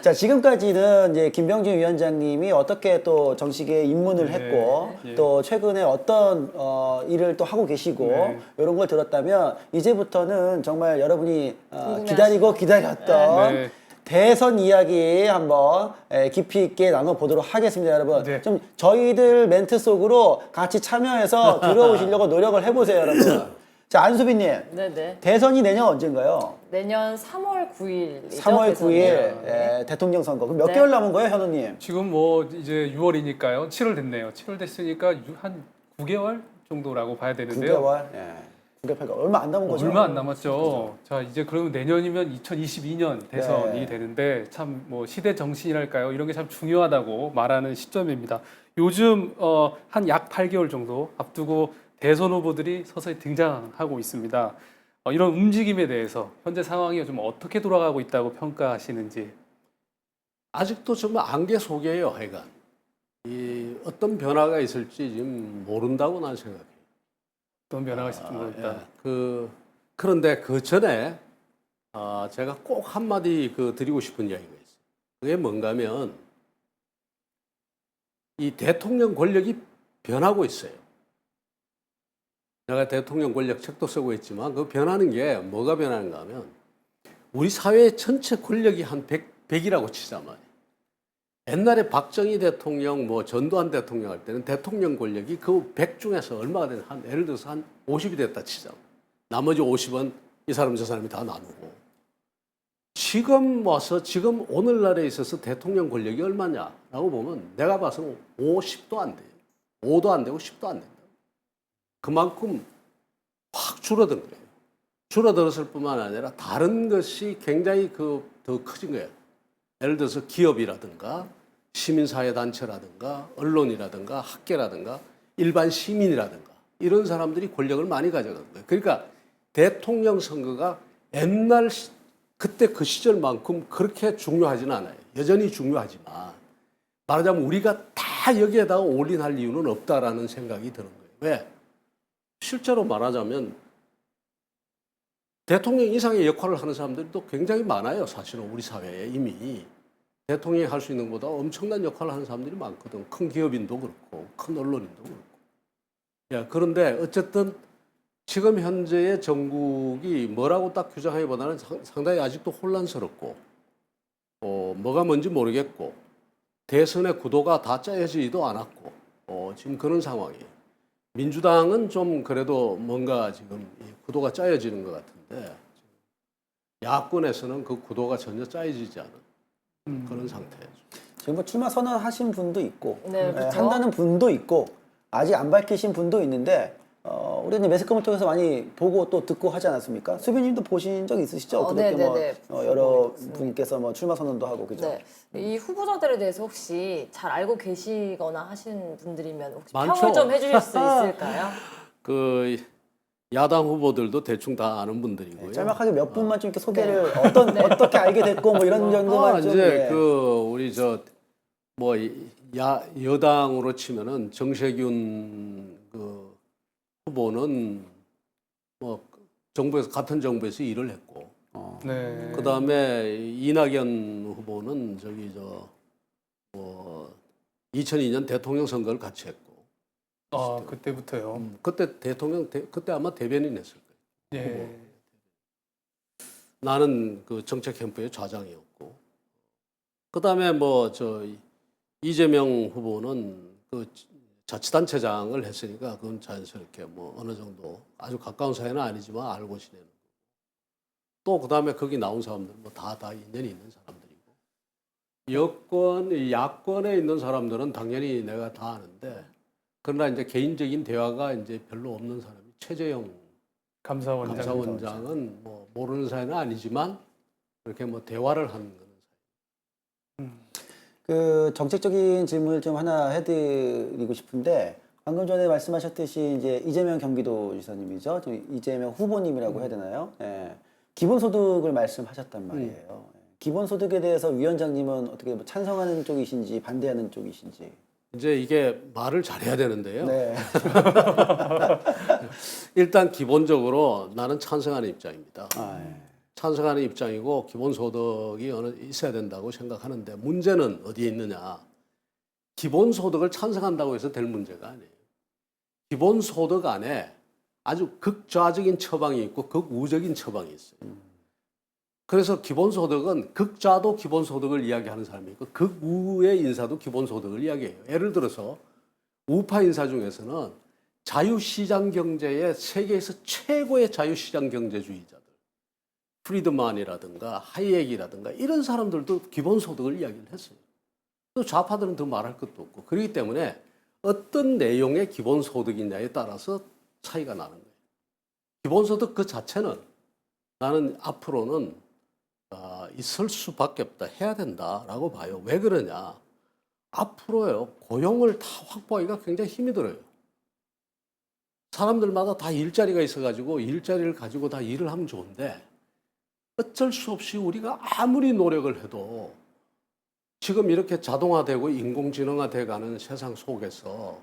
자, 지금까지는 이제 김병준 위원장님이 어떻게 또 정식에 입문을 했고 또 최근에 어떤 일을 또 하고 계시고 이런 걸 들었다면 이제부터는 정말 여러분이 기다리고 기다렸던 대선 이야기 한번 깊이 있게 나눠보도록 하겠습니다, 여러분. 좀 저희들 멘트 속으로 같이 참여해서 들어오시려고 노력을 해보세요, 여러분. 자, 안수빈님. 네네. 대선이 내년 언젠가요? 내년 3월 9일. 3월 9일 대통령 선거. 그럼 몇 개월 남은 거예요, 현우님? 지금 뭐 이제 6월이니까요. 7월 됐네요. 7월 됐으니까 한 9개월 정도라고 봐야 되는데요. 9개월? 예. 9개월, 8개월. 얼마 안 남은 거죠? 얼마 안 남았죠. 자, 이제 그러면 내년이면 2022년 대선이 되는데 참 뭐 시대 정신이랄까요? 이런 게 참 중요하다고 말하는 시점입니다. 요즘 한 약 8개월 정도 앞두고 대선 후보들이 서서히 등장하고 있습니다. 이런 움직임에 대해서 현재 상황이 좀 어떻게 돌아가고 있다고 평가하시는지. 아직도 정말 안개 속이에요, 하여간. 이 어떤 변화가 있을지 지금 모른다고 난 생각해요. 어떤 변화가 있을지 모르겠다. 그런데 그 전에 제가 꼭 한마디 드리고 싶은 이야기가 있어요. 그게 뭔가 하면 이 대통령 권력이 변하고 있어요. 제가 대통령 권력 책도 쓰고 있지만 그 변하는 게 뭐가 변하는가 하면 우리 사회의 전체 권력이 한 100이라고 치자 말이에요. 옛날에 박정희 대통령, 뭐 전두환 대통령 할 때는 대통령 권력이 그 100 중에서 얼마가 되는 한 예를 들어서 한 50이 됐다 치자. 나머지 50은 이 사람 저 사람이 다 나누고. 지금 와서 지금 오늘날에 있어서 대통령 권력이 얼마냐라고 보면 내가 봐서 50도 안 돼요. 5도 안 되고 10도 안 된다. 그만큼 확 줄어든 거예요. 줄어들었을 뿐만 아니라 다른 것이 굉장히 더 커진 거예요. 예를 들어서 기업이라든가 시민사회단체라든가 언론이라든가 학계라든가 일반 시민이라든가 이런 사람들이 권력을 많이 가져간 거예요. 그러니까 대통령 선거가 옛날 그때 그 시절만큼 그렇게 중요하지는 않아요. 여전히 중요하지만 말하자면 우리가 다 여기에다가 올인할 이유는 없다라는 생각이 드는 거예요. 왜? 실제로 말하자면 대통령 이상의 역할을 하는 사람들도 굉장히 많아요. 사실은 우리 사회에 이미 대통령이 할 수 있는 것보다 엄청난 역할을 하는 사람들이 많거든. 큰 기업인도 그렇고 큰 언론인도 그렇고. 야, 그런데 어쨌든 지금 현재의 정국이 뭐라고 딱 규정하기보다는 상당히 아직도 혼란스럽고 뭐가 뭔지 모르겠고 대선의 구도가 다 짜여지지도 않았고 지금 그런 상황이에요. 민주당은 좀 그래도 뭔가 지금 구도가 짜여지는 것 같은데 야권에서는 그 구도가 전혀 짜여지지 않은 그런 상태죠. 지금 뭐 출마 선언하신 분도 있고 네, 그렇죠. 한다는 분도 있고 아직 안 밝히신 분도 있는데 우리는 매스컴을 통해서 많이 보고 또 듣고 하지 않았습니까? 수빈님도 보신 적 있으시죠? 그렇게 뭐 여러 분께서 뭐 출마 선언도 하고 그죠? 네. 이 후보자들에 대해서 혹시 잘 알고 계시거나 하시는 분들이면 혹시 많죠. 평을 좀 해주실 수 있을까요? 그 야당 후보들도 대충 다 아는 분들이고요. 짤막하게 몇 분만 좀 이렇게 소개를 어떻게 알게 됐고 뭐 이런 정도만 좀. 이제 그 우리 뭐 여당으로 치면은 정세균 그 후보는 뭐 정부에서 같은 정부에서 일을 했고, 네. 그 다음에 이낙연 후보는 뭐 2002년 대통령 선거를 같이 했고, 아, 그때부터요. 그때 그때 아마 대변인 했을 거예요. 예. 나는 그 정책 캠프의 좌장이었고, 그 다음에 뭐 이재명 후보는 그 자치단체장을 했으니까 그건 자연스럽게 뭐 어느 정도 아주 가까운 사이는 아니지만 알고 지내는 거고. 또 그다음에 거기 나온 사람들 뭐 다 인연이 있는 사람들이고. 야권에 있는 사람들은 당연히 내가 다 아는데 그러나 이제 개인적인 대화가 이제 별로 없는 사람이 최재형 감사원장은 뭐 모르는 사이는 아니지만 그렇게 뭐 대화를 하는 거는 그 정책적인 질문을 좀 하나 해드리고 싶은데 방금 전에 말씀하셨듯이 이제 이재명 경기도지사님이죠. 이재명 후보님이라고 해야 되나요? 예. 기본소득을 말씀하셨단 말이에요. 기본소득에 대해서 위원장님은 어떻게 뭐 찬성하는 쪽이신지 반대하는 쪽이신지. 이제 이게 말을 잘해야 되는데요. 네. 일단 기본적으로 나는 찬성하는 입장입니다. 예. 찬성하는 입장이고 기본소득이 있어야 된다고 생각하는데 문제는 어디에 있느냐. 기본소득을 찬성한다고 해서 될 문제가 아니에요. 기본소득 안에 아주 극좌적인 처방이 있고 극우적인 처방이 있어요. 그래서 기본소득은 극좌도 기본소득을 이야기하는 사람이 있고 극우의 인사도 기본소득을 이야기해요. 예를 들어서 우파 인사 중에서는 자유시장 경제의 세계에서 최고의 자유시장 경제주의자들 프리드만이라든가 하이եկ이라든가 이런 사람들도 기본소득을 이야기를 했어요. 또 좌파들은 더 말할 것도 없고 그렇기 때문에 어떤 내용의 기본소득이냐에 따라서 차이가 나는 거예요. 기본소득 그 자체는 나는 앞으로는 있을 수밖에 없다, 해야 된다라고 봐요. 왜 그러냐? 앞으로요 고용을 다 확보하기가 굉장히 힘이 들어요. 사람들마다 다 일자리가 있어가지고 일자리를 가지고 다 일을 하면 좋은데 어쩔 수 없이 우리가 아무리 노력을 해도 지금 이렇게 자동화되고 인공지능화돼가는 세상 속에서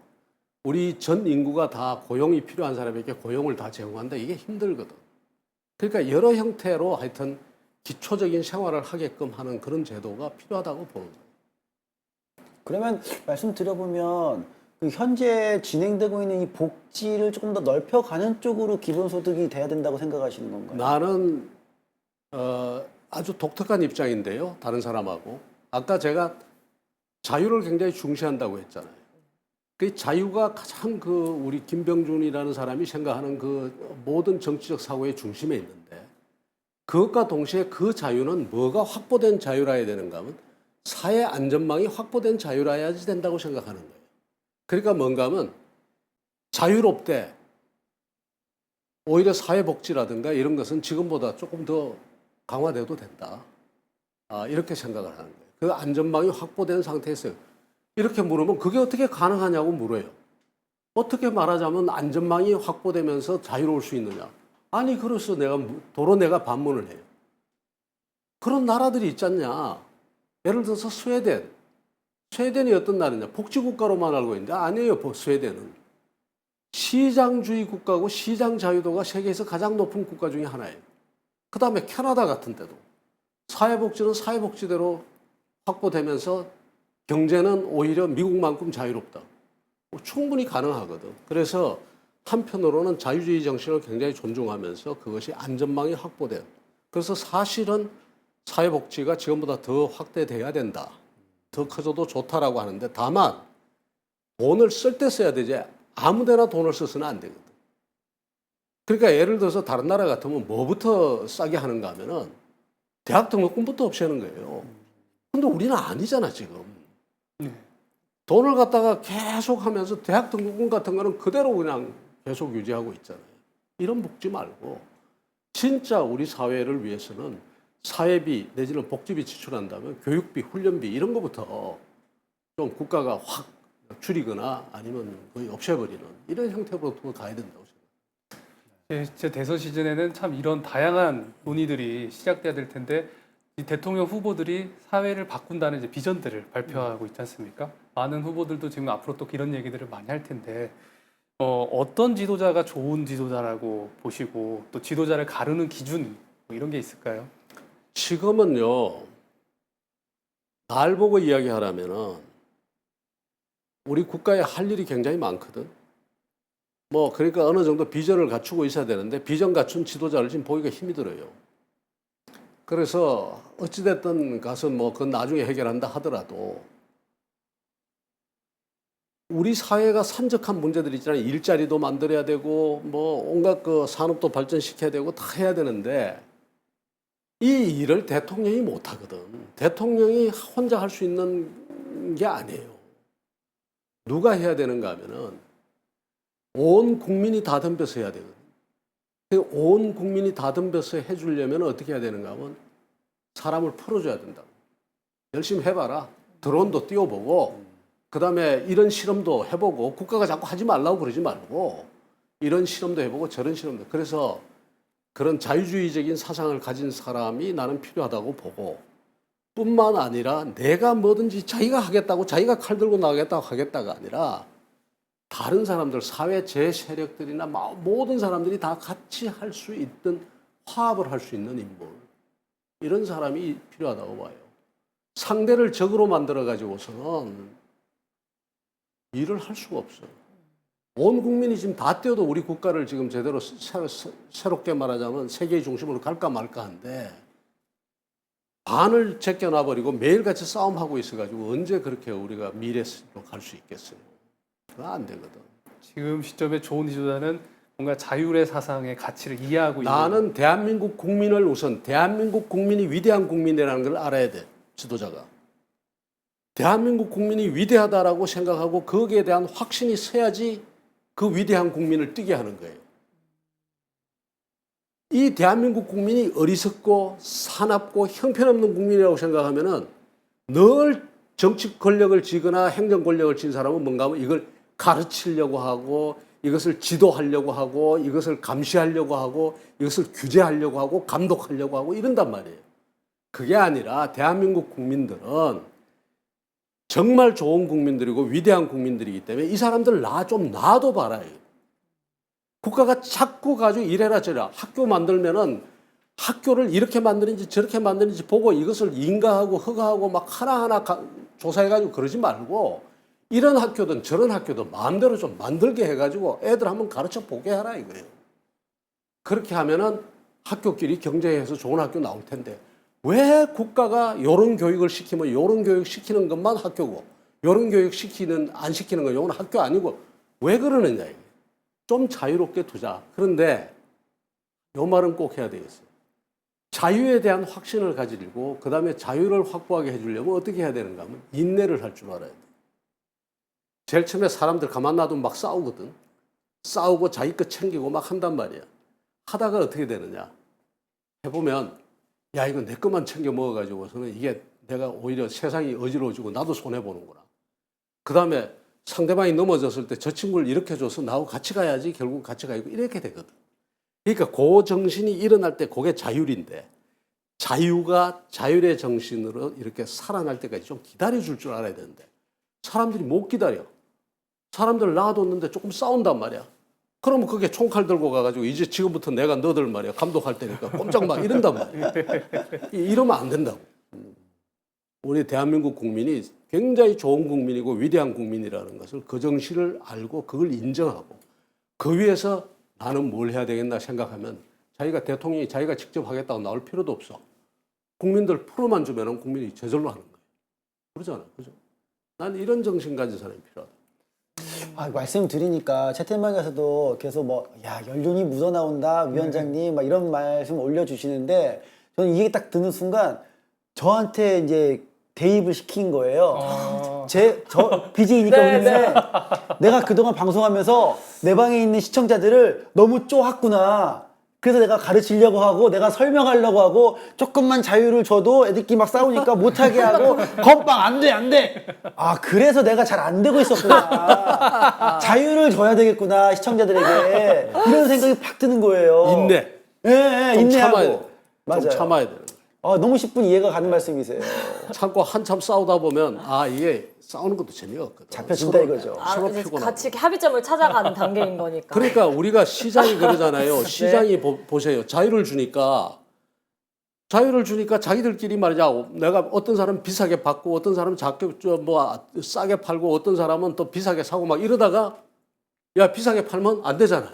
우리 전 인구가 다 고용이 필요한 사람에게 고용을 다 제공한다. 이게 힘들거든. 그러니까 여러 형태로 하여튼 기초적인 생활을 하게끔 하는 그런 제도가 필요하다고 보는 거예요. 그러면 말씀드려보면 그 현재 진행되고 있는 이 복지를 조금 더 넓혀가는 쪽으로 기본소득이 돼야 된다고 생각하시는 건가요? 나는 아주 독특한 입장인데요. 다른 사람하고. 아까 제가 자유를 굉장히 중시한다고 했잖아요. 그 자유가 가장 그 우리 김병준이라는 사람이 생각하는 그 모든 정치적 사고의 중심에 있는데 그것과 동시에 그 자유는 뭐가 확보된 자유라 해야 되는가 하면 사회 안전망이 확보된 자유라야지 된다고 생각하는 거예요. 그러니까 뭔가 하면 자유롭되 오히려 사회복지라든가 이런 것은 지금보다 조금 더 강화돼도 된다. 이렇게 생각을 하는 거예요. 그 안전망이 확보된 상태에서 이렇게 물으면 그게 어떻게 가능하냐고 물어요. 어떻게 말하자면 안전망이 확보되면서 자유로울 수 있느냐. 아니 그래서 도로 내가 반문을 해요. 그런 나라들이 있지 않냐. 예를 들어서 스웨덴이 어떤 나라냐. 복지국가로만 알고 있는데 아니에요. 스웨덴은. 시장주의 국가고 시장 자유도가 세계에서 가장 높은 국가 중에 하나예요. 그 다음에 캐나다 같은 데도 사회복지는 사회복지대로 확보되면서 경제는 오히려 미국만큼 자유롭다. 충분히 가능하거든. 그래서 한편으로는 자유주의 정신을 굉장히 존중하면서 그것이 안전망이 확보돼요. 그래서 사실은 사회복지가 지금보다 더 확대돼야 된다. 더 커져도 좋다라고 하는데 다만 돈을 쓸 때 써야 되지 아무데나 돈을 써서는 안 되거든. 그러니까 예를 들어서 다른 나라 같으면 뭐부터 싸게 하는가 하면은 대학 등록금부터 없애는 거예요. 근데 우리는 아니잖아 지금. 돈을 갖다가 계속 하면서 대학 등록금 같은 거는 그대로 그냥 계속 유지하고 있잖아요. 이런 복지 말고 진짜 우리 사회를 위해서는 사회비 내지는 복지비 지출한다면 교육비, 훈련비 이런 거부터 좀 국가가 확 줄이거나 아니면 거의 없애버리는 이런 형태로 가야 된다고 생각합니다. 제 대선 시즌에는 참 이런 다양한 논의들이 시작돼야 될 텐데 이 대통령 후보들이 사회를 바꾼다는 이제 비전들을 발표하고 있지 않습니까? 많은 후보들도 지금 앞으로 또 이런 얘기들을 많이 할 텐데 어떤 지도자가 좋은 지도자라고 보시고 또 지도자를 가르는 기준 뭐 이런 게 있을까요? 지금은요, 날 보고 이야기하라면은 우리 국가에 할 일이 굉장히 많거든. 뭐 그러니까 어느 정도 비전을 갖추고 있어야 되는데 비전 갖춘 지도자를 지금 보기가 힘이 들어요. 그래서 어찌됐든 가서 뭐 그건 나중에 해결한다 하더라도 우리 사회가 산적한 문제들이 있잖아요. 일자리도 만들어야 되고 뭐 온갖 그 산업도 발전시켜야 되고 다 해야 되는데 이 일을 대통령이 못 하거든. 대통령이 혼자 할 수 있는 게 아니에요. 누가 해야 되는가 하면은 온 국민이 다 덤벼서 해야 되거든. 온 국민이 다 덤벼서 해주려면 어떻게 해야 되는가 하면 사람을 풀어줘야 된다고. 열심히 해봐라. 드론도 띄워보고 그 다음에 이런 실험도 해보고 국가가 자꾸 하지 말라고 그러지 말고 이런 실험도 해보고 저런 실험도. 그래서 그런 자유주의적인 사상을 가진 사람이 나는 필요하다고 보고 뿐만 아니라 내가 뭐든지 자기가 하겠다고 자기가 칼 들고 나가겠다고 하겠다가 아니라 다른 사람들, 사회 제세력들이나 모든 사람들이 다 같이 할 수 있던 화합을 할 수 있는 인물. 이런 사람이 필요하다고 봐요. 상대를 적으로 만들어가지고서는 일을 할 수가 없어요. 온 국민이 지금 다 뛰어도 우리 국가를 지금 제대로 새롭게 말하자면 세계의 중심으로 갈까 말까 한데 반을 제껴놔버리고 매일같이 싸움하고 있어가지고 언제 그렇게 우리가 미래로 갈 수 있겠어요. 그건 안 되거든. 지금 시점에 좋은 지도자는 뭔가 자율의 사상의 가치를 이해하고 나는 대한민국 국민을 우선 대한민국 국민이 위대한 국민이라는 걸 알아야 돼. 지도자가. 대한민국 국민이 위대하다라고 생각하고 거기에 대한 확신이 서야지 그 위대한 국민을 뛰게 하는 거예요. 이 대한민국 국민이 어리석고 사납고 형편없는 국민이라고 생각하면은 늘 정치 권력을 쥐거나 행정 권력을 쥔 사람은 뭔가 하면 이걸 가르치려고 하고 이것을 지도하려고 하고 이것을 감시하려고 하고 이것을 규제하려고 하고 감독하려고 하고 이런단 말이에요. 그게 아니라 대한민국 국민들은 정말 좋은 국민들이고 위대한 국민들이기 때문에 이 사람들 좀 놔둬봐라. 국가가 자꾸 가지고 이래라 저래라. 학교 만들면은 학교를 이렇게 만드는지 저렇게 만드는지 보고 이것을 인가하고 허가하고 막 하나하나 조사해가지고 그러지 말고 이런 학교든 저런 학교든 마음대로 좀 만들게 해가지고 애들 한번 가르쳐 보게 하라 이거예요. 그렇게 하면은 학교끼리 경쟁해서 좋은 학교 나올 텐데 왜 국가가 요런 교육을 시키면 요런 교육 시키는 것만 학교고 이런 교육 시키는 안 시키는 건 이건 학교 아니고 왜 그러느냐 이게. 좀 자유롭게 두자. 그런데 요 말은 꼭 해야 되겠어요. 자유에 대한 확신을 가지고 그다음에 자유를 확보하게 해주려면 어떻게 해야 되는가 하면 인내를 할 줄 알아야 돼. 제일 처음에 사람들 가만 놔두면 막 싸우거든. 싸우고 자기 것 챙기고 막 한단 말이야. 하다가 어떻게 되느냐. 해보면 야 이거 내 것만 챙겨 먹어가지고서는 이게 내가 오히려 세상이 어지러워지고 나도 손해보는구나. 그 다음에 상대방이 넘어졌을 때 저 친구를 이렇게 줘서 나하고 같이 가야지 결국 같이 가고 이렇게 되거든. 그러니까 그 정신이 일어날 때 그게 자율인데 자유가 자율의 정신으로 이렇게 살아날 때까지 좀 기다려줄 줄 알아야 되는데 사람들이 못 기다려. 사람들 놔뒀는데 조금 싸운단 말이야. 그러면 그게 총칼 들고 가가지고 이제 지금부터 내가 너들 말이야 감독할 테니까 꼼짝 마 이런단 말이야. 이러면 안 된다고. 우리 대한민국 국민이 굉장히 좋은 국민이고 위대한 국민이라는 것을 그 정신을 알고 그걸 인정하고 그 위에서 나는 뭘 해야 되겠나 생각하면 자기가 대통령이 자기가 직접 하겠다고 나올 필요도 없어. 국민들 표로만 주면은 국민이 저절로 하는 거예요. 그러잖아. 그죠? 난 이런 정신 가진 사람이 필요하다. 말씀 드리니까 채팅방에서도 계속 야 연륜이 묻어나온다 위원장님 막 이런 말씀 올려주시는데 저는 이게 딱 듣는 순간 저한테 이제 대입을 시킨 거예요. 저 BJ니까 우리는 내가 그동안 방송하면서 내 방에 있는 시청자들을 너무 쪼았구나. 그래서 내가 가르치려고 하고 내가 설명하려고 하고 조금만 자유를 줘도 애들끼리 막 싸우니까 못하게 하고 건빵 안 돼. 그래서 내가 잘 안 되고 있었구나. 자유를 줘야 되겠구나 시청자들에게. 이런 생각이 팍 드는 거예요. 인내. 예, 좀 인내하고. 참아야 돼. 맞아요. 좀 참아야 되는 거예요. 너무 10분 이해가 가는 말씀이세요. 참고 한참 싸우다 보면 이게 싸우는 것도 재미가 없거든. 잡혀진다 이거죠. 서로 이제 피곤하고. 같이 이렇게 합의점을 찾아가는 단계인 거니까. 그러니까 우리가 시장이 그러잖아요. 시장이 보세요. 자유를 주니까 자기들끼리 말이야. 내가 어떤 사람은 비싸게 받고 어떤 사람은 싸게 팔고 어떤 사람은 또 비싸게 사고 막 이러다가 야 비싸게 팔면 안 되잖아요.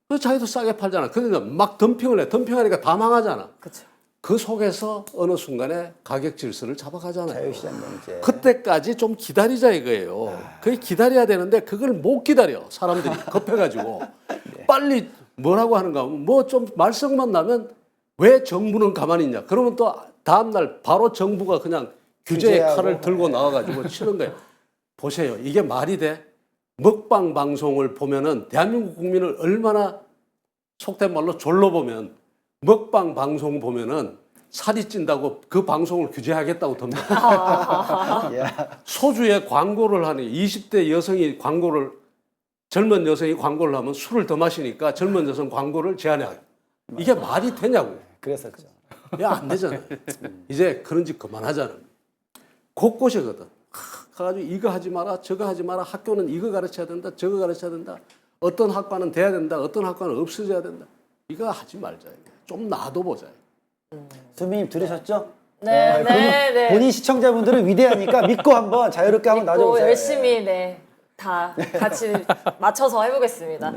그래서 자기도 싸게 팔잖아. 그러니까 막 덤핑을 해. 덤핑하니까 다 망하잖아. 그렇죠. 그 속에서 어느 순간에 가격 질서를 잡아가잖아요. 자유시장 경제. 그때까지 좀 기다리자 이거예요. 그게 기다려야 되는데 그걸 못 기다려. 사람들이 급해가지고 빨리 뭐라고 하는가 하면 좀 말썽만 나면 왜 정부는 가만히 있냐. 그러면 또 다음날 바로 정부가 그냥 규제의 규제하고. 칼을 들고 나와가지고 치는 거예요. 보세요. 이게 말이 돼? 먹방 방송을 보면은 대한민국 국민을 얼마나 속된 말로 졸로 보면 먹방 방송 보면은 살이 찐다고 그 방송을 규제하겠다고 덤벼. 소주에 광고를 하는 20대 여성이 젊은 여성이 광고를 하면 술을 더 마시니까 젊은 여성 광고를 제한해요. 이게 말이 되냐고. 그래서 그죠. 야, 안 되잖아요. 이제 그런 짓 그만하잖아. 곳곳이거든. 가가지고 이거 하지 마라, 저거 하지 마라. 학교는 이거 가르쳐야 된다, 저거 가르쳐야 된다. 어떤 학과는 돼야 된다, 어떤 학과는 없어져야 된다. 이거 하지 말자. 좀 놔둬보자. 수민님 들으셨죠? 네, 그러면 본인 시청자분들은 위대하니까 믿고 한번 자유롭게 한번 믿고 놔줘보세요. 열심히 다 같이 맞춰서 해보겠습니다.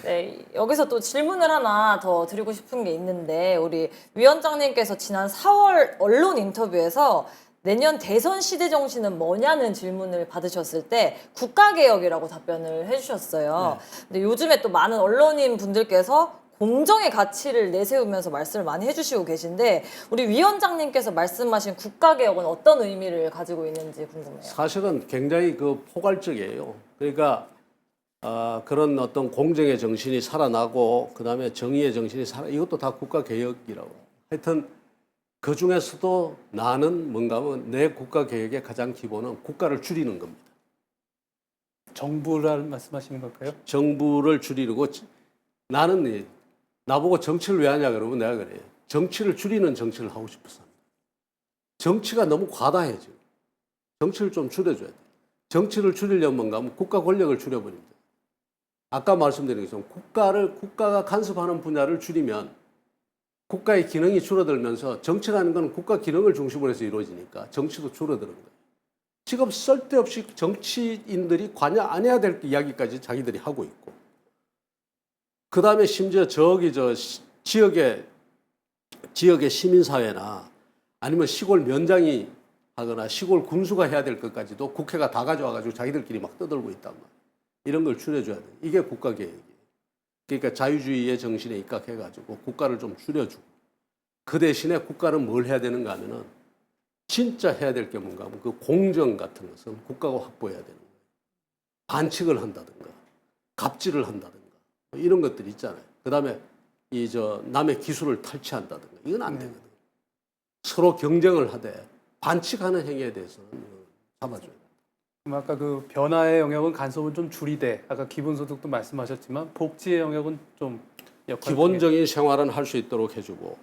네, 여기서 또 질문을 하나 더 드리고 싶은 게 있는데 우리 위원장님께서 지난 4월 언론 인터뷰에서 내년 대선 시대 정신은 뭐냐는 질문을 받으셨을 때 국가개혁이라고 답변을 해주셨어요. 근데 요즘에 또 많은 언론인 분들께서 공정의 가치를 내세우면서 말씀을 많이 해주시고 계신데 우리 위원장님께서 말씀하신 국가개혁은 어떤 의미를 가지고 있는지 궁금해요. 사실은 굉장히 포괄적이에요. 그러니까 그런 어떤 공정의 정신이 살아나고 그다음에 정의의 정신이 이것도 다 국가개혁이라고. 하여튼 그 중에서도 나는 뭔가 하면 내 국가개혁의 가장 기본은 국가를 줄이는 겁니다. 정부를 말씀하시는 걸까요? 정부를 줄이고 나는 나보고 정치를 왜 하냐 그러면 내가 그래요. 정치를 줄이는 정치를 하고 싶어서. 정치가 너무 과다해 지금. 정치를 좀 줄여줘야 돼. 정치를 줄이려면 뭔가 하면 국가 권력을 줄여버립니다. 아까 말씀드린 것처럼 국가가 간섭하는 분야를 줄이면 국가의 기능이 줄어들면서 정치라는 건 국가 기능을 중심으로 해서 이루어지니까 정치도 줄어드는 거예요. 지금 쓸데없이 정치인들이 관여 안 해야 될 이야기까지 자기들이 하고 있고 그 다음에 심지어 지역의 시민사회나 아니면 시골 면장이 하거나 시골 군수가 해야 될 것까지도 국회가 다 가져와가지고 자기들끼리 막 떠들고 있단 말이에요. 이런 걸 줄여줘야 돼. 이게 국가개혁이에요. 그러니까 자유주의의 정신에 입각해가지고 국가를 좀 줄여주고 그 대신에 국가는 뭘 해야 되는가 하면은 진짜 해야 될 게 뭔가 하면 그 공정 같은 것은 국가가 확보해야 되는 거예요. 반칙을 한다든가 갑질을 한다든가 이런 것들이 있잖아요. 그다음에 남의 기술을 탈취한다든가 이건 안 되거든. 서로 경쟁을 하되 반칙하는 행위에 대해서는 잡아줘야 돼. 그럼 아까 그 변화의 영역은 간섭을 좀 줄이되 아까 기본소득도 말씀하셨지만 복지의 영역은 좀 역할 기본적인 생활은 할 수 있도록 해주고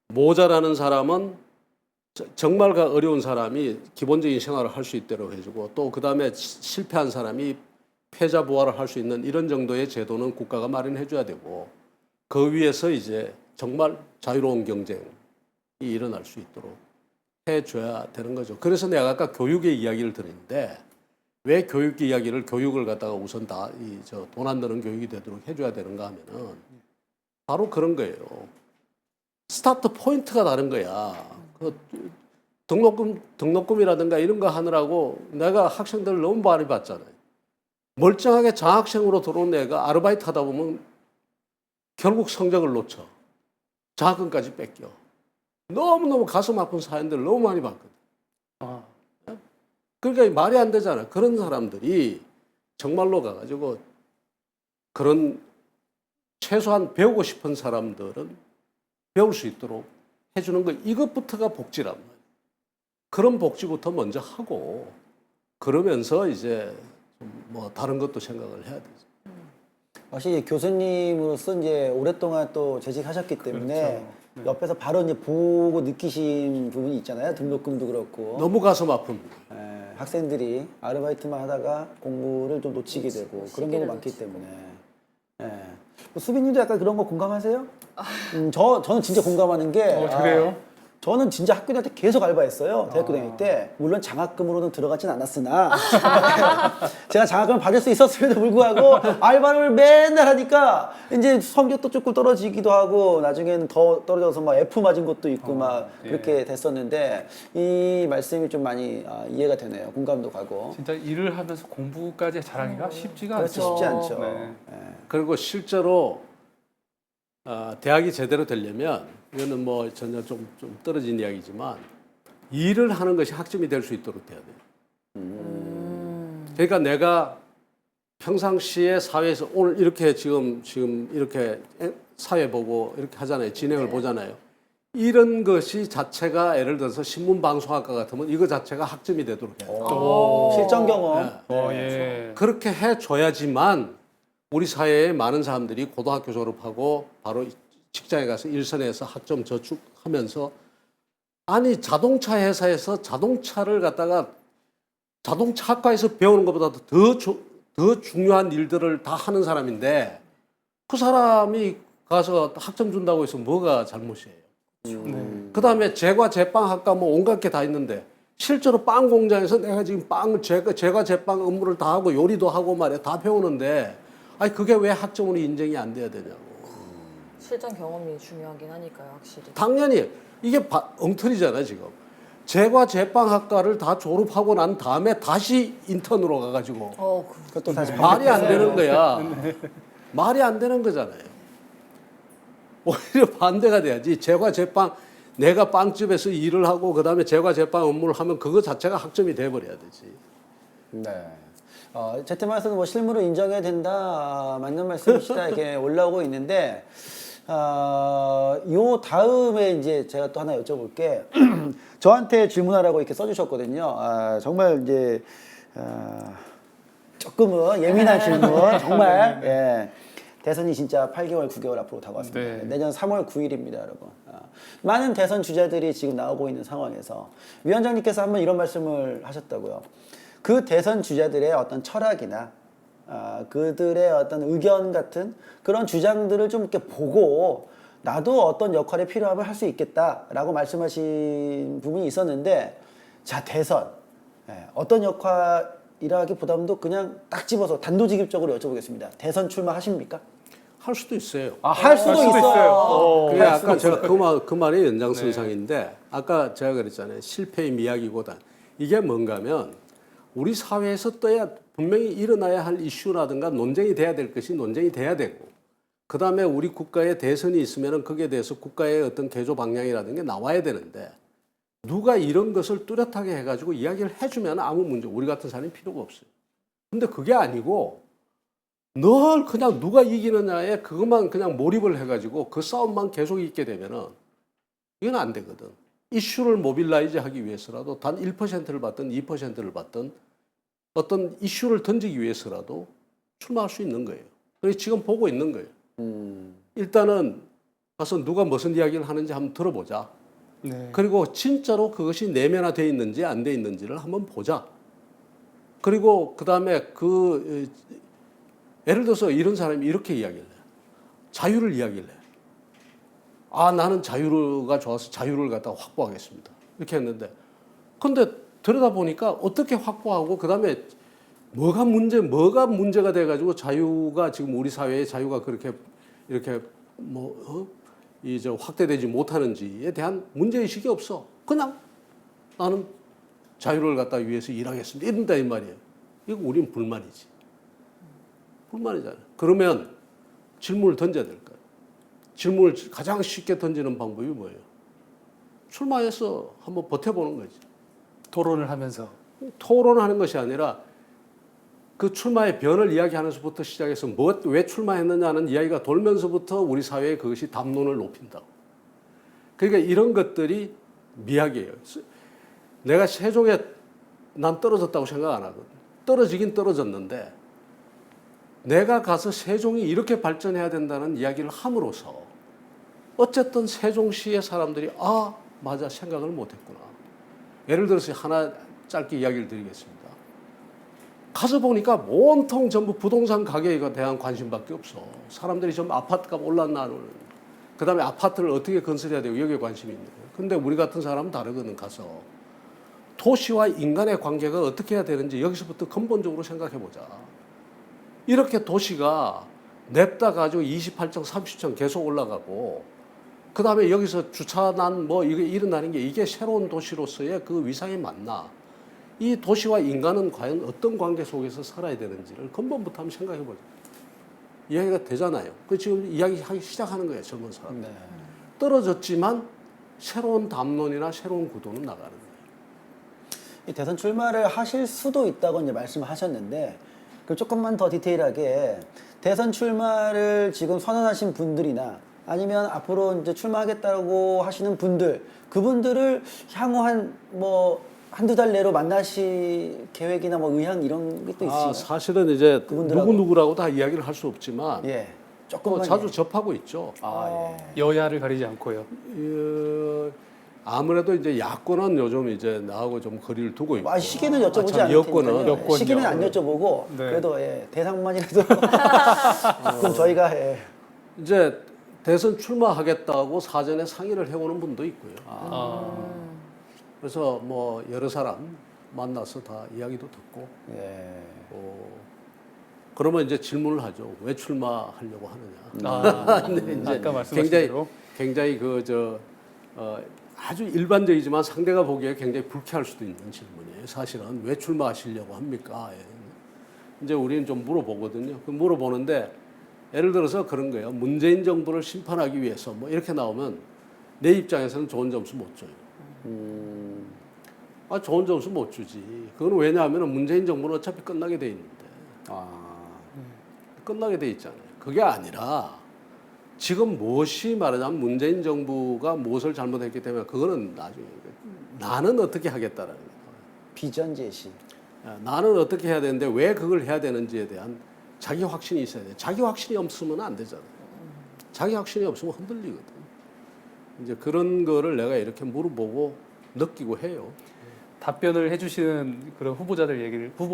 모자라는 사람은 정말 어려운 사람이 기본적인 생활을 할 수 있도록 해주고 또 그다음에 실패한 사람이 패자 부활을 할 수 있는 이런 정도의 제도는 국가가 마련해 줘야 되고 그 위에서 이제 정말 자유로운 경쟁이 일어날 수 있도록 해줘야 되는 거죠. 그래서 내가 아까 교육의 이야기를 드렸는데 왜 교육 이야기를 교육을 갖다가 우선 다 돈 안 드는 교육이 되도록 해줘야 되는가 하면은 바로 그런 거예요. 스타트 포인트가 다른 거야. 그 등록금이라든가 이런 거 하느라고 내가 학생들을 너무 많이 봤잖아요. 멀쩡하게 장학생으로 들어온 애가 아르바이트 하다 보면 결국 성적을 놓쳐. 장학금까지 뺏겨. 너무너무 가슴 아픈 사연들을 너무 많이 봤거든. 아, 그러니까 말이 안 되잖아. 그런 사람들이 정말로 가가지고 그런 최소한 배우고 싶은 사람들은 배울 수 있도록 해주는 거 이것부터가 복지란 말이에요. 그런 복지부터 먼저 하고 그러면서 이제 뭐 다른 것도 생각을 해야 되죠. 확실히 교수님으로서 이제 오랫동안 또 재직하셨기 때문에 그렇죠. 네. 옆에서 바로 이제 보고 느끼신 부분이 있잖아요. 등록금도 그렇고. 너무 가슴 아픈. 학생들이 아르바이트만 하다가 공부를 좀 놓치게 되고 그런 경우가 많기 때문에. 수빈님도 약간 그런 거 공감하세요? 저는 진짜 공감하는 게. 그래요? 저는 진짜 학교 다닐 때 계속 알바했어요. 대학교 다닐 때. 물론 장학금으로는 들어가진 않았으나 제가 장학금을 받을 수 있었음에도 불구하고 알바를 맨날 하니까 이제 성적도 조금 떨어지기도 하고 나중에는 더 떨어져서 막 F 맞은 것도 있고 막 그렇게 됐었는데 이 말씀이 좀 많이 이해가 되네요. 공감도 가고. 진짜 일을 하면서 공부까지 잘하기가 쉽지가 그렇죠. 않죠. 쉽지 않죠. 네. 그리고 실제로 대학이 제대로 되려면 이거는 뭐 전혀 좀 떨어진 이야기지만 일을 하는 것이 학점이 될 수 있도록 돼야 돼요. 그러니까 내가 평상시에 사회에서 오늘 이렇게 지금 이렇게 사회 보고 이렇게 하잖아요. 진행을 보잖아요. 이런 것이 자체가 예를 들어서 신문방송학과 같으면 이거 자체가 학점이 되도록 해야 돼요. 실전 경험. 예. 그렇게 해줘야지만 우리 사회에 많은 사람들이 고등학교 졸업하고 바로 직장에 가서 일선에서 학점 저축하면서 아니 자동차 회사에서 자동차를 갖다가 자동차 학과에서 배우는 것보다 더 중요한 일들을 다 하는 사람인데 그 사람이 가서 학점 준다고 해서 뭐가 잘못이에요. 그 다음에 제과 제빵 학과 뭐 온갖 게 다 있는데 실제로 빵 공장에서 내가 지금 빵을 제과 제빵 업무를 다 하고 요리도 하고 말이야 다 배우는데 아니 그게 왜 학점으로 인정이 안 돼야 되냐고. 실전 경험이 중요하긴 하니까요, 확실히. 당연히 이게 엉터리잖아요 지금. 제과 제빵학과를 다 졸업하고 난 다음에 다시 인턴으로 가가지고 그것도 다시 말이 안 되는 거야. 말이 안 되는 거잖아요. 오히려 반대가 돼야지. 제과 제빵 내가 빵집에서 일을 하고 그다음에 제과 제빵 업무를 하면 그거 자체가 학점이 돼버려야 되지. 네. 제트마에서는 뭐 실무로 인정해야 된다 맞는 말씀이시다 이렇게 올라오고 있는데 요 다음에 이제 제가 또 하나 여쭤볼게 저한테 질문하라고 이렇게 써주셨거든요. 정말 이제 조금은 예민한 질문 정말 예. 대선이 진짜 8개월, 9개월 앞으로 다가왔습니다. 네. 내년 3월 9일입니다, 여러분. 많은 대선 주자들이 지금 나오고 있는 상황에서 위원장님께서 한번 이런 말씀을 하셨다고요. 그 대선 주자들의 어떤 철학이나 그들의 어떤 의견 같은 그런 주장들을 좀 이렇게 보고 나도 어떤 역할이 필요하면 할 수 있겠다라고 말씀하신 부분이 있었는데 자 대선 어떤 역할이라기보다도 그냥 딱 집어서 단도직입적으로 여쭤보겠습니다. 대선 출마하십니까? 할 수도 있어요. 할 수도 있어요. 그래 아까 제가 그 말이 연장선상인데 아까 제가 그랬잖아요. 실패의 미학이고다. 이게 뭔가면 우리 사회에서 떠야 분명히 일어나야 할 이슈라든가 논쟁이 돼야 될 것이 논쟁이 돼야 되고 그 다음에 우리 국가의 대선이 있으면 거기에 대해서 국가의 어떤 개조 방향이라는 게 나와야 되는데 누가 이런 것을 뚜렷하게 해가지고 이야기를 해주면 아무 문제, 우리 같은 사람이 필요가 없어요. 근데 그게 아니고 늘 그냥 누가 이기느냐에 그것만 그냥 몰입을 해가지고 그 싸움만 계속 있게 되면은 이건 안 되거든. 이슈를 모빌라이즈 하기 위해서라도 단 1%를 받든 2%를 받든 어떤 이슈를 던지기 위해서라도 출마할 수 있는 거예요. 그래서 지금 보고 있는 거예요. 일단은 가서 누가 무슨 이야기를 하는지 한번 들어보자. 네. 그리고 진짜로 그것이 내면화되어 있는지 안 돼 있는지를 한번 보자. 그리고 그 다음에 예를 들어서 이런 사람이 이렇게 이야기를 해요. 자유를 이야기를 해요. 아, 나는 자유가 좋아서 자유를 갖다 확보하겠습니다. 이렇게 했는데, 근데 들여다보니까 어떻게 확보하고, 그 다음에 뭐가 문제가 돼가지고 자유가 지금 우리 사회의 자유가 그렇게 이렇게 확대되지 못하는지에 대한 문제의식이 없어. 그냥 나는 자유를 갖다 위해서 일하겠습니다. 이런다, 이 말이에요. 이거 우린 불만이지. 불만이잖아요. 그러면 질문을 던져야 될 거예요. 질문을 가장 쉽게 던지는 방법이 뭐예요? 출마해서 한번 버텨보는 거지. 토론을 하면서. 토론하는 것이 아니라 그 출마의 변을 이야기하면서부터 시작해서 왜 출마했느냐는 이야기가 돌면서부터 우리 사회에 그것이 담론을 높인다고. 그러니까 이런 것들이 미학이에요. 내가 세종에 난 떨어졌다고 생각 안 하거든. 떨어지긴 떨어졌는데 내가 가서 세종이 이렇게 발전해야 된다는 이야기를 함으로써 어쨌든 세종시의 사람들이 아 맞아 생각을 못했구나. 예를 들어서 하나 짧게 이야기를 드리겠습니다. 가서 보니까 온통 전부 부동산 가격에 대한 관심밖에 없어. 사람들이 전부 아파트값 올랐나는. 그 다음에 아파트를 어떻게 건설해야 되고 여기에 관심이 있는 거예요. 근데 우리 같은 사람은 다르거든. 가서 도시와 인간의 관계가 어떻게 해야 되는지 여기서부터 근본적으로 생각해보자. 이렇게 도시가 냅다 가지고 28층, 30층 계속 올라가고 그 다음에 여기서 주차난 이게 일어나는 게 이게 새로운 도시로서의 그 위상이 맞나? 이 도시와 인간은 과연 어떤 관계 속에서 살아야 되는지를 근본부터 한번 생각해보자. 이야기가 되잖아요. 그 지금 이야기하기 시작하는 거예요, 젊은 사람. 네. 떨어졌지만 새로운 담론이나 새로운 구도는 나가는 거예요. 이 대선 출마를 하실 수도 있다고 이제 말씀을 하셨는데, 그 조금만 더 디테일하게 대선 출마를 지금 선언하신 분들이나 아니면 앞으로 이제 출마하겠다고 하시는 분들, 그분들을 향후 한두 달 내로 만나실 계획이나 의향 이런 게 또 있으신가요? 사실은 이제 그분들하고. 누구라고 다 이야기를 할 수 없지만 예. 조금만 자주 접하고 있죠. 여야를 가리지 않고요. 아무래도 이제 야권은 요즘 이제 나하고 좀 거리를 두고 있고. 시기는 여쭤보지 참, 않을 여권은 테니까요. 시기는 안 여쭤보고 네. 그래도 대상만이라도 그럼 저희가 이제 대선 출마하겠다고 사전에 상의를 해오는 분도 있고요. 그래서 여러 사람 만나서 다 이야기도 듣고. 그러면 이제 질문을 하죠. 왜 출마하려고 하느냐. 근데 이제 아까 말씀하신 대로. 굉장히 아주 일반적이지만 상대가 보기에 굉장히 불쾌할 수도 있는 질문이에요. 사실은 왜 출마하시려고 합니까? 이제 우리는 좀 물어보거든요. 물어보는데 예를 들어서 그런 거예요. 문재인 정부를 심판하기 위해서 이렇게 나오면 내 입장에서는 좋은 점수 못 줘요. 좋은 점수 못 주지. 그건 왜냐하면 문재인 정부는 어차피 끝나게 돼 있는데. 끝나게 돼 있잖아요. 그게 아니라 지금 무엇이 말하자면 문재인 정부가 무엇을 잘못했기 때문에 그거는 나중에 나는 어떻게 하겠다라는 거예요. 비전 제시. 나는 어떻게 해야 되는데 왜 그걸 해야 되는지에 대한 자기 확신이 있어야 돼요. 자기 확신이 없으면 안 되잖아요. 자기 확신이 없으면 흔들리거든. 이제 그런 거를 내가 이렇게 물어보고 느끼고 해요. 답변을 해주시는 그런 후보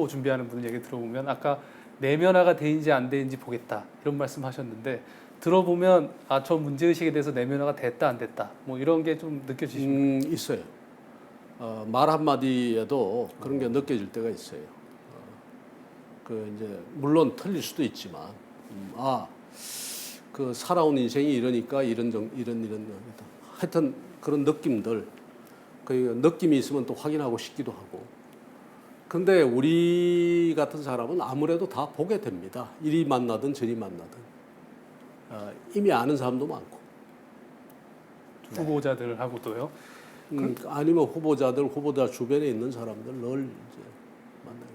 준비하는 분들 얘기 들어보면 아까 내면화가 되는지 안 되는지 보겠다 이런 말씀하셨는데 들어보면 저 문제의식에 대해서 내면화가 됐다 안 됐다 이런 게 좀 느껴지십니까? 있어요. 말 한마디에도 그런 게 느껴질 때가 있어요. 이제 물론 틀릴 수도 있지만 살아온 인생이 이러니까 이런 하여튼 그런 느낌들. 그 느낌이 있으면 또 확인하고 싶기도 하고. 근데 우리 같은 사람은 아무래도 다 보게 됩니다. 이리 만나든 저리 만나든. 이미 아는 사람도 많고. 후보자들하고도요. 아니면 후보자 주변에 있는 사람들 늘 이제 만나게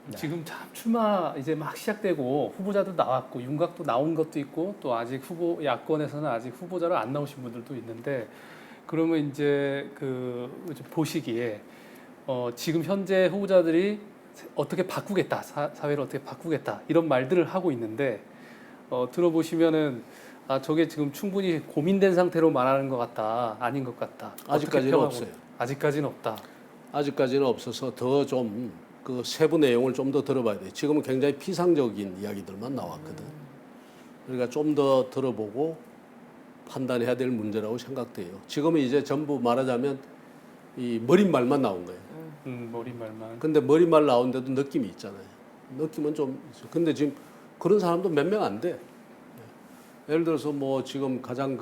되죠. 지금 참 출마 이제 막 시작되고 후보자도 나왔고 윤곽도 나온 것도 있고 또 아직 야권에서는 아직 후보자로 안 나오신 분들도 있는데 그러면 이제 이제 보시기에 지금 현재 후보자들이 어떻게 바꾸겠다 사회를 어떻게 바꾸겠다 이런 말들을 하고 있는데 들어보시면은 저게 지금 충분히 고민된 상태로 말하는 것 같다 아닌 것 같다 아직까지는 없어요. 아직까지는 없다. 아직까지는 없어서 더 좀 그 세부 내용을 좀 더 들어봐야 돼요. 지금은 굉장히 피상적인 이야기들만 나왔거든. 그러니까 좀 더 들어보고 판단해야 될 문제라고 생각돼요. 지금은 이제 전부 말하자면 이 머릿말만 나온 거예요. 머리말만. 근데 머릿말 나오는데도 느낌이 있잖아요. 느낌은 좀 있어. 근데 지금 그런 사람도 몇 명 안 돼. 예를 들어서 뭐 지금 가장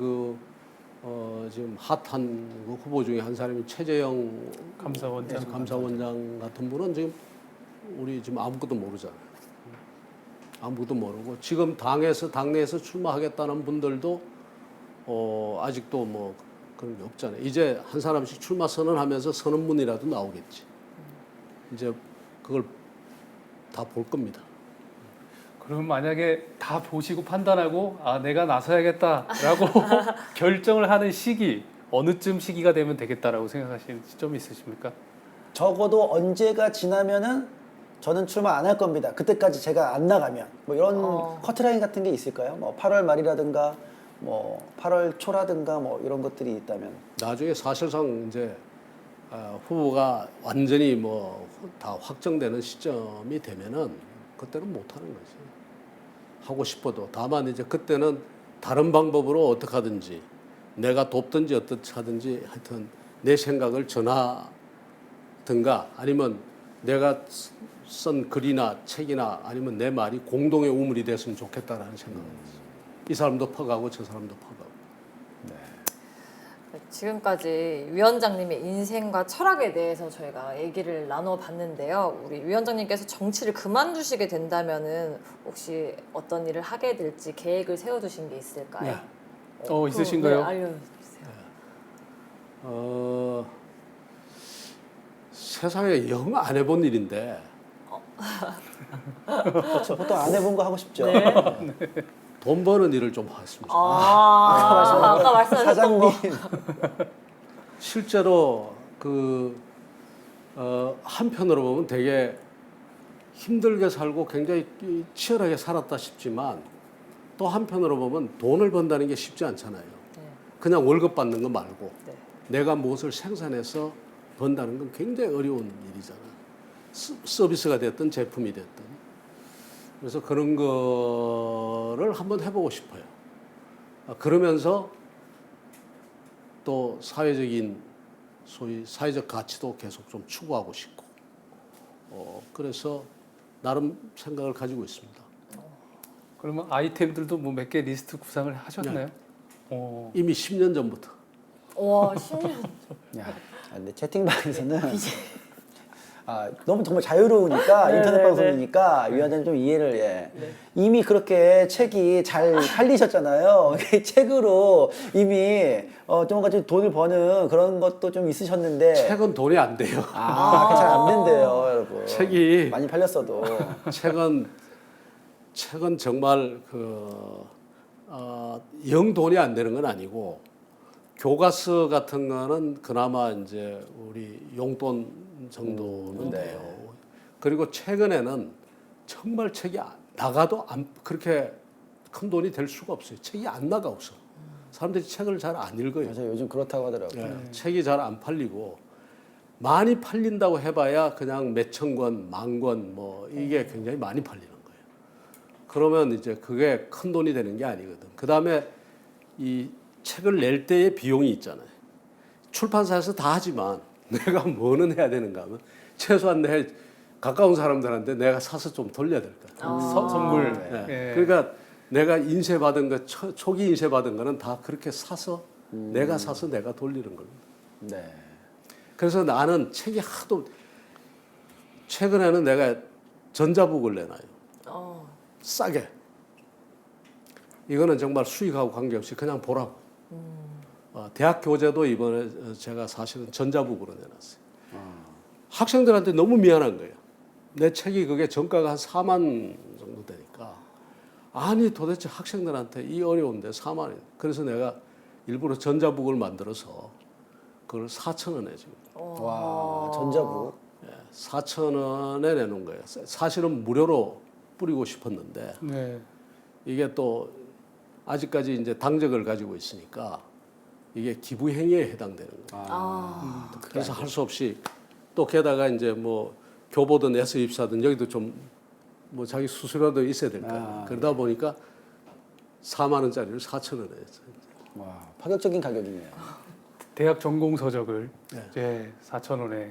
지금 핫한 그 후보 중에 한 사람이 최재형 감사원장 같은 분은 지금 우리 지금 아무것도 모르잖아요. 아무것도 모르고 지금 당내에서 출마하겠다는 분들도 아직도 뭐 그런 게 없잖아요. 이제 한 사람씩 출마 선언하면서 선언문이라도 나오겠지. 이제 그걸 다 볼 겁니다. 그러면 만약에 다 보시고 판단하고 내가 나서야겠다라고 결정을 하는 시기 어느쯤 시기가 되면 되겠다라고 생각하시는 시점이 있으십니까? 적어도 언제가 지나면은 저는 출마 안 할 겁니다. 그때까지 제가 안 나가면 뭐 이런 커트라인 같은 게 있을까요? 뭐 8월 말이라든가 뭐 8월 초라든가 뭐 이런 것들이 있다면 나중에 사실상 이제 후보가 완전히 뭐 다 확정되는 시점이 되면은 그때는 못 하는 거지. 하고 싶어도 다만 이제 그때는 다른 방법으로 어떻게 하든지 내가 돕든지 어떻게 하든지 하여튼 내 생각을 전하든가 아니면 내가 쓴 글이나 책이나 아니면 내 말이 공동의 우물이 됐으면 좋겠다라는 생각을 했어요. 이 사람도 퍼가고 저 사람도 퍼가고. 지금까지 위원장님의 인생과 철학에 대해서 저희가 얘기를 나눠봤는데요. 우리 위원장님께서 정치를 그만두시게 된다면은 혹시 어떤 일을 하게 될지 계획을 세워두신 게 있을까요? 있으신가요? 네, 알려주세요. 세상에 영 안 해본 일인데 그렇죠. 보통 안 해본 거 하고 싶죠. 네. 돈 버는 일을 좀 했습니다. 아까 말씀하셨던 사장님 거. 실제로 한편으로 보면 되게 힘들게 살고 굉장히 치열하게 살았다 싶지만 또 한편으로 보면 돈을 번다는 게 쉽지 않잖아요. 그냥 월급 받는 거 말고 내가 무엇을 생산해서 번다는 건 굉장히 어려운 일이잖아요. 서비스가 됐든 제품이 됐든. 그래서 그런 거를 한번 해보고 싶어요. 그러면서 또 사회적인 소위 사회적 가치도 계속 좀 추구하고 싶고 그래서 나름 생각을 가지고 있습니다. 그러면 아이템들도 뭐 몇 개 리스트 구상을 하셨나요? 이미 10년 전부터. 와, 10년. 야, 근데 채팅방에서는 너무 정말 자유로우니까 인터넷 방송이니까 위원장님 좀 이해를 이미 그렇게 책이 잘 팔리셨잖아요. 책으로 이미 좀 같이 돈을 버는 그런 것도 좀 있으셨는데 책은 돈이 안 돼요. 잘 안 된대요, 여러분. 책이 많이 팔렸어도 책은 정말 영 돈이 안 되는 건 아니고 교과서 같은 거는 그나마 이제 우리 용돈 정도는 돼요. 그리고 최근에는 정말 책이 나가도 그렇게 큰 돈이 될 수가 없어요. 책이 안 나가 없어. 사람들이 책을 잘 안 읽어요. 맞아요. 요즘 그렇다고 하더라고요. 책이 잘 안 팔리고 많이 팔린다고 해봐야 그냥 몇천 권, 만 권 뭐 이게 굉장히 많이 팔리는 거예요. 그러면 이제 그게 큰 돈이 되는 게 아니거든. 그 다음에 이 책을 낼 때의 비용이 있잖아요. 출판사에서 다 하지만 내가 뭐는 해야 되는가 하면 최소한 내 가까운 사람들한테 내가 사서 좀 돌려야 될 것 같아요. 선물. 그러니까 내가 인쇄받은 거 초기 인쇄받은 거는 다 그렇게 사서 내가 사서 내가 돌리는 겁니다. 네. 그래서 나는 책이 하도 최근에는 내가 전자북을 내놔요. 싸게. 이거는 정말 수익하고 관계없이 그냥 보라고. 대학 교재도 이번에 제가 사실은 전자북으로 내놨어요. 학생들한테 너무 미안한 거예요. 내 책이 그게 정가가 한 4만 정도 되니까. 아니 도대체 학생들한테 이 어려운데 4만 원. 그래서 내가 일부러 전자북을 만들어서 그걸 4,000원에 지금. 와, 전자북. 4,000원에 내놓은 거예요. 사실은 무료로 뿌리고 싶었는데 네. 이게 또 아직까지 이제 당적을 가지고 있으니까 이게 기부 행위에 해당되는 거예요. 그래서 할 수 없이 또 게다가 이제 뭐 교보든 S입사든 여기도 좀 뭐 자기 수수료도 있어야 될 거예요. 그러다 보니까 4만 원짜리를 4,000원에 했어요. 와, 파격적인 가격이네요. 대학 전공 서적을 네. 이제 4,000원에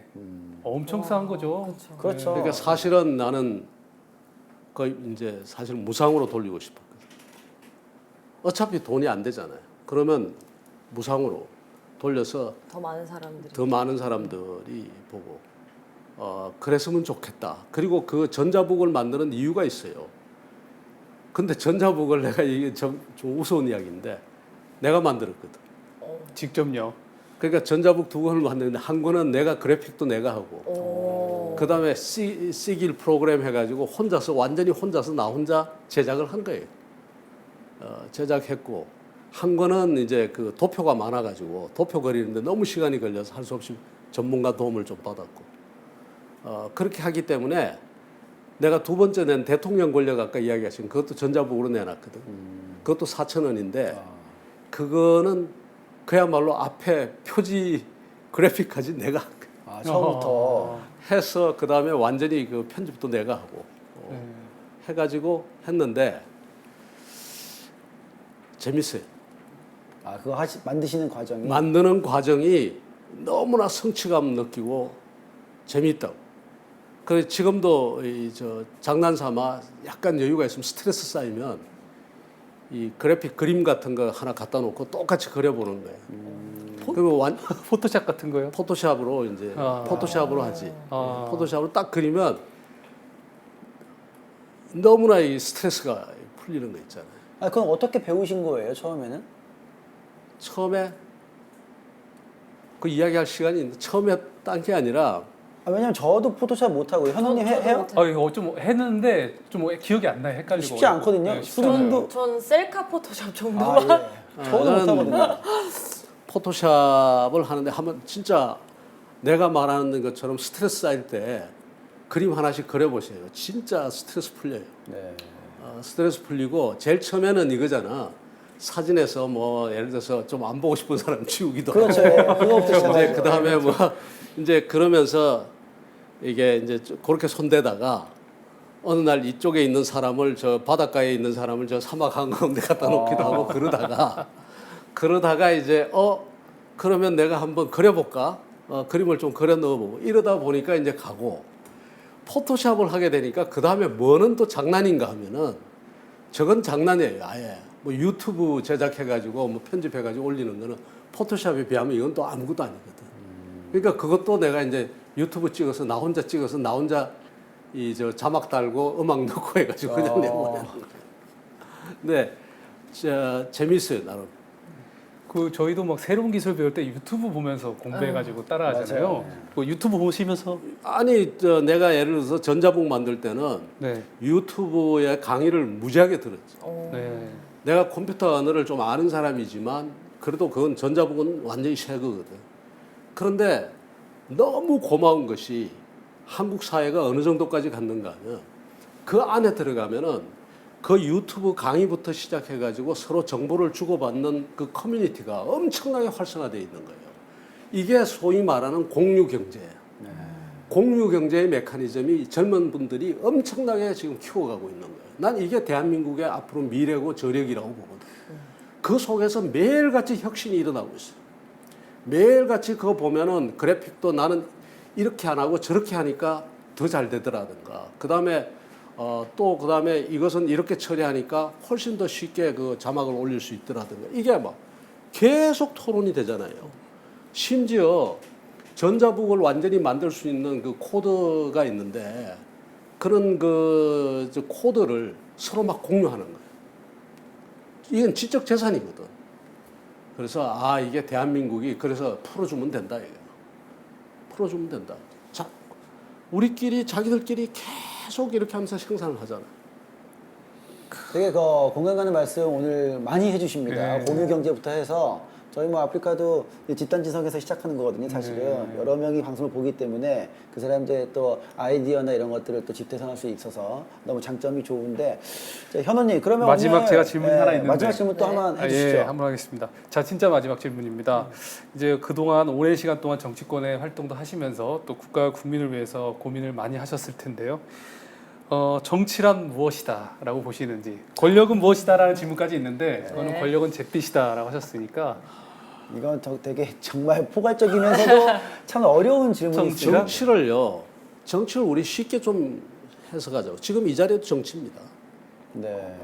엄청 싼 거죠. 그렇죠. 그러니까 사실은 나는 거의 이제 사실 무상으로 돌리고 싶었거든. 어차피 돈이 안 되잖아요. 그러면 무상으로 돌려서 더 많은 사람들이. 더 많은 사람들이 보고 그랬으면 좋겠다. 그리고 그 전자북을 만드는 이유가 있어요. 근데 전자북을 내가 이게 좀 우스운 이야기인데 내가 만들었거든. 직접요. 그러니까 전자북 2권을 만드는데 한 권은 내가 그래픽도 내가 하고 그다음에 시길 프로그램 해가지고 완전히 혼자서 나 혼자 제작을 한 거예요. 제작했고 한 권은 이제 그 도표가 많아가지고 도표 그리는데 너무 시간이 걸려서 할 수 없이 전문가 도움을 좀 받았고 그렇게 하기 때문에 내가 두 번째 낸 대통령 권력 아까 이야기하신 그것도 전자북으로 내놨거든. 그것도 4,000원인데 그거는 그야말로 앞에 표지 그래픽까지 내가 한 거야. 아, 처음부터. 해서 그 다음에 완전히 그 편집도 내가 하고 해가지고 했는데 재밌어요. 아, 그거 만드시는 과정이. 만드는 과정이 너무나 성취감 느끼고 재미있다고. 그래서 지금도 장난삼아 약간 여유가 있으면 스트레스 쌓이면 이 그래픽 그림 같은 거 하나 갖다 놓고 똑같이 그려보는 거예요. 그리고 포토샵 같은 거요? 포토샵으로 이제 포토샵으로 하지. 포토샵으로 딱 그리면 너무나 이 스트레스가 풀리는 거 있잖아요. 아, 그럼 어떻게 배우신 거예요, 처음에는? 처음에 그 이야기할 시간이 있는데 처음에 딴 게 아니라 아, 왜냐면 저도 포토샵 못하고 현웅님 해요? 이거 좀 했는데 좀 기억이 안 나요. 헷갈리고. 쉽지 않거든요. 네, 쉽지 수련도. 않아요. 전 셀카 포토샵 정도만. 아, 예. 저도 못하거든요. 포토샵을 하는데 한번 진짜 내가 말하는 것처럼 스트레스 쌓일 때 그림 하나씩 그려보세요. 진짜 스트레스 풀려요. 네. 스트레스 풀리고 제일 처음에는 이거잖아. 사진에서 뭐 예를 들어서 좀 안 보고 싶은 사람 지우기도 그렇죠. 하고. 그거부터 이제 시작하죠. 그 다음에 뭐 이제 그러면서 이게 이제 그렇게 손대다가 어느 날 이쪽에 있는 사람을 저 바닷가에 있는 사람을 저 사막 한가운데 갖다 놓기도 하고 그러다가 이제 그러면 내가 한번 그려볼까? 그림을 좀 그려 넣어보고 이러다 보니까 이제 가고 포토샵을 하게 되니까 그 다음에 뭐는 또 장난인가 하면은 저건 장난이에요. 아예 뭐 유튜브 제작해가지고 뭐 편집해가지고 올리는 거는 포토샵에 비하면 이건 또 아무것도 아니거든. 그러니까 그것도 내가 이제 유튜브 찍어서 나 혼자 이 자막 달고 음악 넣고 해가지고 그냥 내보내는 거예요. 네, 재밌어요 나름. 그 저희도 막 새로운 기술 배울 때 유튜브 보면서 공부해가지고 따라하잖아요. 맞아요. 그 유튜브 보시면서 아니 내가 예를 들어서 전자북 만들 때는 네, 유튜브의 강의를 무지하게 들었지. 네, 내가 컴퓨터 언어를 좀 아는 사람이지만 그래도 그건 전자북은 완전히 새 거거든. 그런데 너무 고마운 것이 한국 사회가 어느 정도까지 갔는가 하면 그 안에 들어가면은 그 유튜브 강의부터 시작해가지고 서로 정보를 주고받는 그 커뮤니티가 엄청나게 활성화되어 있는 거예요. 이게 소위 말하는 공유경제예요. 공유경제의 메커니즘이 젊은 분들이 엄청나게 지금 키워가고 있는 거예요. 난 이게 대한민국의 앞으로 미래고 저력이라고 보거든. 그 속에서 매일같이 혁신이 일어나고 있어요. 매일같이 그거 보면은 그래픽도 나는 이렇게 안 하고 저렇게 하니까 더 잘 되더라든가. 그 다음에 이것은 이렇게 처리하니까 훨씬 더 쉽게 그 자막을 올릴 수 있더라든가. 이게 막 계속 토론이 되잖아요. 심지어 전자북을 완전히 만들 수 있는 그 코드가 있는데 그런 저 코드를 서로 막 공유하는 거예요. 이건 지적 재산이거든. 그래서 이게 대한민국이 그래서 풀어주면 된다 이거. 풀어주면 된다. 자, 우리끼리 자기들끼리 계속 이렇게 하면서 생산을 하잖아. 되게 공감 가는 말씀 오늘 많이 해주십니다. 네. 공유 경제부터 해서 저희 뭐 아프리카도 집단지성에서 시작하는 거거든요. 사실은 여러 명이 방송을 보기 때문에 그 사람들의 또 아이디어나 이런 것들을 또 집대성할 수 있어서 너무 장점이 좋은데 자, 현호님 그러면 마지막 오늘, 제가 질문이 하나 있는데. 마지막 질문 또 한번 해주시죠. 예, 한번 하겠습니다. 자, 진짜 마지막 질문입니다. 이제 그동안 오랜 시간 동안 정치권의 활동도 하시면서 또 국가와 국민을 위해서 고민을 많이 하셨을 텐데요. 정치란 무엇이다 라고 보시는지, 권력은 무엇이다 라는 질문까지 있는데 저는 권력은 잿빛이다 라고 하셨으니까 이건 되게 정말 포괄적이면서도 참 어려운 질문이죠. 정치를 우리 쉽게 좀 해석하자고. 지금 이 자리도 정치입니다. 네.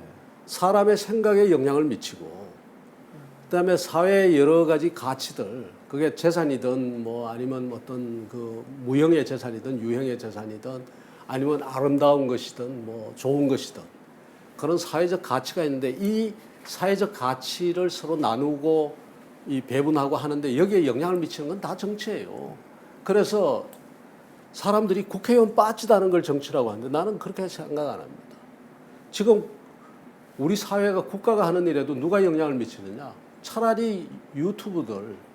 사람의 생각에 영향을 미치고, 그다음에 사회의 여러 가지 가치들, 그게 재산이든 뭐 아니면 어떤 그 무형의 재산이든 유형의 재산이든 아니면 아름다운 것이든 뭐 좋은 것이든 그런 사회적 가치가 있는데 이 사회적 가치를 서로 나누고 이 배분하고 하는데 여기에 영향을 미치는 건 다 정치예요. 그래서 사람들이 국회의원 빠지다는 걸 정치라고 하는데 나는 그렇게 생각 안 합니다. 지금 우리 사회가 국가가 하는 일에도 누가 영향을 미치느냐? 차라리 유튜브들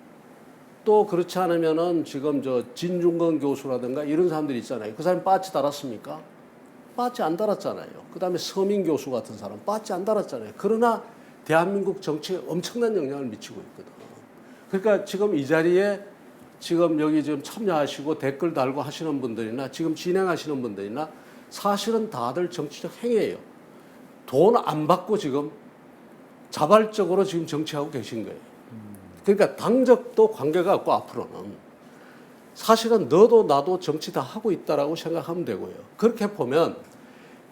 또 그렇지 않으면은 지금 저 진중권 교수라든가 이런 사람들이 있잖아요. 그 사람 빠지 달았습니까? 빠지 안 달았잖아요. 그다음에 서민 교수 같은 사람 빠지 안 달았잖아요. 그러나 대한민국 정치에 엄청난 영향을 미치고 있거든. 그러니까 지금 이 자리에 지금 여기 지금 참여하시고 댓글 달고 하시는 분들이나 지금 진행하시는 분들이나 사실은 다들 정치적 행위예요. 돈 안 받고 지금 자발적으로 지금 정치하고 계신 거예요. 그러니까 당적도 관계가 없고 앞으로는 사실은 너도 나도 정치 다 하고 있다라고 생각하면 되고요. 그렇게 보면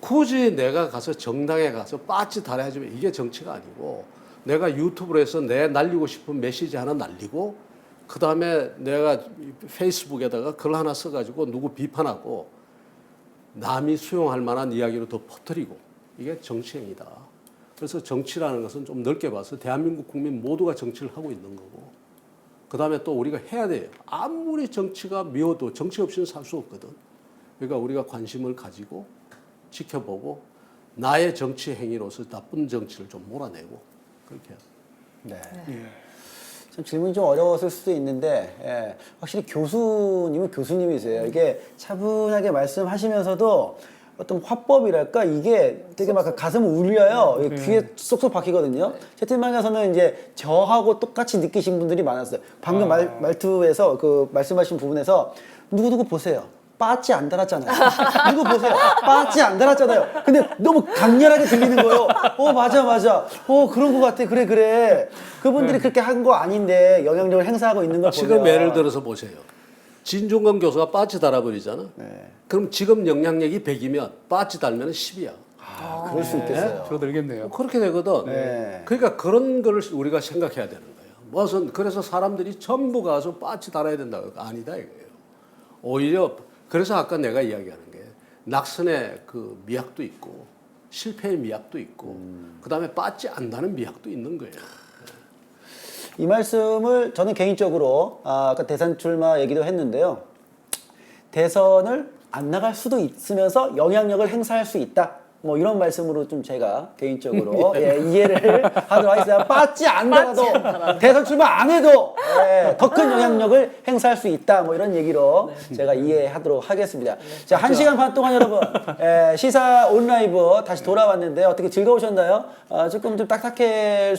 굳이 내가 가서 정당에 가서 빠지 달아야지만 이게 정치가 아니고 내가 유튜브로 해서 내 날리고 싶은 메시지 하나 날리고 그 다음에 내가 페이스북에다가 글 하나 써가지고 누구 비판하고 남이 수용할 만한 이야기로 더 퍼뜨리고 이게 정치행위다. 그래서 정치라는 것은 좀 넓게 봐서 대한민국 국민 모두가 정치를 하고 있는 거고 그 다음에 또 우리가 해야 돼요. 아무리 정치가 미워도 정치 없이는 살 수 없거든. 그러니까 우리가 관심을 가지고 지켜보고 나의 정치 행위로서 나쁜 정치를 좀 몰아내고 그렇게 해요. 네. 참 질문이 좀 어려웠을 수도 있는데 확실히 교수님은 교수님이세요. 이게 차분하게 말씀하시면서도 어떤 화법이랄까 이게 되게 막 가슴을 울려요. 귀에 쏙쏙 박히거든요. 채팅방에서는 이제 저하고 똑같이 느끼신 분들이 많았어요. 방금 말투에서 그 말씀하신 부분에서 누구 보세요. 빠지 안 달았잖아요. 누구 보세요. 빠지 안 달았잖아요. 근데 너무 강렬하게 들리는 거예요. 맞아. 그런 것 같아. 그래. 그분들이 그렇게 한 거 아닌데 영향력을 행사하고 있는 걸 보면 지금 예를 들어서 보세요. 진중권 교수가 빠지 달아버리잖아. 네. 그럼 지금 영향력이 100이면 빠지 달면 10이야. 그럴 수 있겠어요. 줄어들겠네요. 그렇게 되거든. 네. 그러니까 그런 걸 우리가 생각해야 되는 거예요. 무슨 그래서 사람들이 전부 가서 빠지 달아야 된다고 아니다 이거예요. 오히려 그래서 아까 내가 이야기하는 게 낙선의 그 미학도 있고 실패의 미학도 있고 그다음에 빠지 안다는 미학도 있는 거예요. 이 말씀을 저는 개인적으로 아까 대선 출마 얘기도 했는데요. 대선을 안 나갈 수도 있으면서 영향력을 행사할 수 있다. 뭐 이런 말씀으로 좀 제가 개인적으로 이해를 하도록 하겠습니다. 빠지 않더라도 대선 출마 안 해도 더 큰 영향력을 행사할 수 있다. 뭐 이런 얘기로 제가 이해하도록 하겠습니다. 자, 1시간 반 동안 여러분 시사 온라이브 다시 돌아왔는데 어떻게 즐거우셨나요? 조금 좀 딱딱할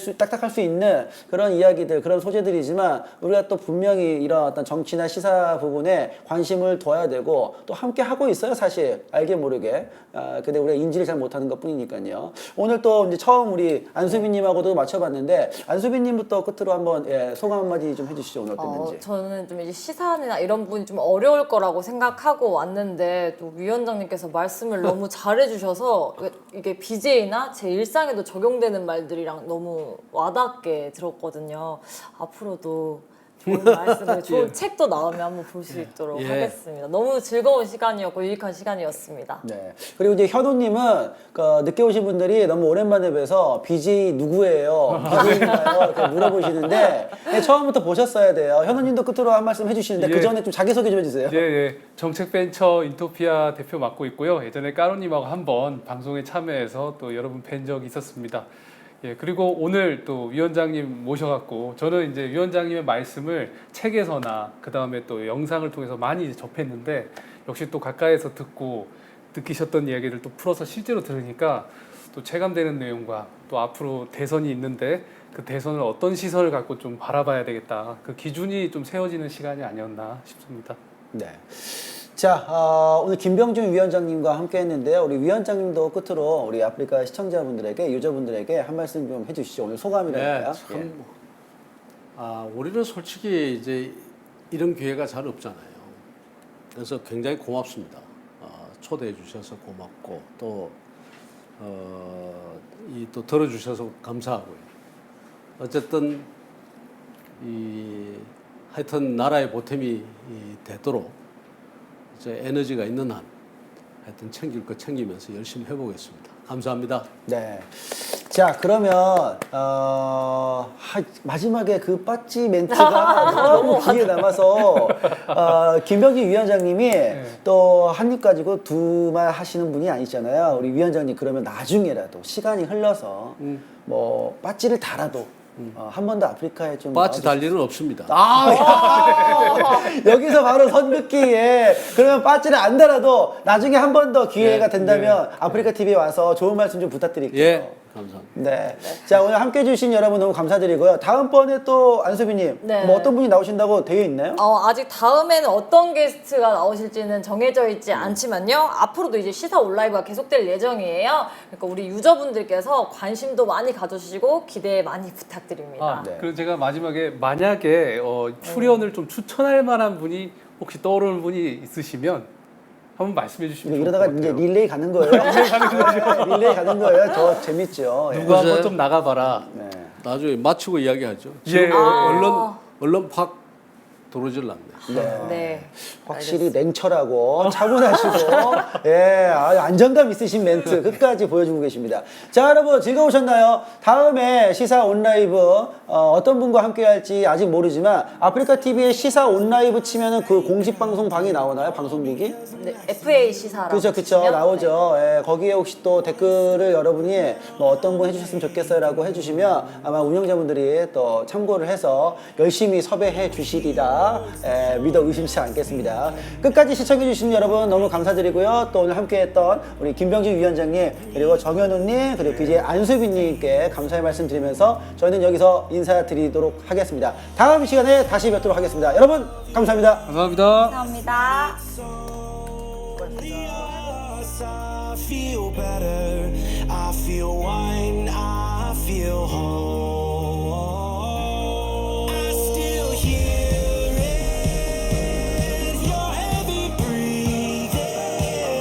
수 있는 그런 이야기들, 그런 소재들이지만 우리가 또 분명히 이런 어떤 정치나 시사 부분에 관심을 둬야 되고 또 함께 하고 있어요. 사실 알게 모르게. 근데 우리가 인지를 잘 못하는 것 뿐이니까요. 오늘 또 이제 처음 우리 안수빈님하고도 맞춰봤는데 안수빈님부터 끝으로 한번 소감 한마디 좀 해주시죠. 오늘 어땠는지. 저는 좀 이제 시사나 이런 부분이 좀 어려울 거라고 생각하고 왔는데 또 위원장님께서 말씀을 너무 잘해주셔서 이게 BJ나 제 일상에도 적용되는 말들이랑 너무 와닿게 들었거든요. 앞으로도 좋은 말씀을 좋은 예. 책도 나오면 한번 볼 수 있도록 예. 하겠습니다. 너무 즐거운 시간이었고 유익한 시간이었습니다. 네. 그리고 이제 현우님은 그 늦게 오신 분들이 너무 오랜만에 뵈서 BJ 누구예요? BJ인가요? 이렇게 물어보시는데 네, 처음부터 보셨어야 돼요. 현우님도 끝으로 한 말씀 해주시는데 예. 그 전에 좀 자기소개 좀 해주세요. 예, 예. 정책벤처 인토피아 대표 맡고 있고요. 예전에 까로님하고 한번 방송에 참여해서 또 여러분 뵌 적이 있었습니다. 예, 그리고 오늘 또 위원장님 모셔갖고 저는 이제 위원장님의 말씀을 책에서나 그 다음에 또 영상을 통해서 많이 이제 접했는데 역시 또 가까이서 듣고 느끼셨던 이야기를 또 풀어서 실제로 들으니까 또 체감되는 내용과 또 앞으로 대선이 있는데 그 대선을 어떤 시선을 갖고 좀 바라봐야 되겠다. 그 기준이 좀 세워지는 시간이 아니었나 싶습니다. 네. 자, 오늘 김병준 위원장님과 함께 했는데요. 우리 위원장님도 끝으로 우리 아프리카 시청자분들에게, 유저분들에게 한 말씀 좀 해주시죠. 오늘 소감이랄까요? 네, 참, 우리는 솔직히 이제 이런 기회가 잘 없잖아요. 그래서 굉장히 고맙습니다. 초대해 주셔서 고맙고 또 또 들어주셔서 감사하고요. 어쨌든 하여튼 나라의 보탬이 되도록 이제 에너지가 있는 한 하여튼 챙길 거 챙기면서 열심히 해보겠습니다. 감사합니다. 네. 자, 그러면 마지막에 그 빠찌 멘트가 너무 귀에 남아서 김병진 위원장님이 또 한 입 가지고 두 말 하시는 분이 아니잖아요. 우리 위원장님 그러면 나중에라도 시간이 흘러서 뭐 빠찌를 달아도 한 번 더 아프리카에 좀 빠찌 달 일은 없습니다. 여기서 바로 선긋기에 그러면 빠찌를 안 달아도 나중에 한 번 더 기회가 된다면 아프리카 TV에 와서 좋은 말씀 좀 부탁드릴게요. 예, 감사합니다. 네. 자, 오늘 함께 해주신 여러분 너무 감사드리고요. 다음번에 또 안수빈님, 네. 뭐 어떤 분이 나오신다고 되어 있나요? 아직 다음에는 어떤 게스트가 나오실지는 정해져 있지 않지만요. 앞으로도 이제 시사 온라이브가 계속될 예정이에요. 그러니까 우리 유저분들께서 관심도 많이 가져주시고 기대 많이 부탁드립니다. 네. 그리고 제가 마지막에 만약에 출연을 좀 추천할 만한 분이 혹시 떠오르는 분이 있으시면 한번 말씀해 주시면 좋을 것 이러다가 같아요. 이제 릴레이 가는 거예요. 릴레이 가는 거예요. 저 재밌죠. 예. 누구 한번 좀 나가봐라. 네. 나중에 마치고 이야기하죠. 예. 지금 얼른 팍 들어오질 않네. 네. 확실히 냉철하고 차분하시고 예, 안정감 있으신 멘트 끝까지 보여주고 계십니다. 자, 여러분 즐거우셨나요? 다음에 시사 온라이브 어떤 분과 함께 할지 아직 모르지만 아프리카 TV의 시사 온라이브 치면은 그 공식 방송 방이 나오나요? 방송국이? 네, FA 시사라고 그렇죠, 그렇죠. 치시면, 나오죠. 예, 거기에 혹시 또 댓글을 여러분이 뭐 어떤 분 해주셨으면 좋겠어요라고 해주시면 아마 운영자분들이 또 참고를 해서 열심히 섭외해 주시리라 믿어 의심치 않겠습니다. 끝까지 시청해주신 여러분 너무 감사드리고요. 또 오늘 함께했던 우리 김병진 위원장님 그리고 정현우님 그리고 BJ 안수빈님께 감사의 말씀 드리면서 저희는 여기서 인사드리도록 하겠습니다. 다음 시간에 다시 뵙도록 하겠습니다. 여러분 감사합니다. 감사합니다. 감사합니다. I feel better. I feel wine. I feel home.